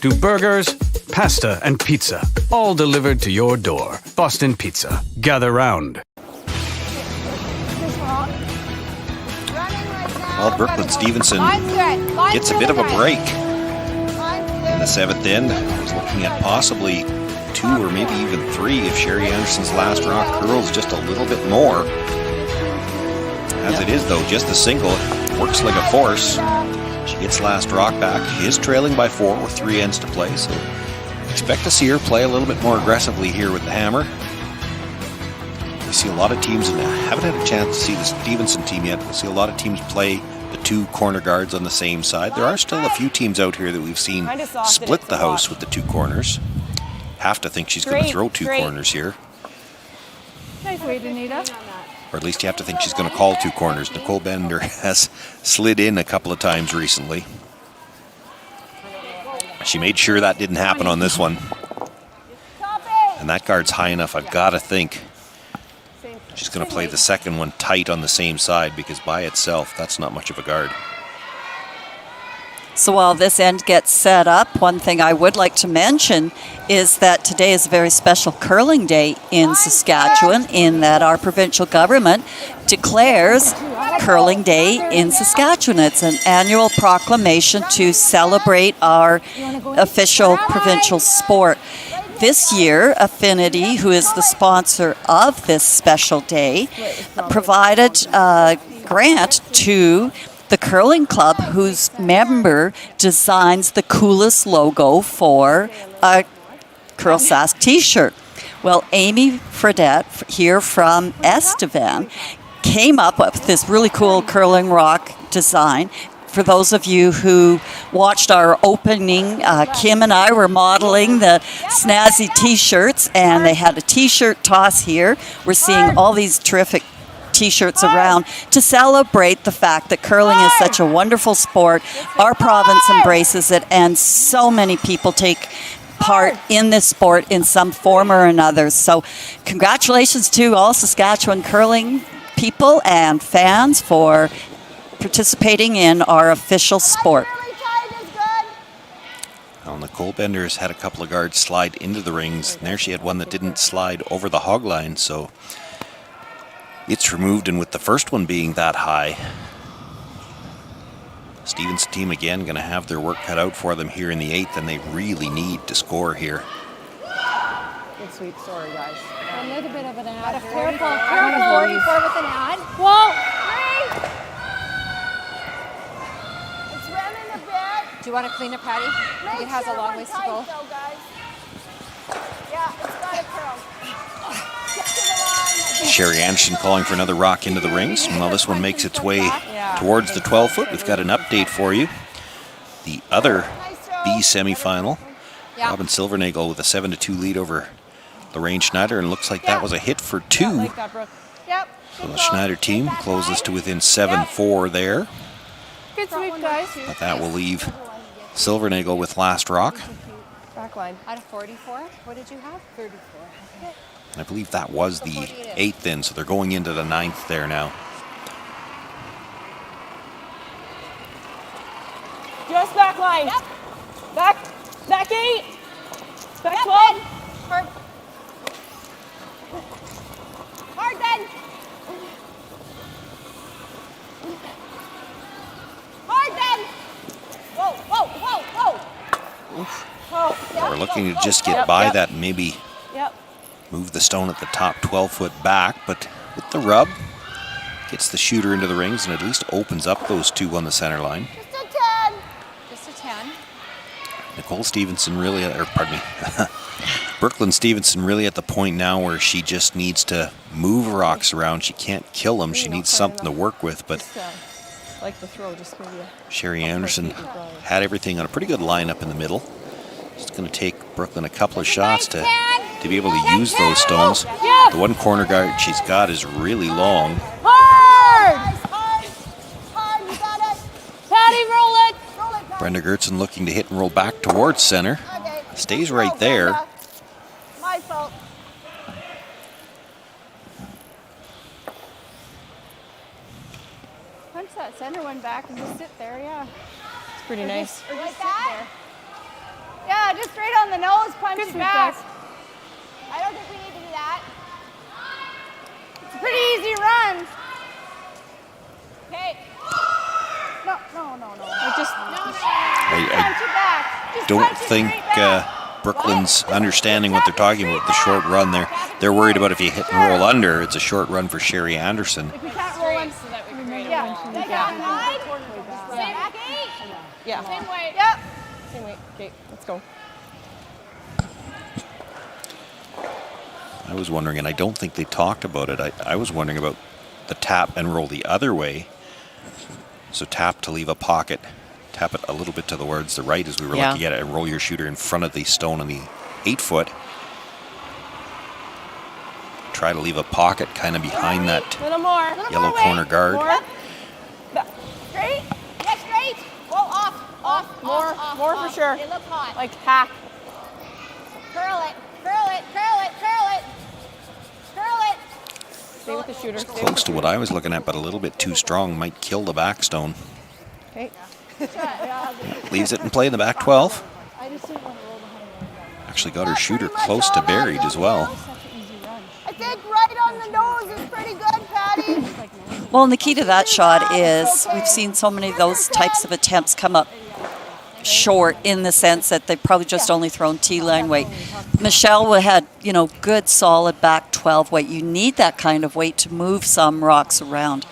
to burgers, pasta and pizza. All delivered to your door. Boston Pizza. Gather round. Well, Brooklyn Stevenson gets a bit of a break in the 7th end. I was looking at possibly 2 or maybe even 3 if Sherry Anderson's last rock curls just a little bit more. As it is, though, just a single. It works like a force. She gets last rock back. She is trailing by 4 with 3 ends to play, so expect to see her play a little bit more aggressively here with the hammer. We see a lot of teams, and I haven't had a chance to see the Stevenson team yet. We'll see a lot of teams play the 2 corner guards on the same side. There are still a few teams out here that we've seen split the house with the 2 corners. Have to think she's going to throw 2 corners here. Nice way, Danita. Or at least you have to think she's going to call 2 corners. Nicole Bender has slid in a couple of times recently. She made sure that didn't happen on this one. And that guard's high enough, I've got to think she's going to play the second one tight on the same side, because by itself, that's not much of a guard. So while this end gets set up, one thing I would like to mention is that today is a very special curling day in Saskatchewan, in that our provincial government declares Curling Day in Saskatchewan. It's an annual proclamation to celebrate our official provincial sport. This year, Affinity, who is the sponsor of this special day, provided a grant to the curling club, whose member designs the coolest logo for a Curl Sask t-shirt. Well, Amy Fredette here from Estevan came up with this really cool curling rock design. For those of you who watched our opening, Kim and I were modeling the snazzy t-shirts, and they had a t-shirt toss here. We're seeing all these terrific t-shirts around to celebrate the fact that curling is such a wonderful sport. Our province embraces it, and so many people take part in this sport in some form or another. So congratulations to all Saskatchewan curling people and fans for participating in our official sport. Well, Nicole Bender's had a couple of guards slide into the rings, and there she had one that didn't slide over the hog line, so it's removed, and with the first one being that high, Stevenson team again going to have their work cut out for them here in the 8th, and they really need to score here. Good sweep, sorry guys. A little bit of an ad. Careful, careful. With an ad. Whoa! It's running a bit. Do you want to clean up, Patty? It has a long ways to go. Though, guys. Yeah, it's got to curl. Get to the line. Sherry Anderson calling for another rock into the rings. Well, this one makes its way towards the 12-foot. We've got an update for you. The other B semifinal, Robin Silvernagel with a 7-2 lead over Lorraine Schneider, and looks like that was a hit for 2. Yep. So the Schneider team closes to within 7-4 there. Good sweep, guys. But that will leave Silvernagel with last rock. Back line. Out of 44, what did you have? 34. Okay. I believe that was the 8th in, so they're going into the 9th there now. Just back line. Yep. Back 8. Back 12. Hard. Hard, Ben. Hard, Ben. Whoa, whoa, whoa, whoa. Oof. Oh, We're looking to just get by that and maybe Yep. move the stone at the top 12-foot back, but with the rub, gets the shooter into the rings and at least opens up those 2 on the center line. Just a 10. Just a 10. Nicole Stevenson really, or pardon me, Brooklyn Stevenson really at the point now where she just needs to move rocks around. She can't kill them. She needs something to work with, but Like the throw, just maybe Sherry Anderson had everything on a pretty good lineup in the middle. It's going to take Brooklyn a couple of shots to be able to use those stones. The one corner guard she's got is really long. Hard! Hard, you got it. Patty, roll it. Roll it, Brenda Gertzen looking to hit and roll back towards center. Stays right there. My fault. Punch that center one back and just sit there, yeah. It's pretty nice. Or just Like sit that? there. Yeah, just straight on the nose, punch it back. I don't think we need to do that. It's a pretty easy run. Okay. No. I just punch it back. Just Don't punch it think straight back. Brooklyn's understanding what they're talking about, the short run there. They're worried about if you hit and roll under, it's a short run for Sherry Anderson. We can't roll in so that we can create a win. Same gate. Yeah. Same way. Yep. Same way. Okay, let's go. I was wondering, and I don't think they talked about it, I was wondering about the tap and roll the other way. So tap to leave a pocket, tap it a little bit towards the right as we were looking at it, and roll your shooter in front of the stone on the 8-foot. Try to leave a pocket kind of behind that yellow corner guard. Straight. Yeah, straight. Whoa, off. More for sure. They look hot. Like hack. Curl it. Stay with the shooter. Close to what I was looking at, but a little bit too strong. Might kill the back stone. Okay. Leaves it in play in the back 12. Actually got her shooter close to buried as well. I think right on the nose is pretty good, Patty. Well, and the key to that shot is we've seen so many of those types of attempts come up short in the sense that they've probably just only thrown T-line weight. Michelle had, good solid back 12 weight. You need that kind of weight to move some rocks around.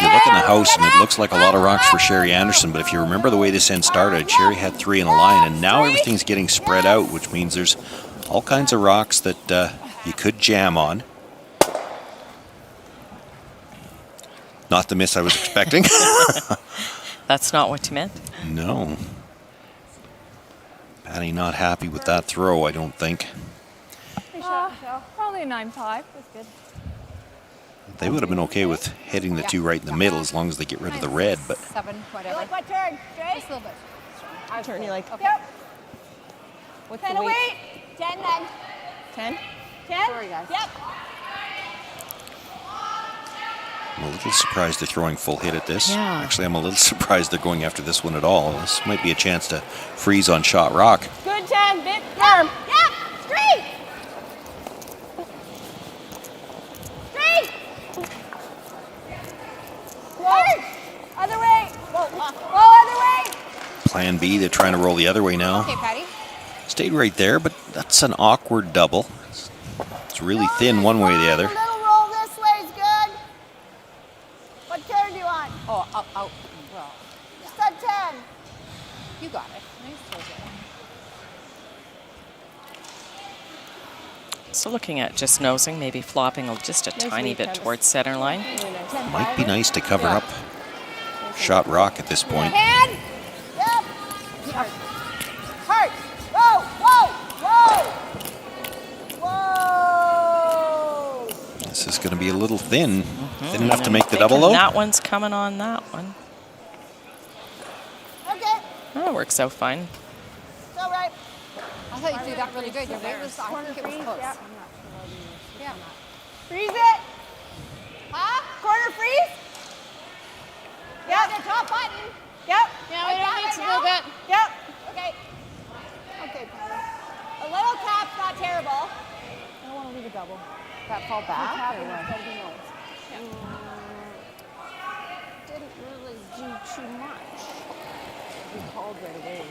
You look in the house and it looks like a lot of rocks for Sherry Anderson, but if you remember the way this end started, Sherry had 3 in a line, and now everything's getting spread out, which means there's all kinds of rocks that you could jam on. Not the miss I was expecting. That's not what you meant? No. Patty not happy with that throw, I don't think. Probably a 9.5. That's good. They would have been okay with hitting the 2 right in the middle as long as they get rid of the red, but 7, whatever. Like my turn. Straight. Just a little bit. I turn you like. Okay. Yep. What's 10 the weight? away. 10 then. 10. 10. Sorry, guys. Yep. I'm a little surprised they're throwing full hit at this. Yeah. Actually, I'm a little surprised they're going after this one at all. This might be a chance to freeze on shot rock. Good 10. Bit firm. Yep. Straight. Straight. Whoa. Other way. Whoa, other way. Plan B, they're trying to roll the other way now. Okay, Patty. Stayed right there, but that's an awkward double. It's really thin one way or the other. A little roll this way is good. What turn do you want? Oh, out. Well, Just a 10. You got it. Nice toes there. So looking at just nosing, maybe flopping just a tiny bit towards center line. Might be nice to cover up shot rock at this point. Hand. Yep. Heart. Whoa, whoa, whoa. Whoa. This is going to be a little thin. Thin enough to make the double though. That one's coming on that one. Okay. That works out fine. It's all right. I thought you did that really good. Your weight was, I think it was close. Yeah. Freeze it. Huh? Corner freeze. Yep. The top button. Yep. Yeah, we don't need to move it. Yep. Okay. Okay, Tyler. A little tap's not terrible. I don't want to leave a double. That fall back? Tap Or it what? instead of the nose. Didn't really do too much. We called right away.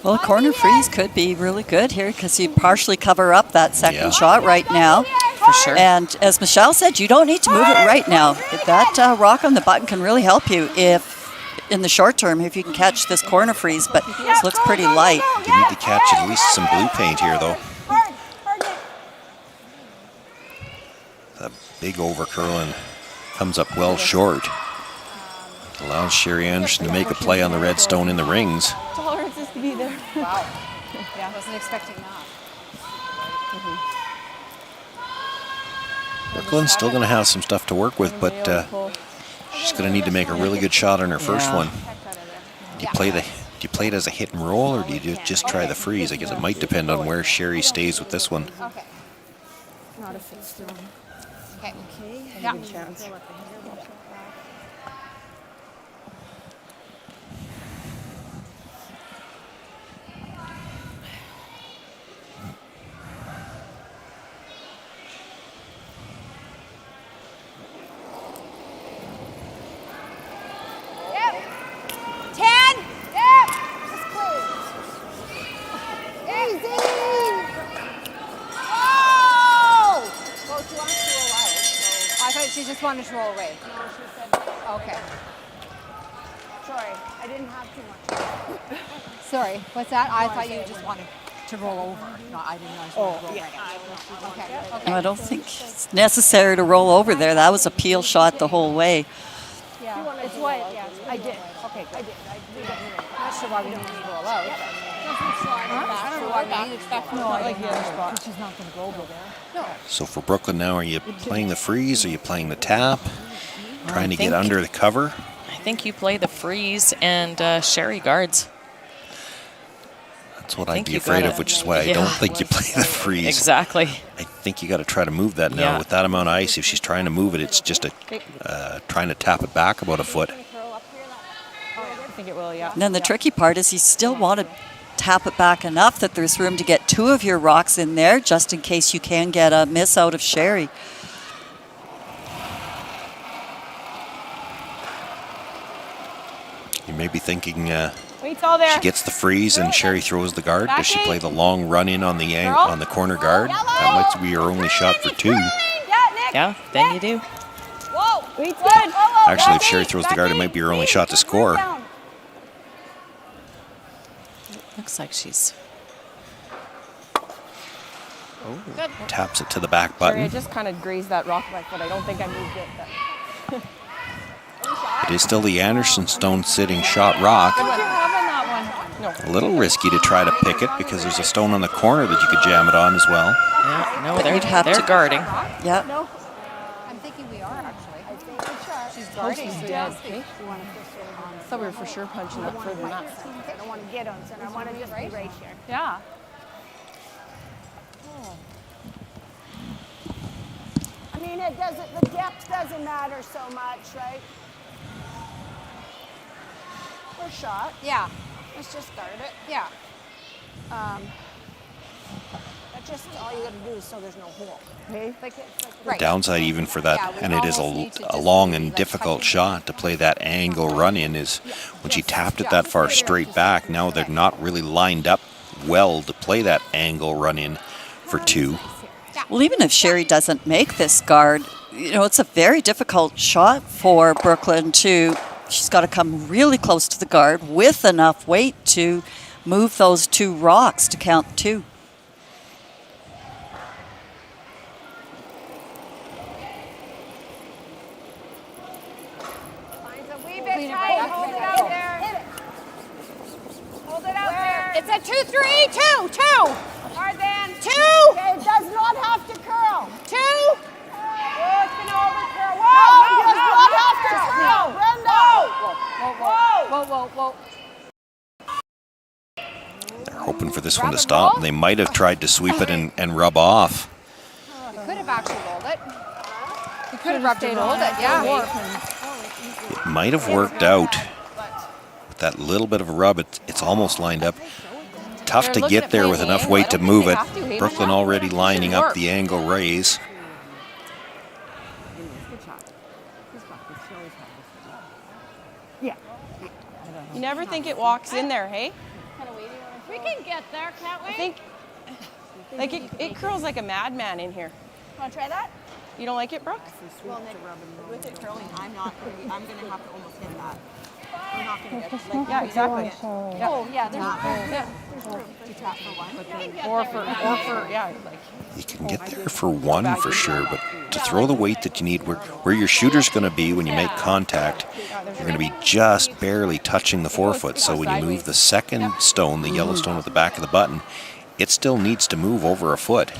Well, a corner freeze could be really good here because you partially cover up that second shot right now. For sure. And as Michelle said, you don't need to move it right now. That rock on the button can really help you if, in the short term, if you can catch this corner freeze, but this looks pretty light. You need to catch at least some blue paint here though. That big overcurling comes up well short. Allows Sherry Anderson to make a play on the red stone in the rings. Tolerance is to be there. Wow. Yeah, I wasn't expecting that. Brooklyn's still going to have some stuff to work with, but she's going to need to make a really good shot on her first one. Do you play it as a hit and roll, or do you just try the freeze? I guess it might depend on where Sherry stays with this one. Okay. Not a fixed stone. Okay. Yeah. Yeah. Chance. Yep. 10. Yep. Just clean. Easy. Oh! Well, she wants to roll out. So I thought she just wanted to roll away. No, she said, Okay. sorry, I didn't have too much. Sorry, what's that? I thought you just wanted to roll over. No, I didn't realize you wanted to roll right. Okay. Okay. I don't think it's necessary to roll over there. That was a peel shot the whole way. Yeah. It's what, yeah, I did. Okay, I good. did. Not sure why we don't need to roll out. I don't know why we need to expect. No, I like the other spot. She's not going to go over there. No. So for Brooklyn now, are you playing the freeze? Are you playing the tap? Trying to get under the cover? I think you play the freeze and Sherry guards. That's what I'd be afraid of, which is why I don't think you play the freeze. Exactly. I think you got to try to move that now. Yeah. With that amount of ice, if she's trying to move it, it's just trying to tap it back about a foot. I think it will, yeah. And then the tricky part is you still want to tap it back enough that there's room to get two of your rocks in there just in case you can get a miss out of Sherry. You may be thinking Weight's all there. she gets the freeze and Sherry throws the guard. Does she play the long run in on the corner guard? That might be your only shot for two. Yeah, then you do. Whoa, weight's good. Actually, if Sherry throws the guard, it might be her only shot to score. Looks like she's... Good. Taps it to the back Sorry, I button. just kind of grazed that rock back, but I don't think I moved it. But It is still the Anderson stone sitting shot rock. good one. That one. No. A little risky to try to pick it because there's a stone on the corner that you could jam it on as well. Yeah, no, But they're you'd have to- guarding. Yep. I'm thinking we are actually. She's guarding. Posted, yeah. I thought we were for sure punching up further than that. I don't want to get on center. I want to just be right here. Yeah. I mean, it doesn't, the depth doesn't matter so much, right? Or shot. Yeah. Let's just guard it. Yeah. That's just all you got to do is so there's no hole. Okay. Right. Downside even for that, Yeah, we and it is almost need to a just long be, and like, difficult touching shot to play that angle run in is when she tapped it that far straight back, now they're not really lined up well to play that angle run in for two. Well, even if Sherry doesn't make this guard, you know, it's a very difficult shot for Brooklyn to, she's got to come really close to the guard with enough weight to move those 2 rocks to count 2. It's a 2-3, 2. Hard then. 2. Okay, it does not have to curl. 2. Oh, it's going to overcurl. Whoa, it does not have to curl. Brenda. Whoa. They're hoping for this one to stop. They might have tried to sweep it and rub off. You could have actually rolled it. You could have rubbed it, rolled it, yeah. It might have worked out. With that little bit of a rub, it's almost lined up. Tough to get there with enough weight to move it. Brooklyn already lining up the angle raise. Yeah. You never think it walks in there, hey? We can get there, can't we? I think, like it curls like a madman in here. Want to try that? You don't like it, Brooke? Well, with it curling, I'm going to have to almost hit that. We're not going to get yeah, exactly. Yeah. Oh, yeah, there's room to tap for one. Or for, yeah. Like. You can get there for 1 for sure, but to throw the weight that you need, where your shooter's going to be when you make contact, you're going to be just barely touching the forefoot. So when you move the second stone, the yellow stone at the back of the button, it still needs to move over a foot.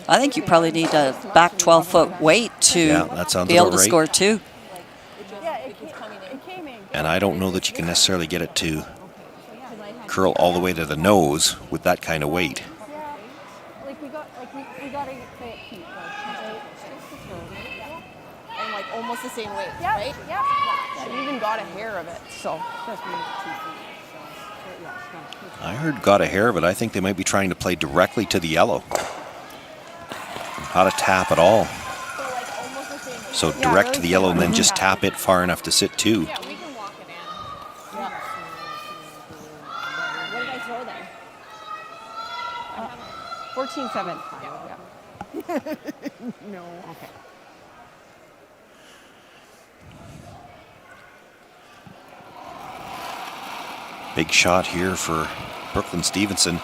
I think you probably need a back 12-foot weight to be able to score 2. And I don't know that you can necessarily get it to curl all the way to the nose with that kind of weight. We got to play it cute, and like almost the same weight, right? Yeah, you even got a hair of it, so. I heard got a hair of it. I think they might be trying to play directly to the yellow. How to tap it all. So direct to the yellow and then just tap it far enough to sit 2. Yeah, we can walk it in. Yeah. What did I throw then? 14-7. Yeah. No. Okay. Big shot here for Brooklyn Stevenson.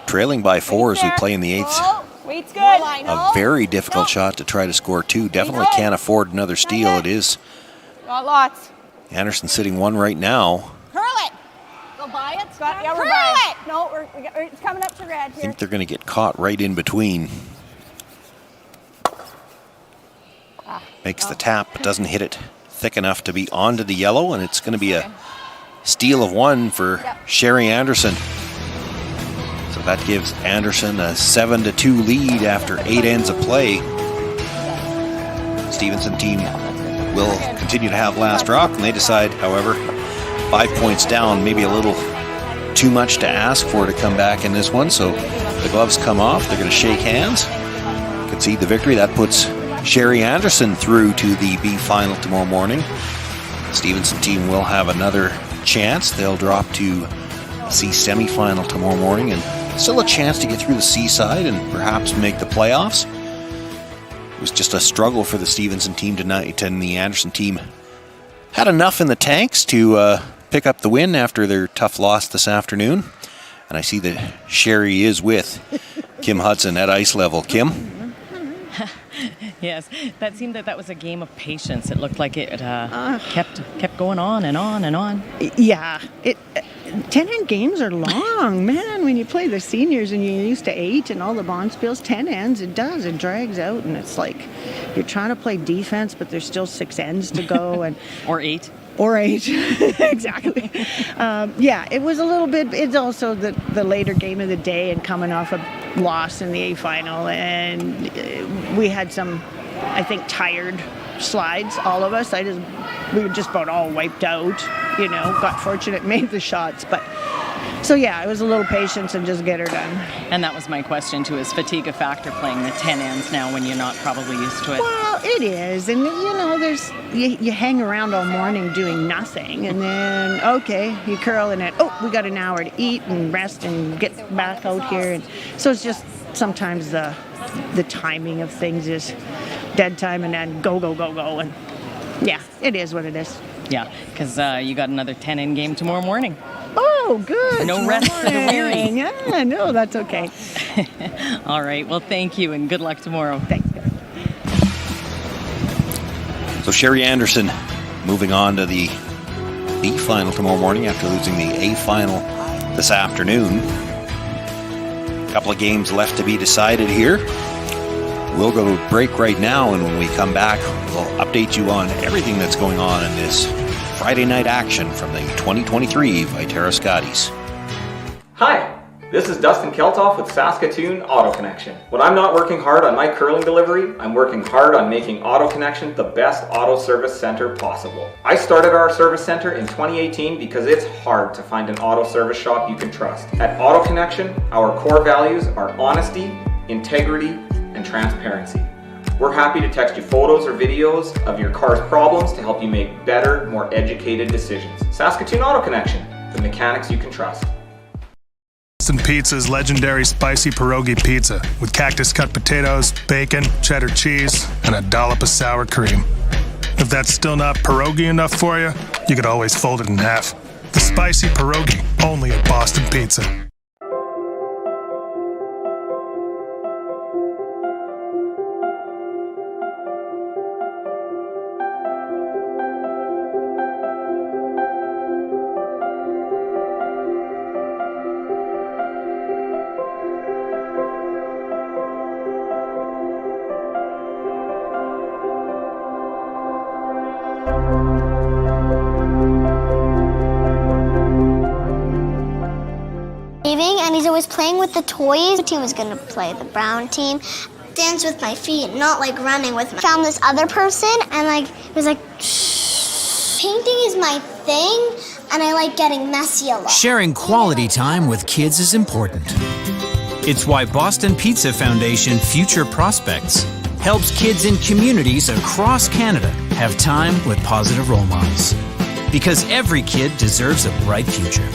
Trailing by 4 as we play in the 8th. Weight's good. A very difficult shot to try to score 2. Definitely can't afford another steal. It is. Got lots. Anderson sitting 1 right now. Curl it. Go by it. Yeah, curl it. No, it's coming up to red I here. think they're going to get caught right in between. Makes the tap, but doesn't hit it thick enough to be onto the yellow, and it's going to be a steal of 1 for Sherry Anderson. So that gives Anderson a 7-2 lead after 8 ends of play. Stevenson team will continue to have last rock, and they decide, however, 5 points down, maybe a little too much to ask for to come back in this one. So the gloves come off. They're going to shake hands, concede the victory. That puts Sherry Anderson through to the B final tomorrow morning. The Stevenson team will have another chance. They'll drop to C semifinal tomorrow morning, and still a chance to get through the C side and perhaps make the playoffs. It was just a struggle for the Stevenson team tonight, and the Anderson team had enough in the tanks to pick up the win after their tough loss this afternoon. And I see that Sherry is with Kim Hudson at ice level. Kim? Yes, that seemed that was a game of patience. It looked like it kept going on and on and on. Yeah, 10-end games are long, man. When you play the seniors and you're used to 8 and all the bonspiels, 10 ends, it drags out, and it's like you're trying to play defense, but there's still 6 ends to go, and or 8. Or 8, exactly. Yeah, it was a little bit. It's also the later game of the day and coming off a loss in the A final, and we had some, I think, tired slides. All of us. We were just about all wiped out. You know, got fortunate, made the shots, but. So yeah, it was a little patience and just get her done. And that was my question too, is fatigue a factor playing the 10 ends now when you're not probably used to it? Well, it is. And you know, you hang around all morning doing nothing, and then, okay, you curl and then, we got an hour to eat and rest and get back out here. And so it's just sometimes the timing of things is dead time and then go. And yeah, it is what it is. Yeah, because you got another 10-in game tomorrow morning. Oh, good. No rest for the weary. Yeah, no, that's okay. All right. Well, thank you and good luck tomorrow. Thanks. So Sherry Anderson moving on to the B final tomorrow morning after losing the A final this afternoon. A couple of games left to be decided here. We'll go to break right now, and when we come back, we'll update you on everything that's going on in this Friday night action from the 2023 Viterra Scotties. Hi, this is Dustin Keltoff with Saskatoon Auto Connection. When I'm not working hard on my curling delivery, I'm working hard on making Auto Connection the best auto service center possible. I started our service center in 2018 because it's hard to find an auto service shop you can trust. At Auto Connection, our core values are honesty, integrity, and transparency. We're happy to text you photos or videos of your car's problems to help you make better, more educated decisions. Saskatoon Auto Connection, the mechanics you can trust. Boston Pizza's legendary spicy pierogi pizza with cactus cut potatoes, bacon, cheddar cheese, and a dollop of sour cream. If that's still not pierogi enough for you, you could always fold it in half. The spicy pierogi, only at Boston Pizza. And he's always playing with the toys. The team was going to play the brown team. Dance with my feet, not like running with my... Found this other person and it was like, painting is my thing and I like getting messy a lot. Sharing quality time with kids is important. It's why Boston Pizza Foundation Future Prospects helps kids in communities across Canada have time with positive role models. Because every kid deserves a bright future.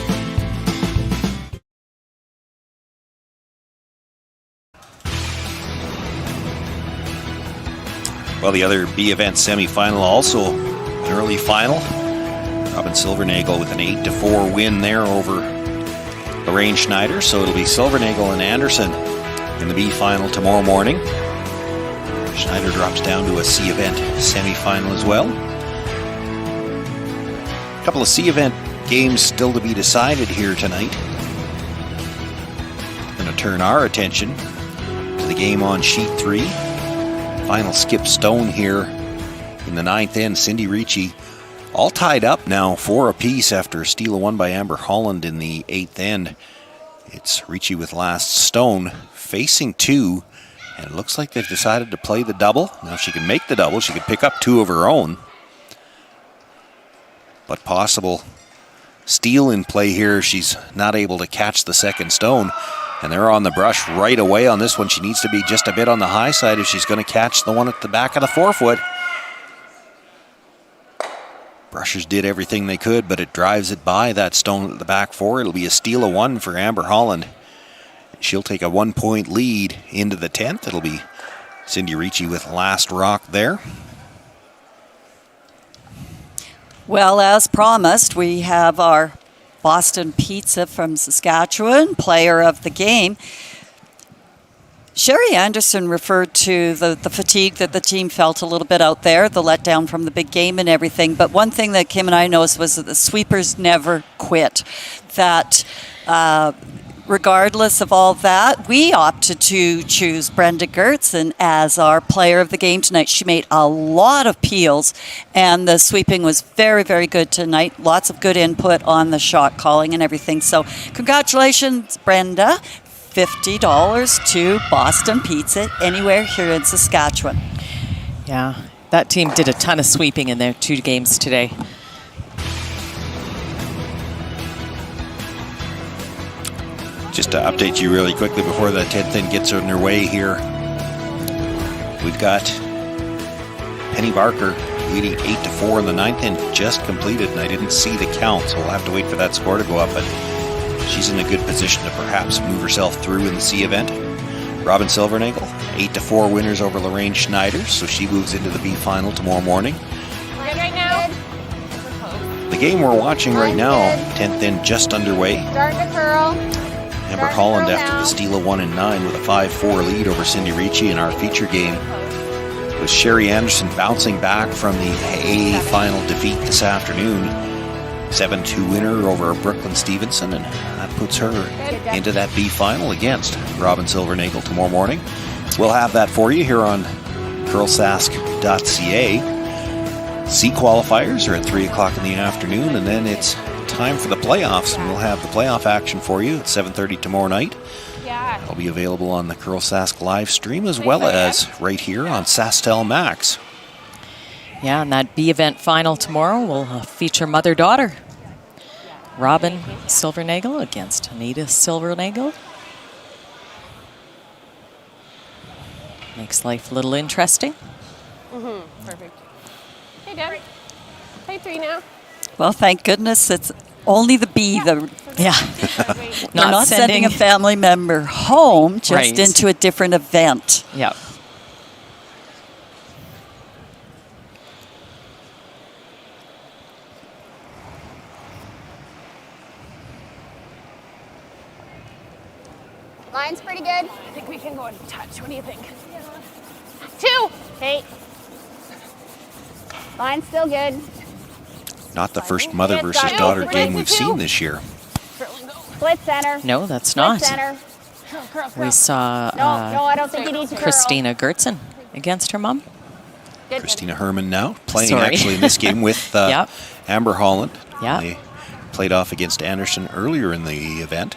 Well, the other B event semifinal, also an early final. Robin Silvernagel with an 8-4 win there over Lorraine Schneider. So it'll be Silvernagel and Anderson in the B final tomorrow morning. Schneider drops down to a C event semifinal as well. A couple of C event games still to be decided here tonight. Going to turn our attention to the game on sheet 3. Final skip stone here in the 9th end. Cindy Ricci all tied up now 4 apiece after a steal of 1 by Amber Holland in the 8th end. It's Ricci with last stone facing 2, and it looks like they've decided to play the double. Now if she can make the double, she could pick up 2 of her own. But possible steal in play here. She's not able to catch the second stone. And they're on the brush right away on this one. She needs to be just a bit on the high side if she's going to catch the one at the back of the 4-foot. Brushers did everything they could, but it drives it by that stone at the back 4. It'll be a steal of 1 for Amber Holland. She'll take a 1-point lead into the 10th. It'll be Cindy Ricci with last rock there. Well, as promised, we have our Boston Pizza from Saskatchewan, player of the game. Sherry Anderson referred to the fatigue that the team felt a little bit out there, the letdown from the big game and everything. But one thing that Kim and I noticed was that the sweepers never quit. That regardless of all that, we opted to choose Brenda Gertzen as our player of the game tonight. She made a lot of peels, and the sweeping was very, very good tonight. Lots of good input on the shot calling and everything. So congratulations, Brenda. $50 to Boston Pizza anywhere here in Saskatchewan. Yeah, that team did a ton of sweeping in their 2 games today. Just to update you really quickly before the 10th end gets underway here. We've got Penny Barker leading 8-4 in the 9th end just completed, and I didn't see the count, so we'll have to wait for that score to go up, but she's in a good position to perhaps move herself through in the C event. Robin Silvernagel, 8-4 winners over Lorraine Schneider, so she moves into the B final tomorrow morning. Good right now. The game we're watching right now, 10th in, just underway. Starting to curl. Amber Holland after the steal of 1 and 9 with a 5-4 lead over Cindy Ricci in our feature game. With Sherry Anderson bouncing back from the AA final defeat this afternoon. 7-2 winner over Brooklyn Stevenson, and that puts her into that B final against Robin Silvernagel tomorrow morning. We'll have that for you here on curlsask.ca. C qualifiers are at 3 o'clock in the afternoon, and then it's time for the playoffs, and we'll have the playoff action for you at 7:30 tomorrow night. Yeah. It'll be available on the Curl Sask live stream as well as right here on SaskTel Max. Yeah, and that B event final tomorrow will feature mother-daughter. Robin Silvernagel against Anita Silvernagel. Makes life a little interesting. Perfect. Hey, Deb. Hey, 3 now. Well, thank goodness it's only the B. Yeah. We're not sending a family member home, just Right. into a different event. Yep. Line's pretty good. I think we can go and touch. What do you think? 2. Hey. Line's still good. Not the first mother versus daughter game we've seen this year. Split center. No, that's Split not. center. We saw No, I don't think you need to curl. Christina Gertzen against her mom. Good. Christina Herman now playing Sorry. actually in this game with Yep. Amber Holland. Yeah. They played off against Anderson earlier in the event.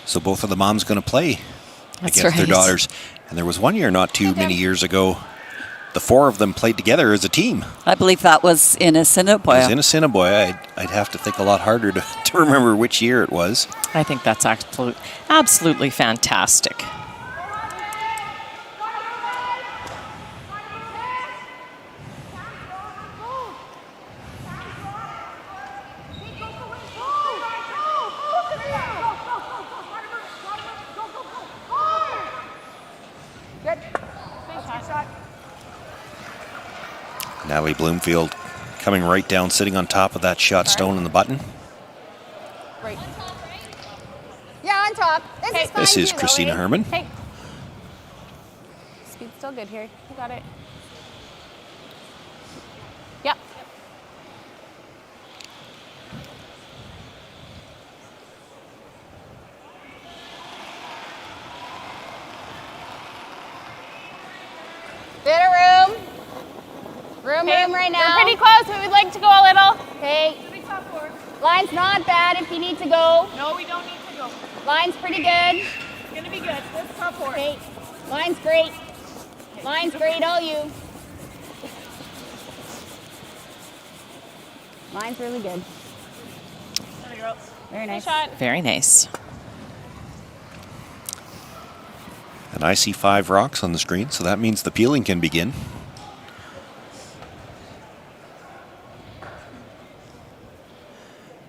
So both of the moms going to play That's against their right. daughters. And there was one year not too many years ago, the 4 of them played together as a team. I believe that was in It was Assiniboia. in Assiniboia. I'd have to think a lot harder to remember which year it was. I think that's absolutely fantastic. Natalie Bloomfield coming right down, sitting on top of that shot stone in the button. Right. Yeah, on top. This is fine This is too, Christina though, Herman. Hey. Speed's still good here. You got it. Yep. Bit of room. Room right now. We're pretty close. We would like to go a little. Okay. Line's not bad if you need to go. No, we don't need to go. Line's pretty good. It's gonna be good. Let's top 4. Okay. Line's great. Line's great, all you. Line's really good. Very nice. Shot. Very nice. And I see 5 rocks on the screen, so that means the peeling can begin.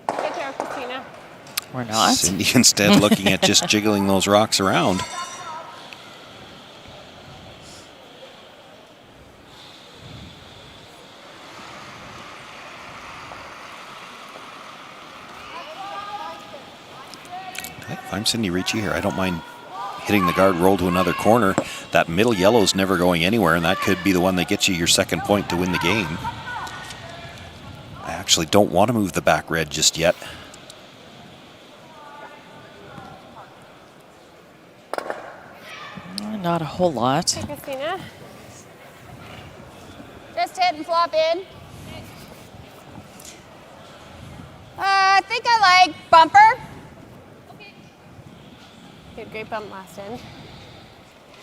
Good job, Christina. We're not. Cindy instead looking at just jiggling those rocks around. If I'm Cindy Ricci here, I don't mind hitting the guard roll to another corner. That middle yellow's never going anywhere, and that could be the one that gets you your second point to win the game. I actually don't want to move the back red just yet. Not a whole lot. Hey, Christina. Just hit and flop in. I think I like bumper. Okay. Good, great bump last end.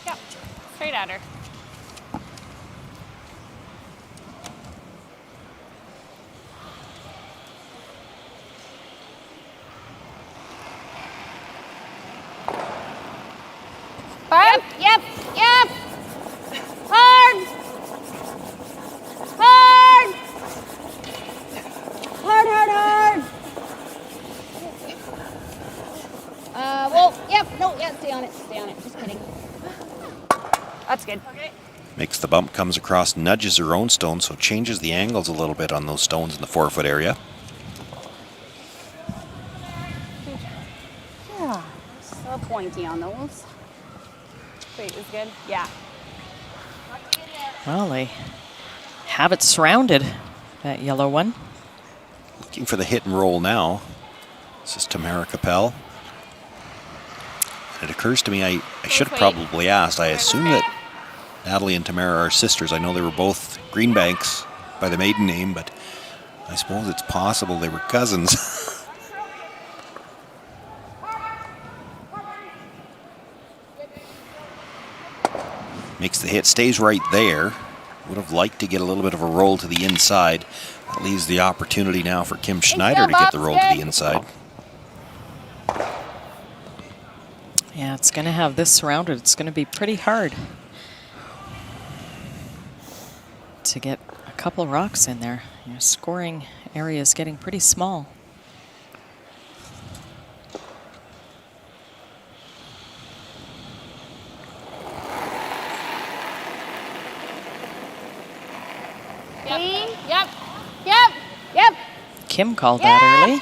Yep, straight at her. Yep, yep, yep. Hard. Hard. Hard, hard, hard. Well, yep, no, yeah, stay on it, stay on it. Just kidding. That's good. Okay. Makes the bump, comes across, nudges her own stone, so changes the angles a little bit on those stones in the 4-foot area. Yeah. So pointy on those. Wait, is good? Yeah. Well, they have it surrounded, that yellow one. Looking for the hit and roll now. This is Tamara Capel. It occurs to me I should have probably asked. I assume that Natalie and Tamara are sisters. I know they were both Greenbanks by the maiden name, but I suppose it's possible they were cousins. Makes the hit, stays right there. Would have liked to get a little bit of a roll to the inside. That leaves the opportunity now for Kim Schneider to get the roll to the inside. Yeah, it's going to have this surrounded. It's going to be pretty hard to get a couple rocks in there. Your scoring area is getting pretty small. Yep. Kim called that early.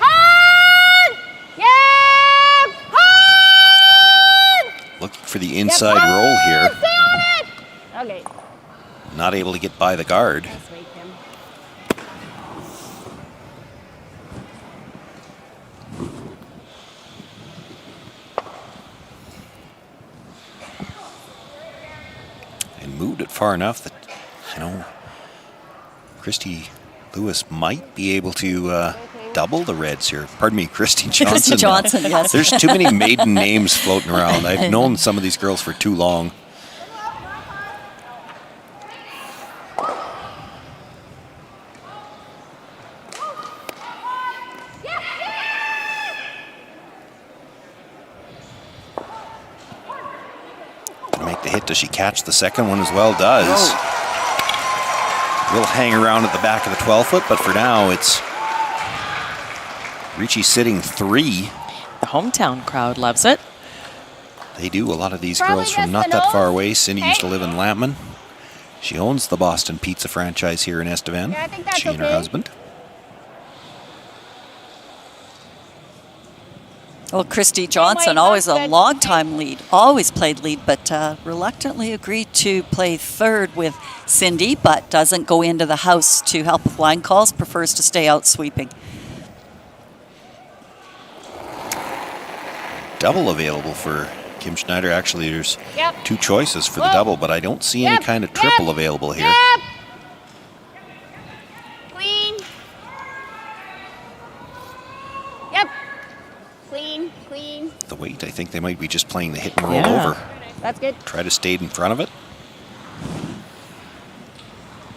Looking for the inside roll here. Okay. Not able to get by the guard. Nice way, Kim. And moved it far enough that, you know, Christy Lewis might be able to double the Reds here. Pardon me, Christy Johnson. Christy Johnson, yes. There's too many maiden names floating around. I've known some of these girls for too long. Make the hit. Does she catch the second one as well? Does. Will hang around at the back of the 12-foot, but for now it's Ricci sitting 3. The hometown crowd loves it. They do. A lot of these girls from not that far away. Cindy used to live in Lampman. She owns the Boston Pizza franchise here in Estevan. Yeah, I think that's she and her husband. Well, Christy Johnson, always a long-time lead, always played lead, but reluctantly agreed to play third with Cindy, but doesn't go into the house to help with line calls, prefers to stay out sweeping. Double available for Kim Schneider. Actually, there's 2 choices for the double, but I don't see any kind of triple available here. Clean. Yep. Clean. The weight, I think they might be just playing the hit and roll over. That's good. Try to stay in front of it.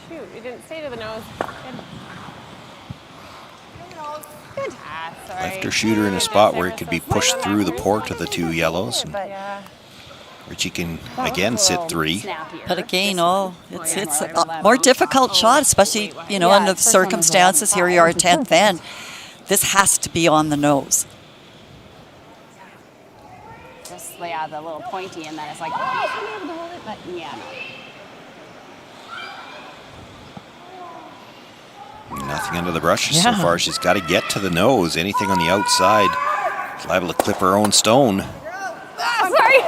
Shoot, you didn't stay to the nose. Good. Sorry. Left her shooter in a spot where it could be pushed through the port of the 2 yellows. And Ricci can again sit 3. But again, it's a more difficult shot, especially, you know, under the circumstances. Here you are at 10th end. This has to be on the nose. Just lay out the little pointy, and then it's like, oh, I should be able to hold it, but yeah. Nothing under the brushes so far. She's got to get to the nose. Anything on the outside is liable to clip her own stone. Sorry.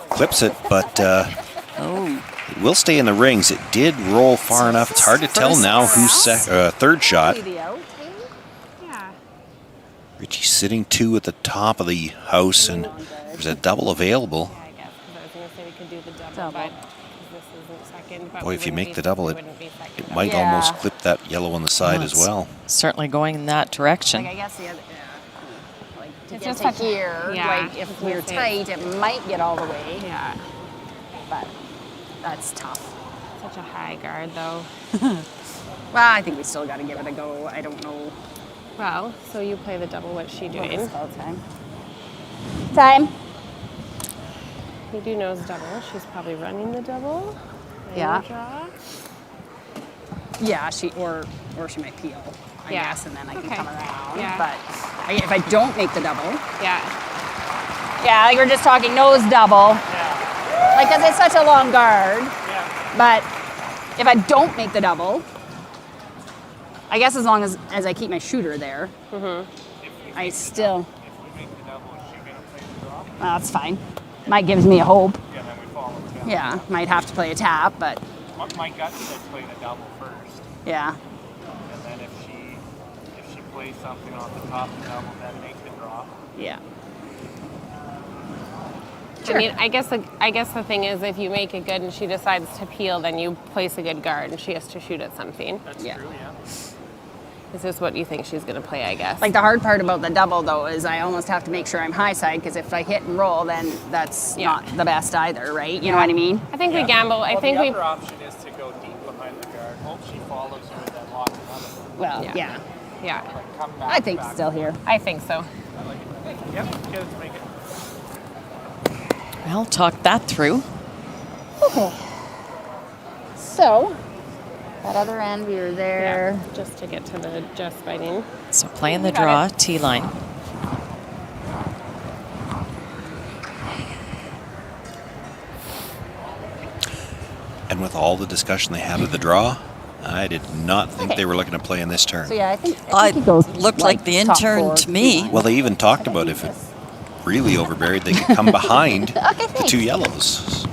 Clips it, but it will stay in the rings. It did roll far enough. It's hard to tell now who's third shot. Ricci sitting 2 at the top of the house, and there's a double available. Boy, if you make the double, it might almost clip that yellow on the side as well. Certainly going in that direction. Like, I guess the other, to get to here, like if we're tight, it might get all the way. Yeah. But that's tough. Such a high guard, though. Well, I think we still got to give it a go. I don't know. Well, so you play the double. What's she doing? Time. You do nose double. She's probably running the double. Yeah. Yeah, she or she might peel, I guess, and then I can come around. Yeah. But if I don't make the double, Yeah, like we're just talking nose double. Like, because it's such a long guard. But if I don't make the double, I guess as long as I keep my shooter there, I still. Well, that's fine. Mike gives me a hope. Yeah, might have to play a tap, but. My gut said play the double first. Yeah. And then if she plays something off the top of the double, then make the drop. Yeah. I mean, I guess the thing is, if you make it good and she decides to peel, then you place a good guard and she has to shoot at something. That's true, yeah. Is this what you think she's going to play, I guess? Like the hard part about the double, though, is I almost have to make sure I'm high side, because if I hit and roll, then that's not the best either, right? You know what I mean? I think we gamble. Well, I think the other option is to go deep behind the guard. Hope she follows her and then lock another. Well, yeah. Like come back. I think it's still here. I think so. I like it. Yep, good to make it. Well, talk that through. Okay. So, that other end, we were there. Yeah, just to get to the just biting. So playing the draw, T-line. And with all the discussion they had of the draw, I did not think they were looking to play in this turn. So, yeah, I think he goes looked like the top intern four, to me. Well, they even talked about if it really overburied, they could come behind the two yellows.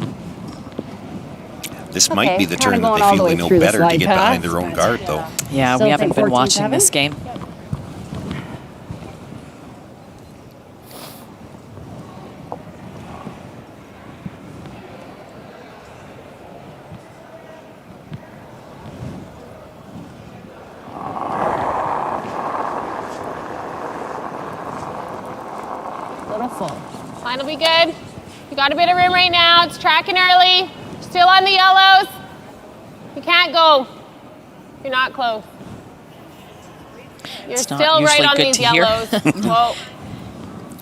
This might be the turn that they feel they know better to get behind their own guard, though. Yeah, we haven't been watching this game. Little full. Line will be good. You got a bit of room right now. It's tracking early. Still on the yellows. You can't go. You're not close. You're still right on these yellows. Whoa.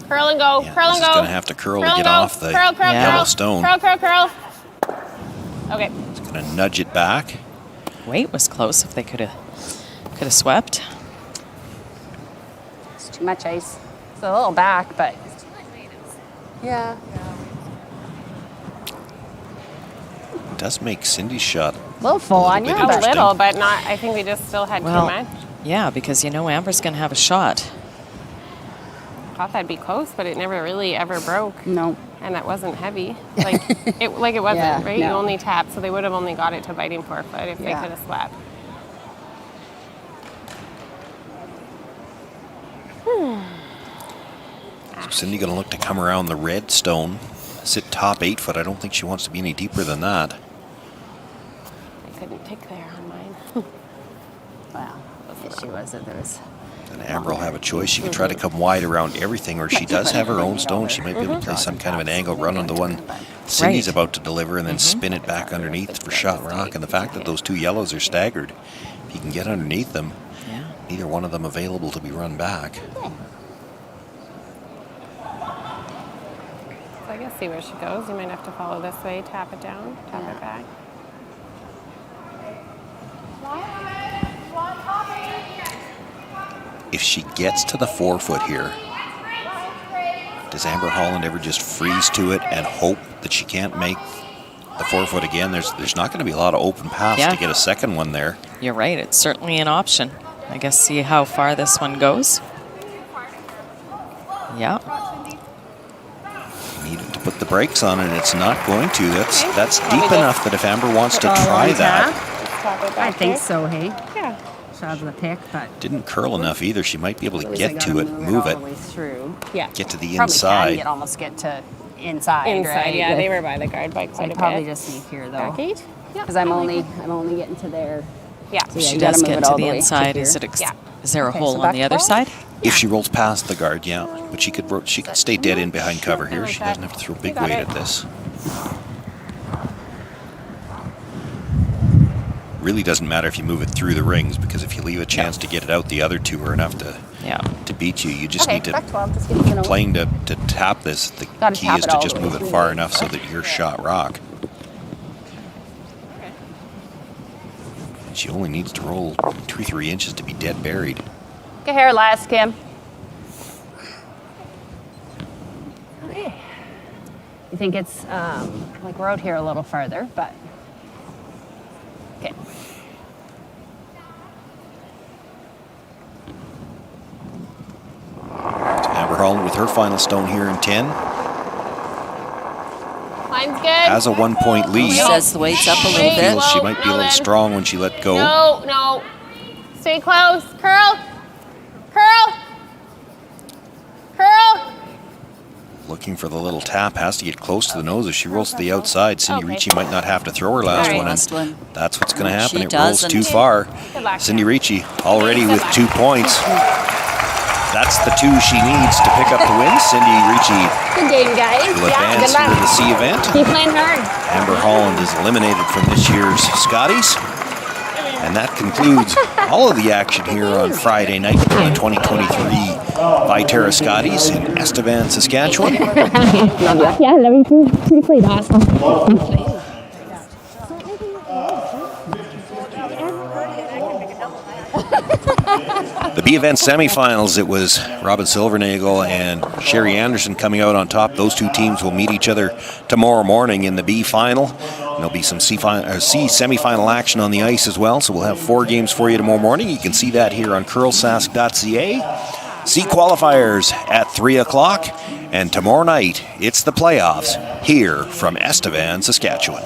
Curl and go. Yeah, curl and this is go. going to have to curl to get off the curl, yellow stone. Curl. Okay. It's going to nudge it back. Weight was close if they could have swept. It's too much ice. It's a little back, but. Yeah. It does make Cindy's shot A little full on you. A little, but not. I think we just still had too much. Yeah, because you know Amber's going to have a shot. Thought that'd be close, but it never really ever broke. No. And it wasn't heavy. Like it wasn't, Yeah, right? no. You only tapped, so they would have only got it to biting forefoot if they could have swept. So Cindy going to look to come around the red stone, sit top 8 foot. I don't think she wants to be any deeper than that. I couldn't tick there on mine. Wow. The issue was that there was. And Amber will have a choice. She could try to come wide around everything, or she does have her own stone. She might be able to play some kind of an angle run on the one Cindy's about to deliver and then spin it back underneath for shot rock. And the fact that those two yellows are staggered, if you can get underneath them, neither one of them available to be run back. So I guess see where she goes. You might have to follow this way, tap it down, tap it back. If she gets to the 4 foot here, does Amber Holland ever just freeze to it and hope that she can't make the 4 foot again? There's not going to be a lot of open paths to get a second one there. You're right. It's certainly an option. I guess see how far this one goes. Yeah. Needed to put the brakes on, and it's not going to. That's deep enough that if Amber wants to try that. I think so, hey? Yeah. Shot the pick, but. Didn't curl enough either. She might be able to get to it, move it, all the way through. Yeah. get to the Probably inside. Can almost get to inside. Inside, yeah, they were by the guard by quite a bit. Probably just need here though. Back 8? Yeah. Because I'm only getting to there. Yeah. So If yeah, she you gotta does move get it to all the way inside, here. is there a Okay, hole so on back the other 12? side? If she rolls past the guard, yeah. But she could stay dead in behind cover here. She doesn't have to throw big weight at this. Really doesn't matter if you move it through the rings, because if you leave a chance to get it out, the other two are enough to beat you. You just need to, back 12, just get it playing to tap this, the key tap is it to all just the move way it through. far enough so that you're shot rock. She only needs to roll 2 or 3 inches to be dead buried. Get here last, Kim. Okay. You think it's like we're out here a little farther, but okay. Amber Holland with her final stone here in 10. Line's good. Has a 1-point lead. Says the weight's up a little bit. Feels she might be a little strong when she let go. No. Stay close. Curl. Curl. Curl. Looking for the little tap, has to get close to the nose. If she rolls to the outside, Cindy Ricci might not have to throw her last one. And that's what's going to happen. It rolls too far. Cindy Ricci already with 2 points. That's the 2 she needs to pick up the win. Cindy Ricci Good game, guys. will advance into the C event. Keep playing hard. Amber Holland is eliminated from this year's Scotties. And that concludes all of the action here on Friday night for the 2023 Viterra Scotties in Estevan, Saskatchewan. Yeah, we played awesome. The B event semifinals, it was Robin Silvernagle and Sherry Anderson coming out on top. Those 2 teams will meet each other tomorrow morning in the B final. And there'll be some C semifinal action on the ice as well. So we'll have 4 games for you tomorrow morning. You can see that here on curlsask.ca. C qualifiers at 3 o'clock. And tomorrow night, it's the playoffs here from Estevan, Saskatchewan.